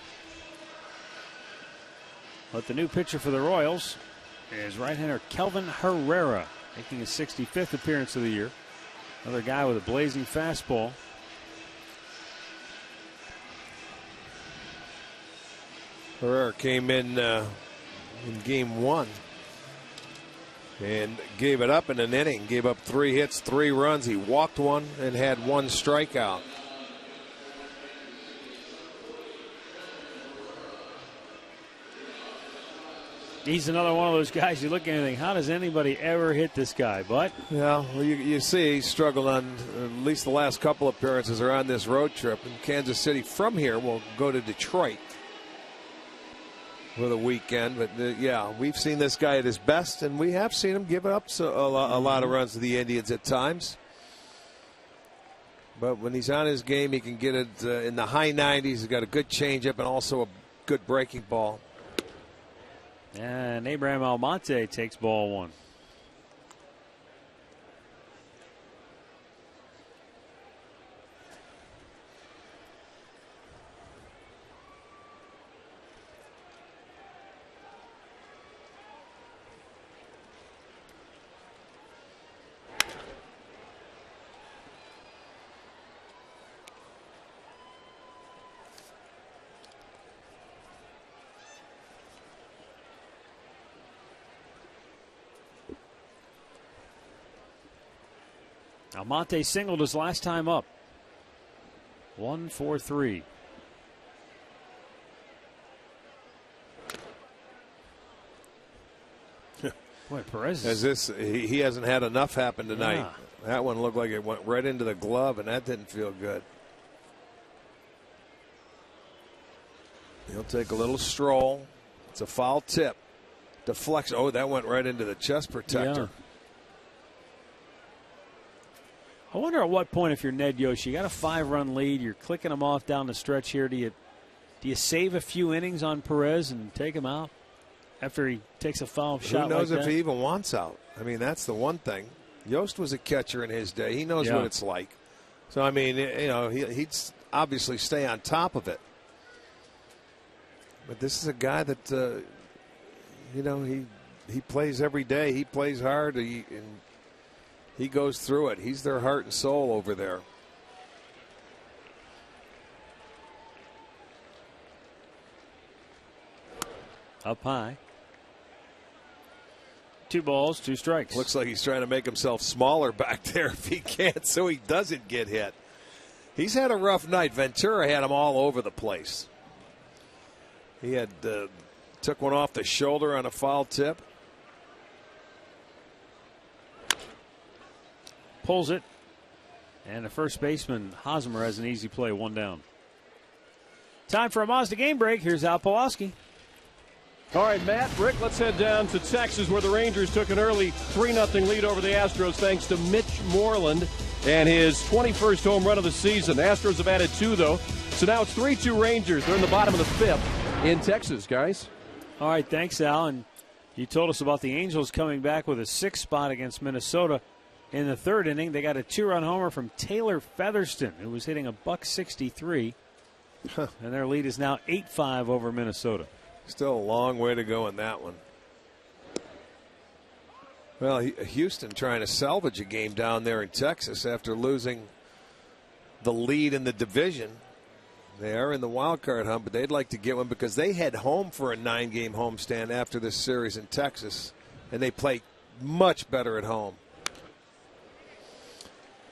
But the new pitcher for the Royals is right-hander Kelvin Herrera, making his 65th appearance of the year. Another guy with a blazing fastball. Herrera came in game 1 and gave it up in an inning. Gave up 3 hits, 3 runs. He walked 1 and had 1 strikeout. He's another one of those guys you look at and think, how does anybody ever hit this guy? But yeah, well, you see he struggled on at least the last couple appearances are on this road trip. And Kansas City from here will go to Detroit for the weekend. But yeah, we've seen this guy at his best, and we have seen him give up a lot of runs to the Indians at times. But when he's on his game, he can get it in the high 90s. He's got a good changeup and also a good breaking ball. And Abraham Almonte takes ball one. Almonte singled his last time up. 1-4-3. Boy, Perez he hasn't had enough happen tonight. Yeah. That one looked like it went right into the glove, and that didn't feel good. He'll take a little stroll. It's a foul tip. Deflects. Oh, that went right into the chest protector. Yeah. I wonder at what point, if you're Ned Yost, you got a 5-run lead, you're clicking them off down the stretch here. Do you save a few innings on Perez and take him out after he takes a foul shot? Who knows like if that? he even wants out? I mean, that's the one thing. Yost was a catcher in his day. He knows what it's like. So I mean, he'd obviously stay on top of it. But this is a guy that he plays every day. He plays hard. He goes through it. He's their heart and soul over there. Up high. 2 balls, 2 strikes. Looks like he's trying to make himself smaller back there if he can't, so he doesn't get hit. He's had a rough night. Ventura had him all over the place. He had took one off the shoulder on a foul tip. Pulls it. And the first baseman, Hosmer, has an easy play, 1 down. Time for a Mazda game break. Here's Al Pulaski. All right, Matt, Rick, let's head down to Texas, where the Rangers took an early 3-0 lead over the Astros thanks to Mitch Moreland and his 21st home run of the season. The Astros have added 2, though. So now it's 3-2 Rangers. They're in the bottom of the 5th in Texas, guys. All right, thanks, Al. And you told us about the Angels coming back with a 6th spot against Minnesota. In the 3rd inning, they got a 2-run homer from Taylor Featherston, who was hitting a $163. And their lead is now 8-5 over Minnesota. Still a long way to go in that one. Well, Houston trying to salvage a game down there in Texas after losing the lead in the division. They are in the wild card hunt, but they'd like to get one because they head home for a 9-game homestand after this series in Texas, and they play much better at home.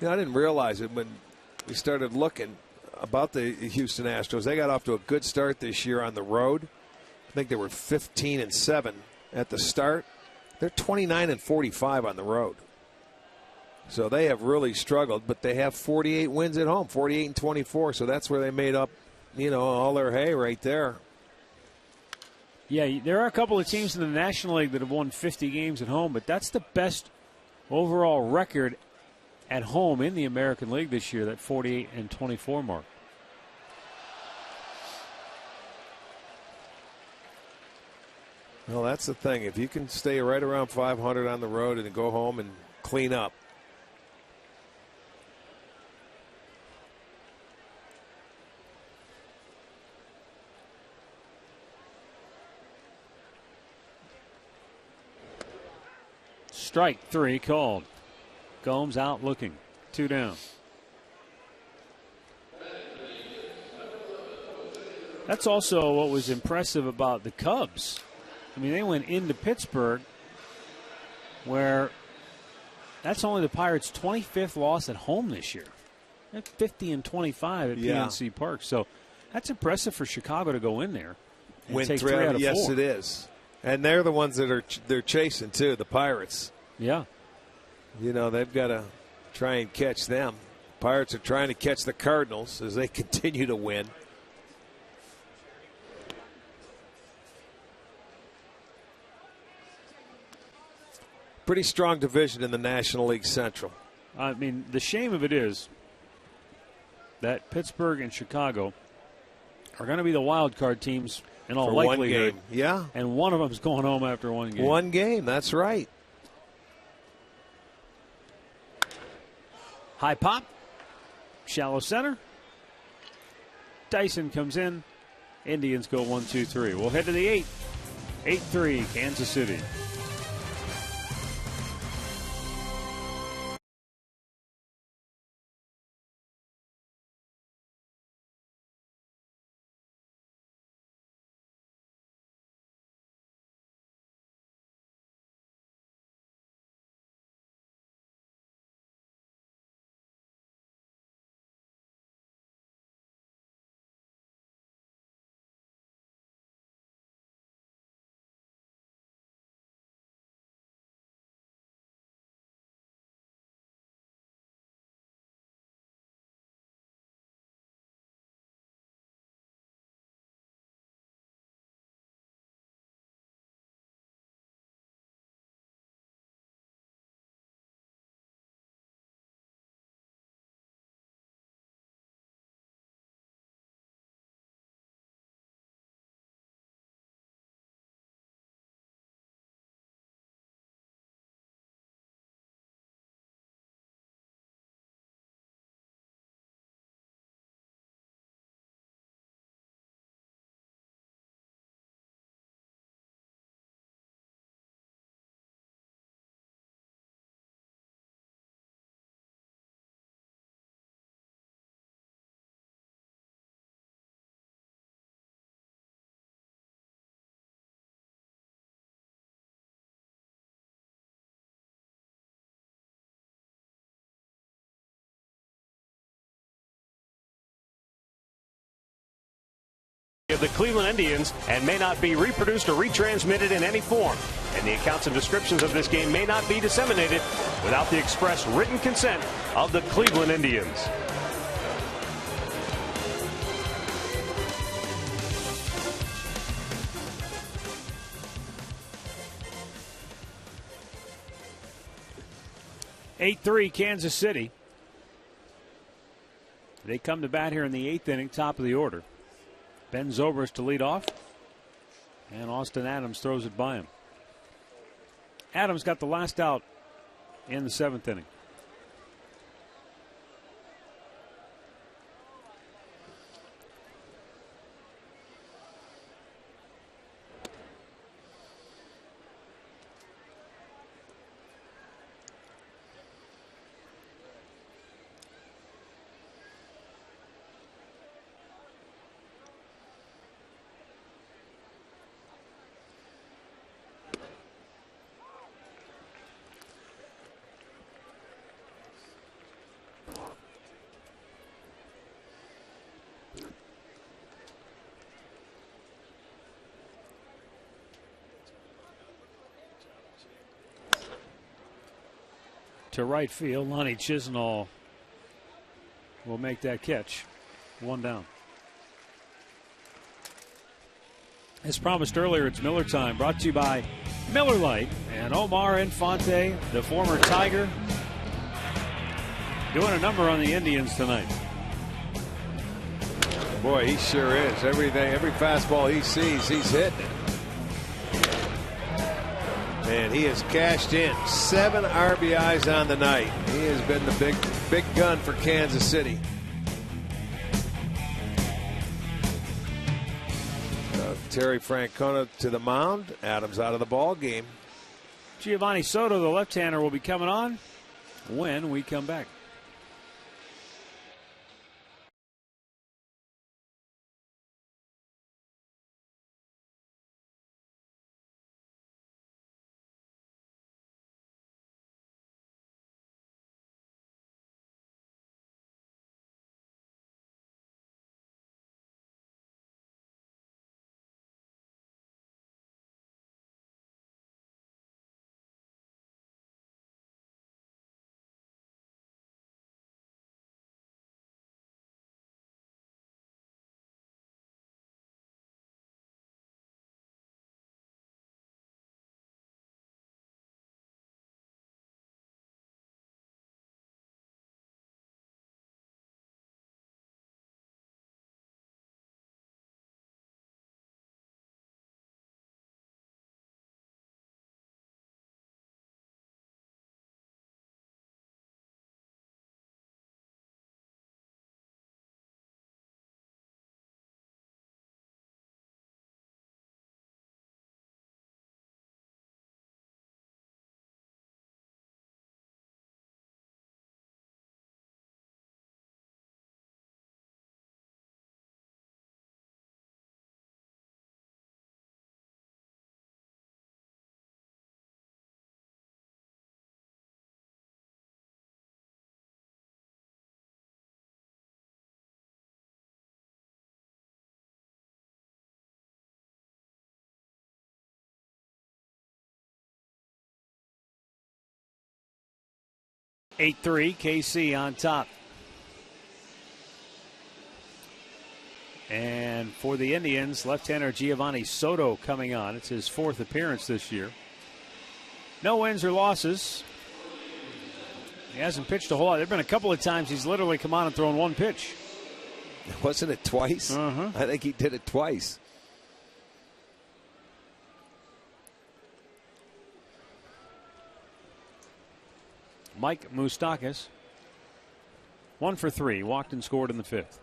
I didn't realize it when we started looking about the Houston Astros. They got off to a good start this year on the road. I think they were 15-7 at the start. They're 29-45 on the road. So they have really struggled, but they have 48 wins at home, 48-24. So that's where they made up, all their hay right there. Yeah, there are a couple of teams in the National League that have won 50 games at home, but that's the best overall record at home in the American League this year, that 48-24 mark. Well, that's the thing. If you can stay right around 500 on the road and go home and clean up. Strike 3 called. Gomes out looking. 2 down. That's also what was impressive about the Cubs. I mean, they went into Pittsburgh, where that's only the Pirates' 25th loss at home this year. They're 50-25 at PNC Park. So that's impressive for Chicago to go in there and win take 3 out of 4. Yes, it is. And they're the ones that they're chasing too, the Pirates. Yeah. They've got to try and catch them. Pirates are trying to catch the Cardinals as they continue to win. Pretty strong division in the National League Central. I mean, the shame of it is that Pittsburgh and Chicago are going to be the wild card teams in all For likelihood. one game. Yeah. And one of them is going home after one game. One game, that's right. High pop. Shallow center. Dyson comes in. Indians go 1-2-3. We'll head to the 8th. 8-3, Kansas City. Of the Cleveland Indians and may not be reproduced or retransmitted in any form. And the accounts and descriptions of this game may not be disseminated without the express written consent of the Cleveland Indians. (8-3) Kansas City. They come to bat here in the 8th inning, top of the order. Ben Zobrist to lead off, and Austin Adams throws it by him. Adams got the last out in the 7th inning. To right field, Lonnie Chisenhall will make that catch. One down. As promised earlier, it's Miller time, brought to you by Miller Lite and Omar Infante, the former Tiger, doing a number on the Indians tonight. Boy, he sure is. Every fastball he sees, he's hitting it. And he has cashed in 7 RBIs on the night. He has been the big gun for Kansas City. Terry Francona to the mound. Adams out of the ball game. Giovanni Soto, the left-hander, will be coming on when we come back. 8-3, KC on top. And for the Indians, left-hander Giovanni Soto coming on. It's his 4th appearance this year. No wins or losses. He hasn't pitched a whole lot. There have been a couple of times he's literally come on and thrown one pitch. Wasn't it twice? Uh-huh. I think he did it twice. Mike Moustakas, 1 for 3, walked and scored in the 5th.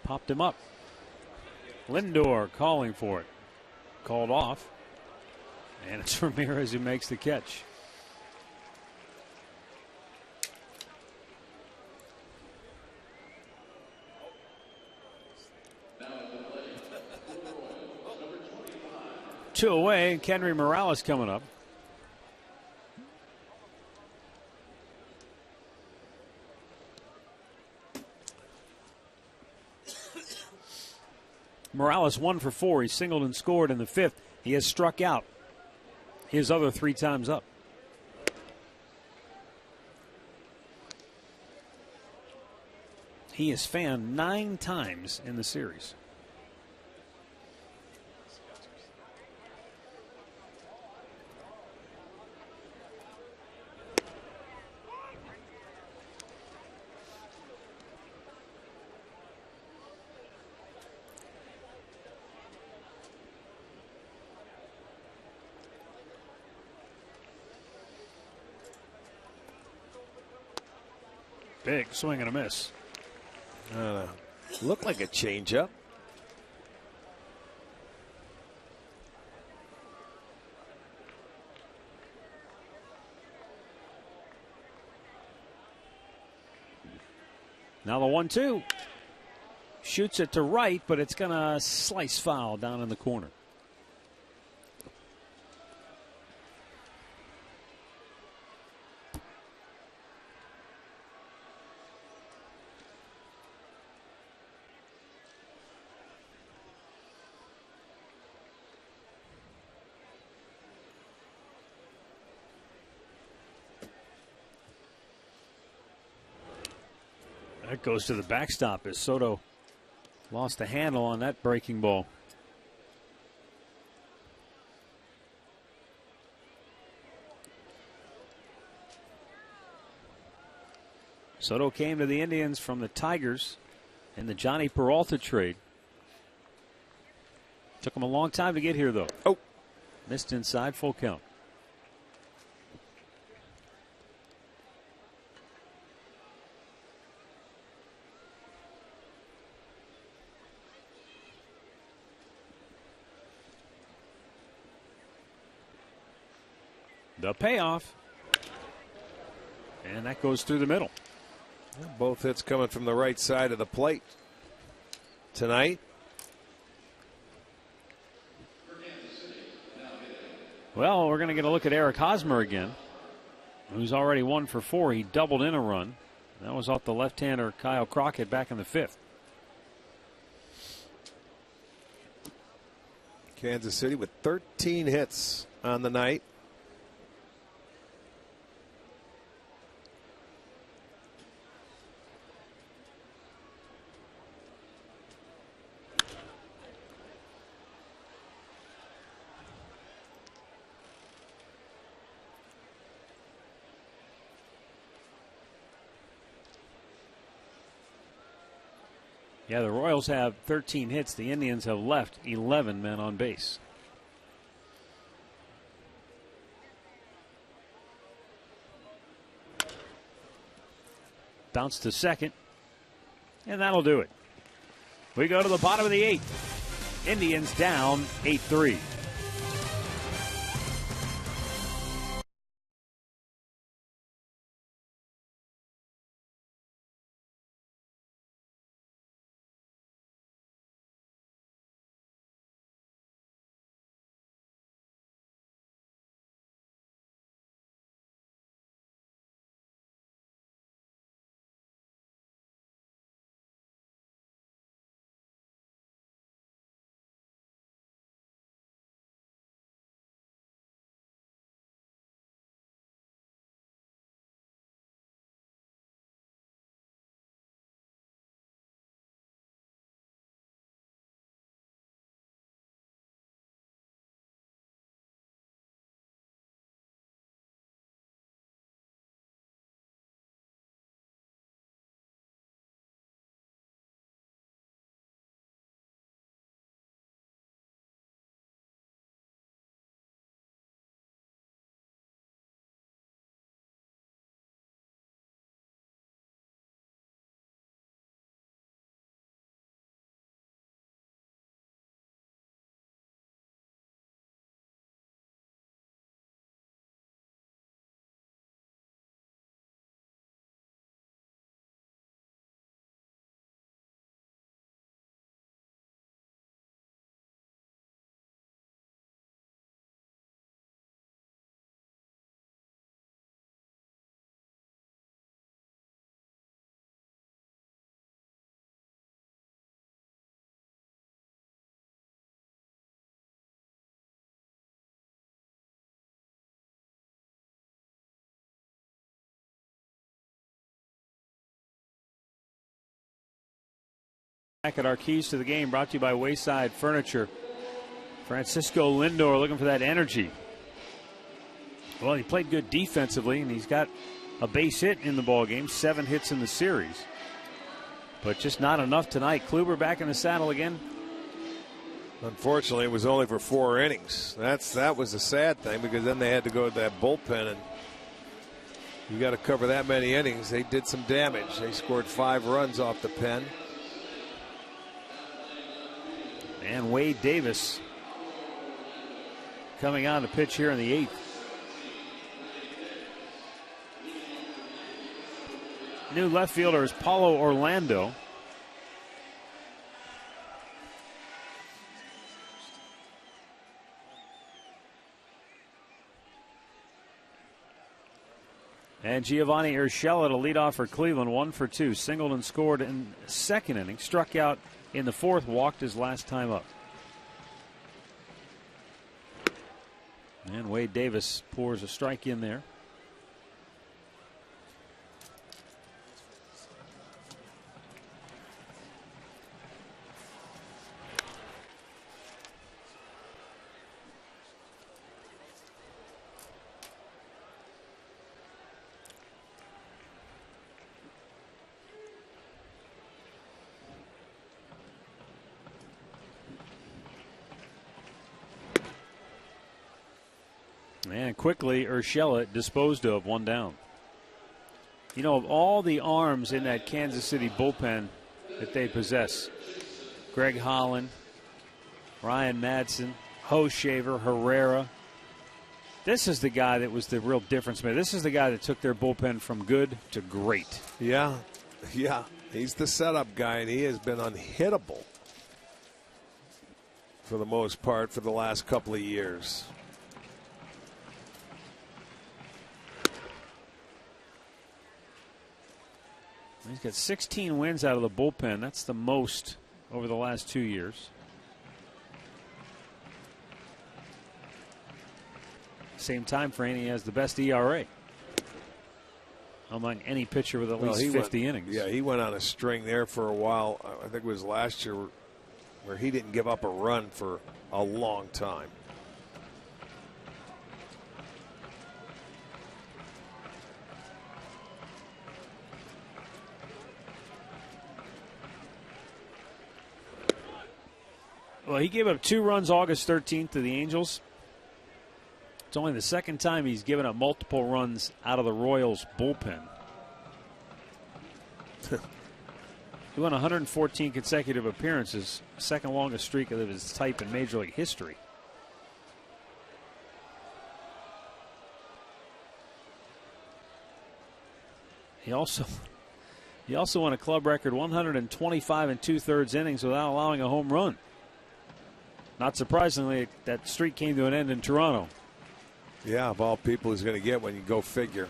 Popped him up. Lindor calling for it. Called off. And it's Ramirez who makes the catch. Two away, and Kenry Morales coming up. Morales 1 for 4. He singled and scored in the 5th. He has struck out his other 3 times up. He has fanned 9 times in the series. Big swing and a miss. Looked like a changeup. Now the 1-2. Shoots it to right, but it's going to slice foul down in the corner. That goes to the backstop as Soto lost the handle on that breaking ball. Soto came to the Indians from the Tigers in the Johnny Peralta trade. Took him a long time to get here, though. Oh. Missed inside, full count. The payoff. And that goes through the middle. Both hits coming from the right side of the plate tonight. Well, we're going to get a look at Eric Hosmer again, who's already 1 for 4. He doubled in a run. That was off the left-hander Kyle Crockett back in the 5th. Kansas City with 13 hits on the night. Yeah, the Royals have 13 hits. The Indians have left 11 men on base. Bounce to second, and that'll do it. We go to the bottom of the 8th. Indians down 8-3. Back at our keys to the game, brought to you by Wayside Furniture. Francisco Lindor looking for that energy. Well, he played good defensively, and he's got a base hit in the ball game, 7 hits in the series. But just not enough tonight. Kluber back in the saddle again. Unfortunately, it was only for 4 innings. That was the sad thing, because then they had to go to that bullpen, and you got to cover that many innings. They did some damage. They scored 5 runs off the pen. And Wade Davis coming on to pitch here in the 8th. New left fielder is Paulo Orlando. And Giovanni Urshela to lead off for Cleveland, 1 for 2. Singled and scored in the 2nd inning. Struck out in the 4th, walked his last time up. And Wade Davis pours a strike in there. And quickly, Urshela disposed of, 1 down. You know, of all the arms in that Kansas City bullpen that they possess, Greg Holland, Ryan Madsen, Hoshaver, Herrera, this is the guy that was the real difference maker. This is the guy that took their bullpen from good to great. Yeah. He's the setup guy, and he has been unhittable for the most part for the last couple of years. He's got 16 wins out of the bullpen. That's the most over the last 2 years. Same time frame, he has the best ERA among any pitcher with at least 50 innings. Yeah, he went on a string there for a while. I think it was last year where he didn't give up a run for a long time. Well, he gave up 2 runs August 13th to the Angels. It's only the 2nd time he's given up multiple runs out of the Royals bullpen. He won 114 consecutive appearances, 2nd longest streak of his type in Major League history. He also won a club record 125 2/3 innings without allowing a home run. Not surprisingly, that streak came to an end in Toronto. Yeah, of all people he's going to get when you go figure.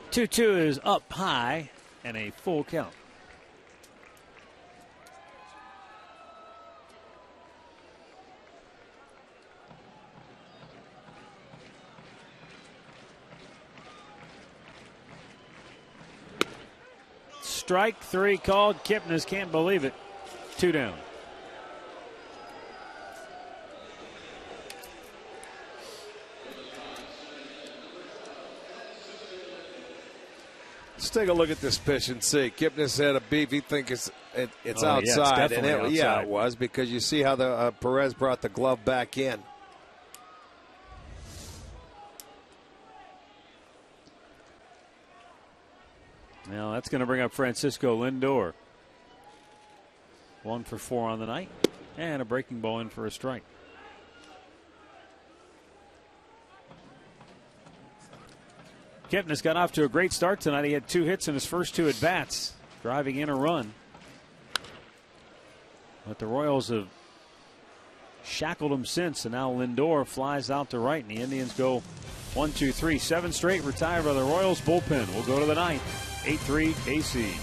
Two is up high and a full count. Strike 3 called. Kipnis can't believe it. 2 down. Let's take a look at this pitch and see. Kipnis had a beef. He thinks it's outside. Yeah, it's definitely outside. Yeah, it was, because you see how the Perez brought the glove back in. Now that's going to bring up Francisco Lindor. 1 for 4 on the night. And a breaking ball in for a strike. Kipnis got off to a great start tonight. He had 2 hits in his first 2 at-bats, driving in a run. But the Royals have shackled him since, and now Lindor flies out to right, and the Indians go 1, 2, 3. 7 straight retired by the Royals bullpen. We'll go to the 9th. 8-3 KC.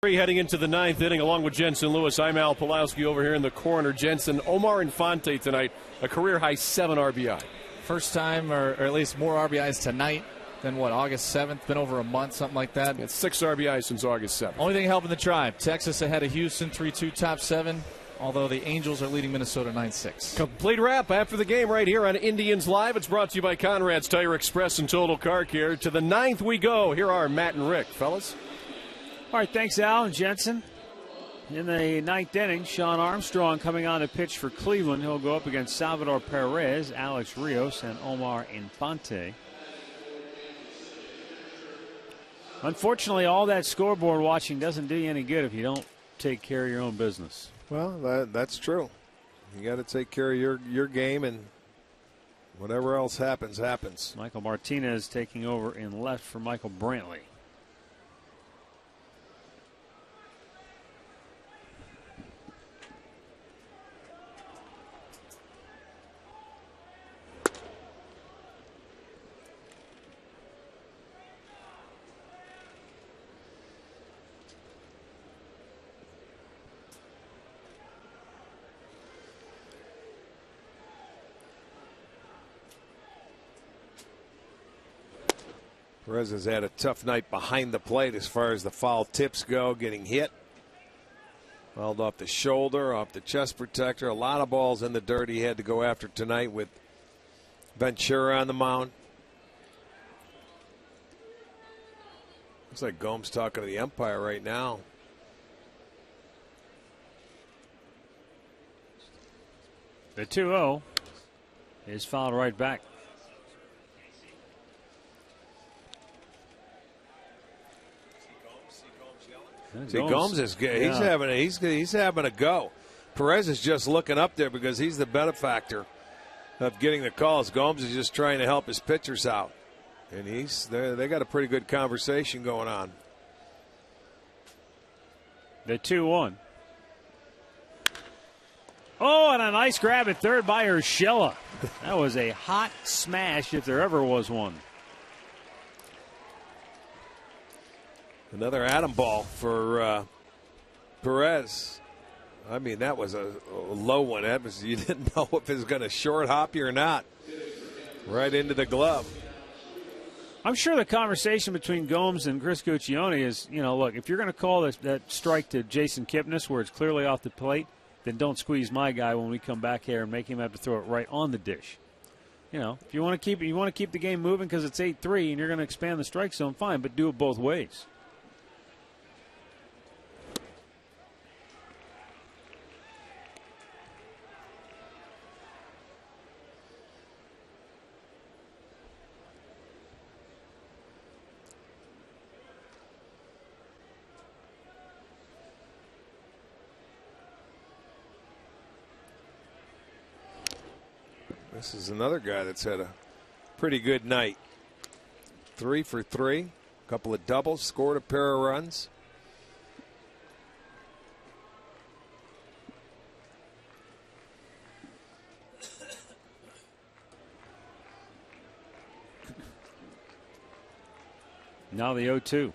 Heading into the ninth inning along with Jensen Lewis. I'm Al Pulowski over here in the corner. Jensen, Omar Infante tonight, a career-high 7 RBI. First time, or at least more RBIs tonight than what, August 7th? Been over a month, something like that. It's 6 RBIs since August 7th. Only thing helping the Tribe. Texas ahead of Houston, 3-2 top 7. Although the Angels are leading Minnesota 9-6. Complete wrap after the game right here on Indians Live. It's brought to you by Conrad's Tire Express and Total Car Care. To the ninth we go. Here are Matt and Rick. Fellas. All right, thanks, Al and Jensen. In the ninth inning, Sean Armstrong coming on to pitch for Cleveland. He'll go up against Salvador Perez, Alex Rios, and Omar Infante. Unfortunately, all that scoreboard watching doesn't do you any good if you don't take care of your own business. Well, that's true. You got to take care of your game, and whatever else happens. Michael Martinez taking over in left for Michael Brantley. Perez has had a tough night behind the plate as far as the foul tips go, getting hit. Fouled off the shoulder, off the chest protector. A lot of balls in the dirt he had to go after tonight with Ventura on the mound. Looks like Gomes talking to the umpire right now. The 2-0 is fouled right back. See, Gomes is good. Yeah. He's having a go. Perez is just looking up there because he's the benefactor of getting the calls. Gomes is just trying to help his pitchers out, and they got a pretty good conversation going on. The 2-1. Oh, and a nice grab at third by Urshela. That was a hot smash if there ever was one. Another atom ball for Perez. I mean, that was a low one. You didn't know if it was going to short hop you or not. Right into the glove. I'm sure the conversation between Gomes and Chris Guccione is, look, if you're going to call that strike to Jason Kipnis where it's clearly off the plate, then don't squeeze my guy when we come back here and make him have to throw it right on the dish. If you want to keep the game moving because it's 8-3 and you're going to expand the strike zone, fine, but do it both ways. This is another guy that's had a pretty good night. 3 for 3, a couple of doubles, scored a pair of runs. Now the 0-2.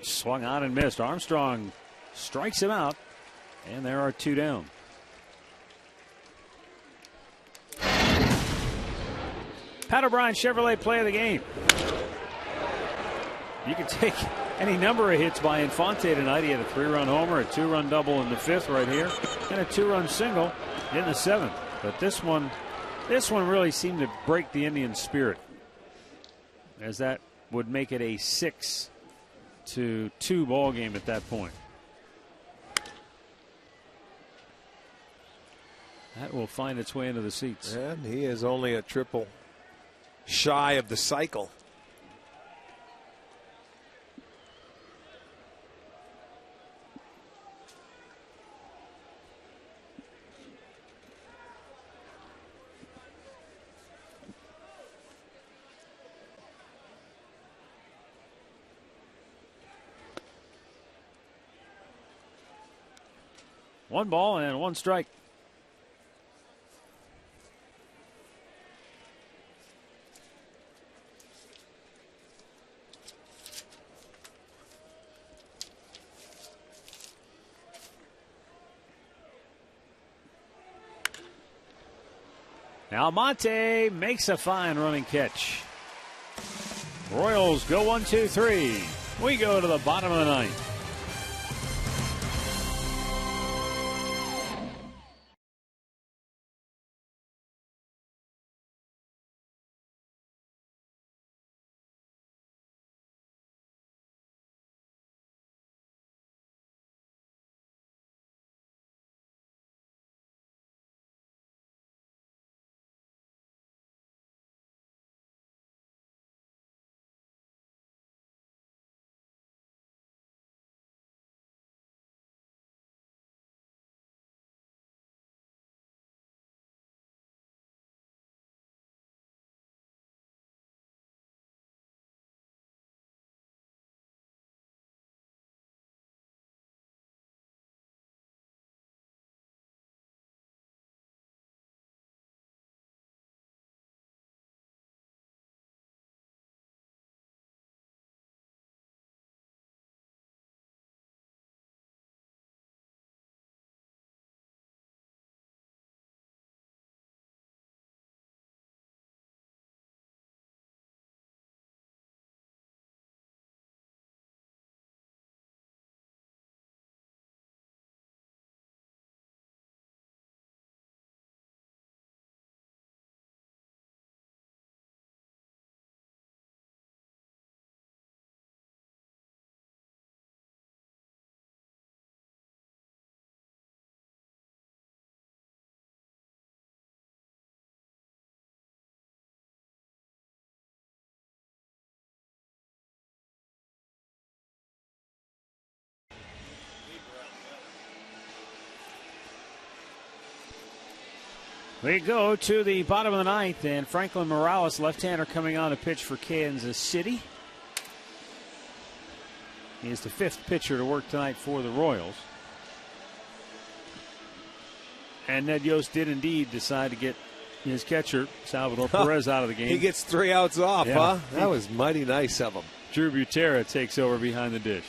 Swung on and missed. Armstrong strikes him out, and there are 2 down. Pat O'Brien Chevrolet play of the game. You can take any number of hits by Infante tonight. He had a 3-run homer, a 2-run double in the 5th right here, and a 2-run single in the 7th. But this one really seemed to break the Indians' spirit, as that would make it a 6-2 ball game at that point. That will find its way into the seats. And he is only a triple shy of the cycle. One ball and 1 strike. Almonte makes a fine running catch. Royals go 1-2-3. We go to the bottom of the ninth. We go to the bottom of the ninth, and Franklin Morales, left-hander, coming on to pitch for Kansas City. He is the 5th pitcher to work tonight for the Royals. And Ned Yost did indeed decide to get his catcher, Salvador Perez, out of the game. He gets 3 outs off, Yeah. huh? That was mighty nice of him. Drew Butera takes over behind the dish.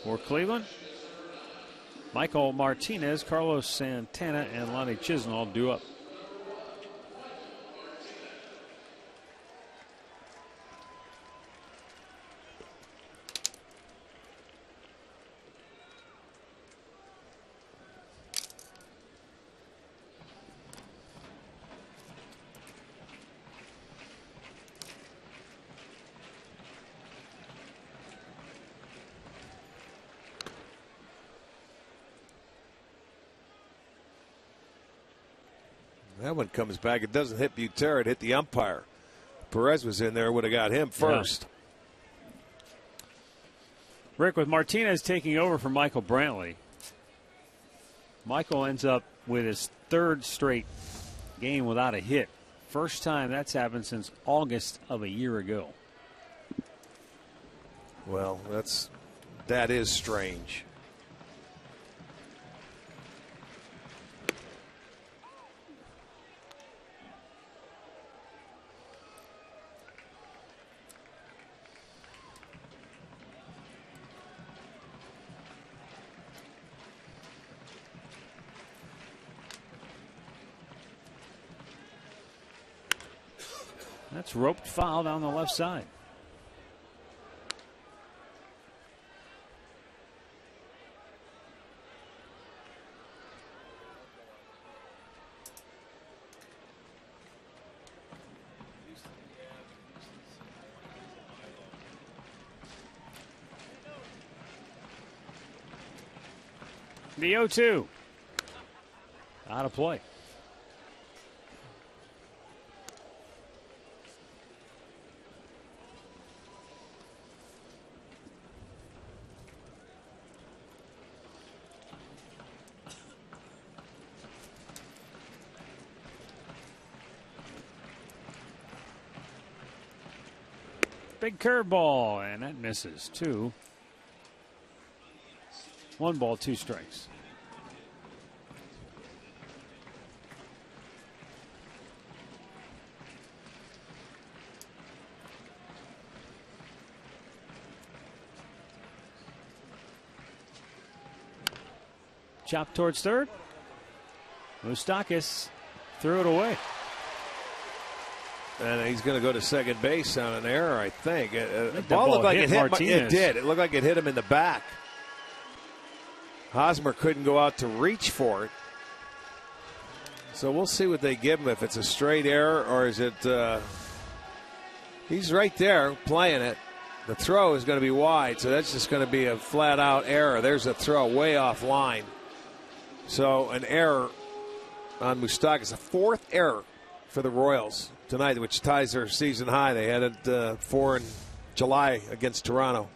For Cleveland, Michael Martinez, Carlos Santana, and Lonnie Chisenhall due up. That one comes back. It doesn't hit Butera. It hit the umpire. Perez was in there. Would have got him first. Yeah. Rick, with Martinez taking over for Michael Brantley, Michael ends up with his 3rd straight game without a hit. First time that's happened since August of a year ago. Well, that is strange. That's roped foul down the left side. The 0-2. Out of play. Big curveball, and that misses. 2. 1 ball, 2 strikes. Chopped towards third. Moustakas threw it away. And he's going to go to second base on an error, I think. The ball looked like hit it hit Martinez. It did. It looked like it hit him in the back. Hosmer couldn't go out to reach for it. So we'll see what they give him, if it's a straight error or is it... he's right there playing it. The throw is going to be wide, so that's just going to be a flat-out error. There's a throw way off line. So an error on Moustakas, a fourth error for the Royals tonight, which ties their season high. They had it 4 in July against Toronto.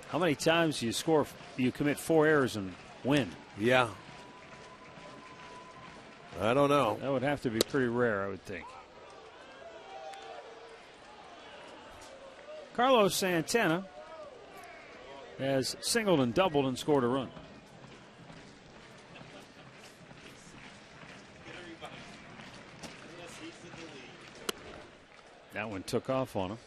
How many times do you commit 4 errors and win? Yeah. I don't know. That would have to be pretty rare, I would think. Carlos Santana has singled and doubled and scored a run. That one took off on him.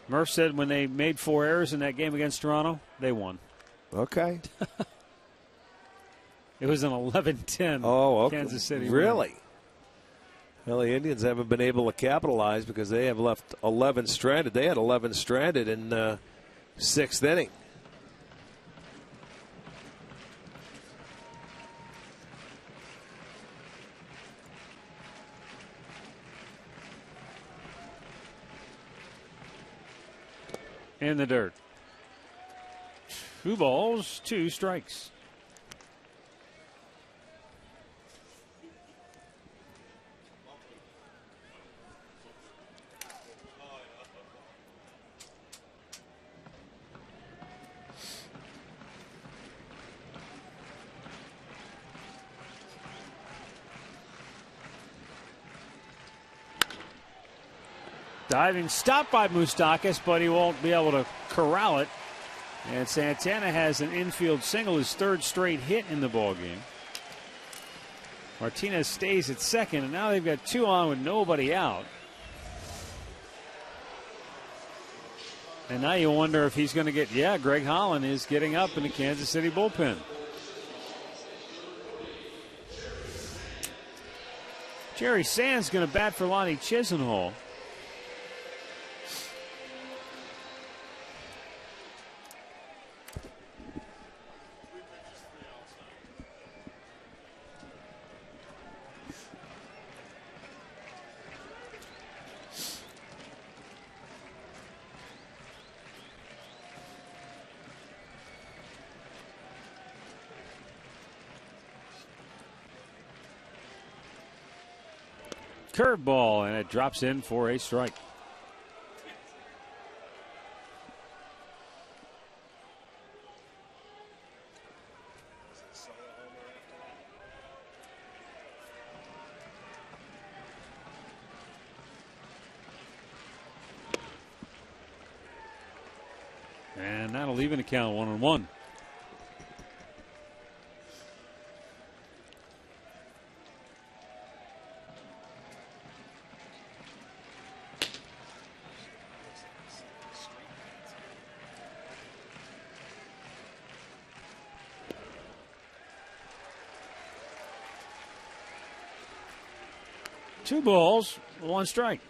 Murph said when they made 4 errors in that game against Toronto, they won. Okay. It was an 11-10 okay. Kansas City Really? win. Well, the Indians haven't been able to capitalize because they have left 11 stranded. They had 11 stranded in 6th inning. In the dirt. 2 balls, 2 strikes. Diving stop by Moustakas, but he won't be able to corral it. And Santana has an infield single, his 3rd straight hit in the ballgame. Martinez stays at second, and now they've got 2 on with nobody out. And now you wonder if he's going to get, Greg Holland is getting up in the Kansas City bullpen. Jerry Sands going to bat for Lonnie Chisenhall. Curveball, and it drops in for a strike. And that'll even the count 1-1. Two balls, 1 strike.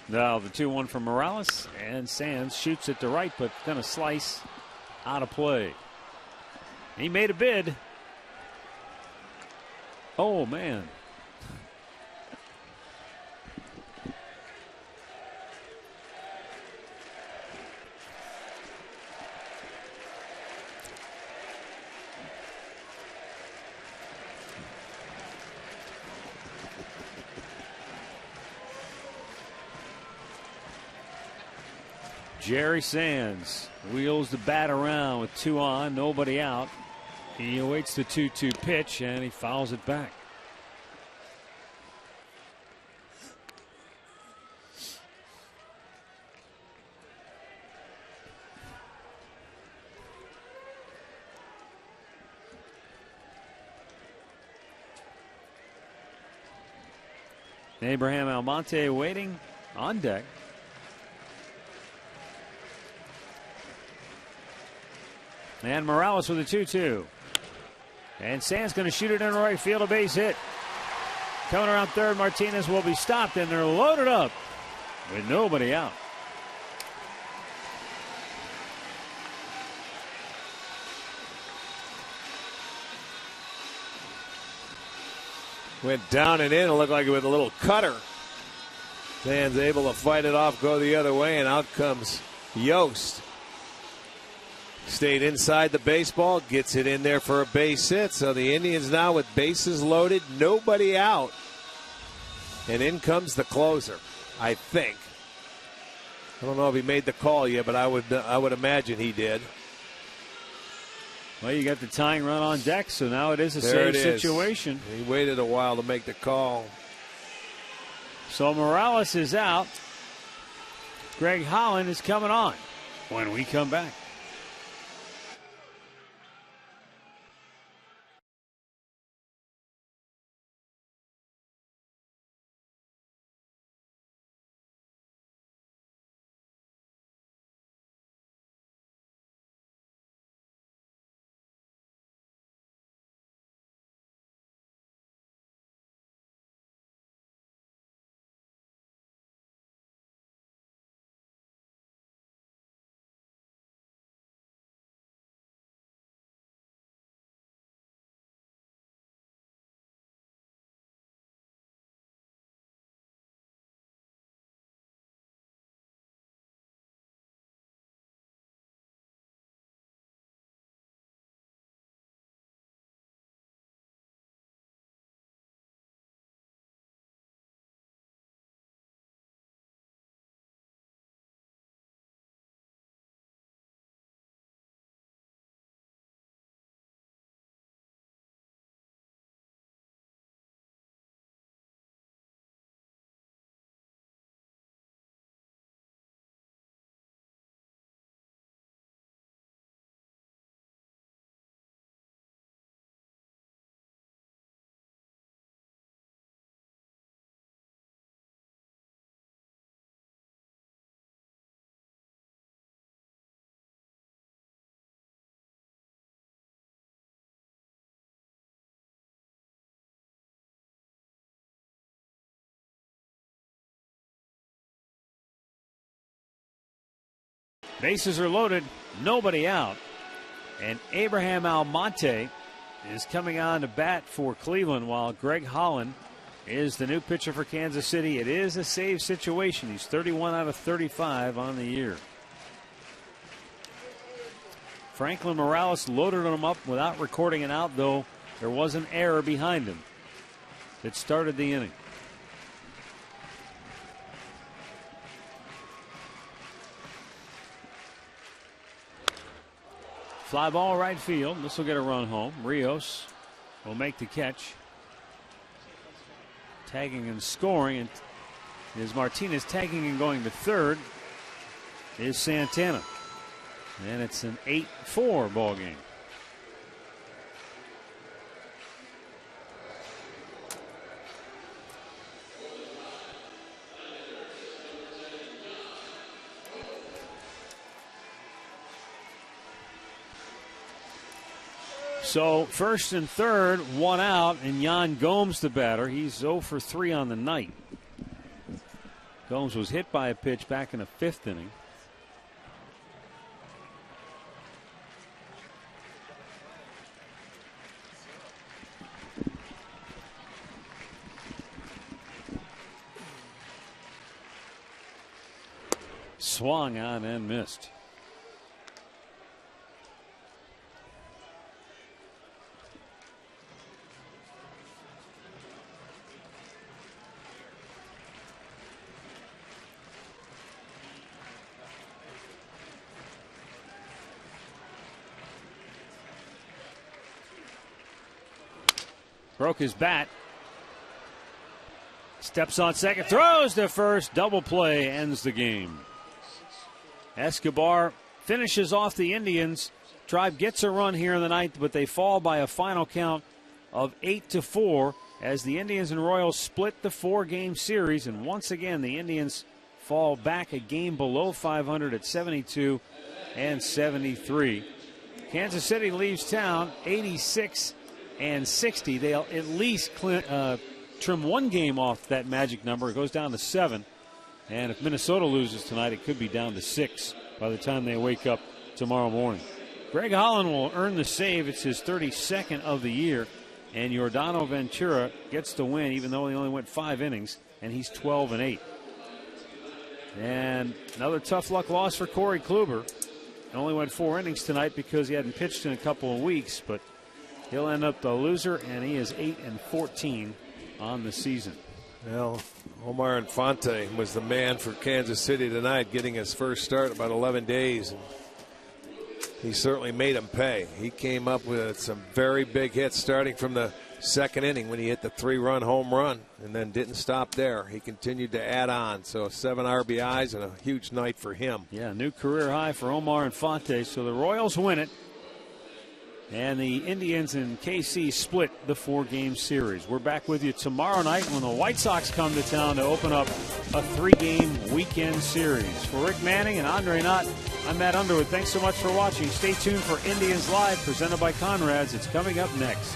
Now the 2-1 from Morales, and Sands shoots it to right, but going to slice out of play. He made a bid. Oh, man. Jerry Sands wheels the bat around with 2 on, nobody out. He awaits the 2-2 pitch and he fouls it back. Abraham Almonte waiting on deck. And Morales with a 2-2. And Sands going to shoot it in right field, a base hit. Coming around third, Martinez will be stopped, and they're loaded up with nobody out. Went down and in. It looked like it with a little cutter. Sands able to fight it off, go the other way, and out comes Yost. Stayed inside the baseball, gets it in there for a base hit. So the Indians now with bases loaded, nobody out. And in comes the closer, I think. I don't know if he made the call yet, but I would imagine he did. Well, you got the tying run on deck, so now it is a safe situation. He waited a while to make the call. So Morales is out. Greg Holland is coming on when we come back. Bases are loaded, nobody out. And Abraham Almonte is coming on to bat for Cleveland while Greg Holland is the new pitcher for Kansas City. It is a save situation. He's 31 out of 35 on the year. Franklin Morales loaded him up without recording an out, though there was an error behind him that started the inning. Fly ball right field. This will get a run home. Rios will make the catch. Tagging and scoring. And is Martinez tagging and going to third is Santana. And it's an 8-4 ball game. So first and third, one out, and Yan Gomes the batter. He's 0 for 3 on the night. Gomes was hit by a pitch back in the 5th inning. Swung on and missed. Broke his bat. Steps on second, throws to first. Double play ends the game. Escobar finishes off the Indians. Tribe gets a run here in the ninth, but they fall by a final count of 8-4 as the Indians and Royals split the 4-game series. And once again, the Indians fall back a game below 500 at 72 and 73. Kansas City leaves town 86 and 60. They'll at least trim one game off that magic number. It goes down to 7. And if Minnesota loses tonight, it could be down to 6 by the time they wake up tomorrow morning. Greg Holland will earn the save. It's his 32nd of the year. And Yordano Ventura gets the win, even though he only went 5 innings, and he's 12-8. And another tough luck loss for Corey Kluber. He only went 4 innings tonight because he hadn't pitched in a couple of weeks, but he'll end up the loser, and he is 8-14 on the season. Well, Omar Infante was the man for Kansas City tonight, getting his first start in about 11 days. And he certainly made him pay. He came up with some very big hits starting from the second inning when he hit the 3-run home run and then didn't stop there. He continued to add on. So 7 RBIs and a huge night for him. Yeah, new career high for Omar Infante. So the Royals win it. And the Indians and KC split the 4-game series. We're back with you tomorrow night when the White Sox come to town to open up a 3-game weekend series. For Rick Manning and Andre Knott, I'm Matt Underwood. Thanks so much for watching. Stay tuned for Indians Live, presented by Conrad's. It's coming up next.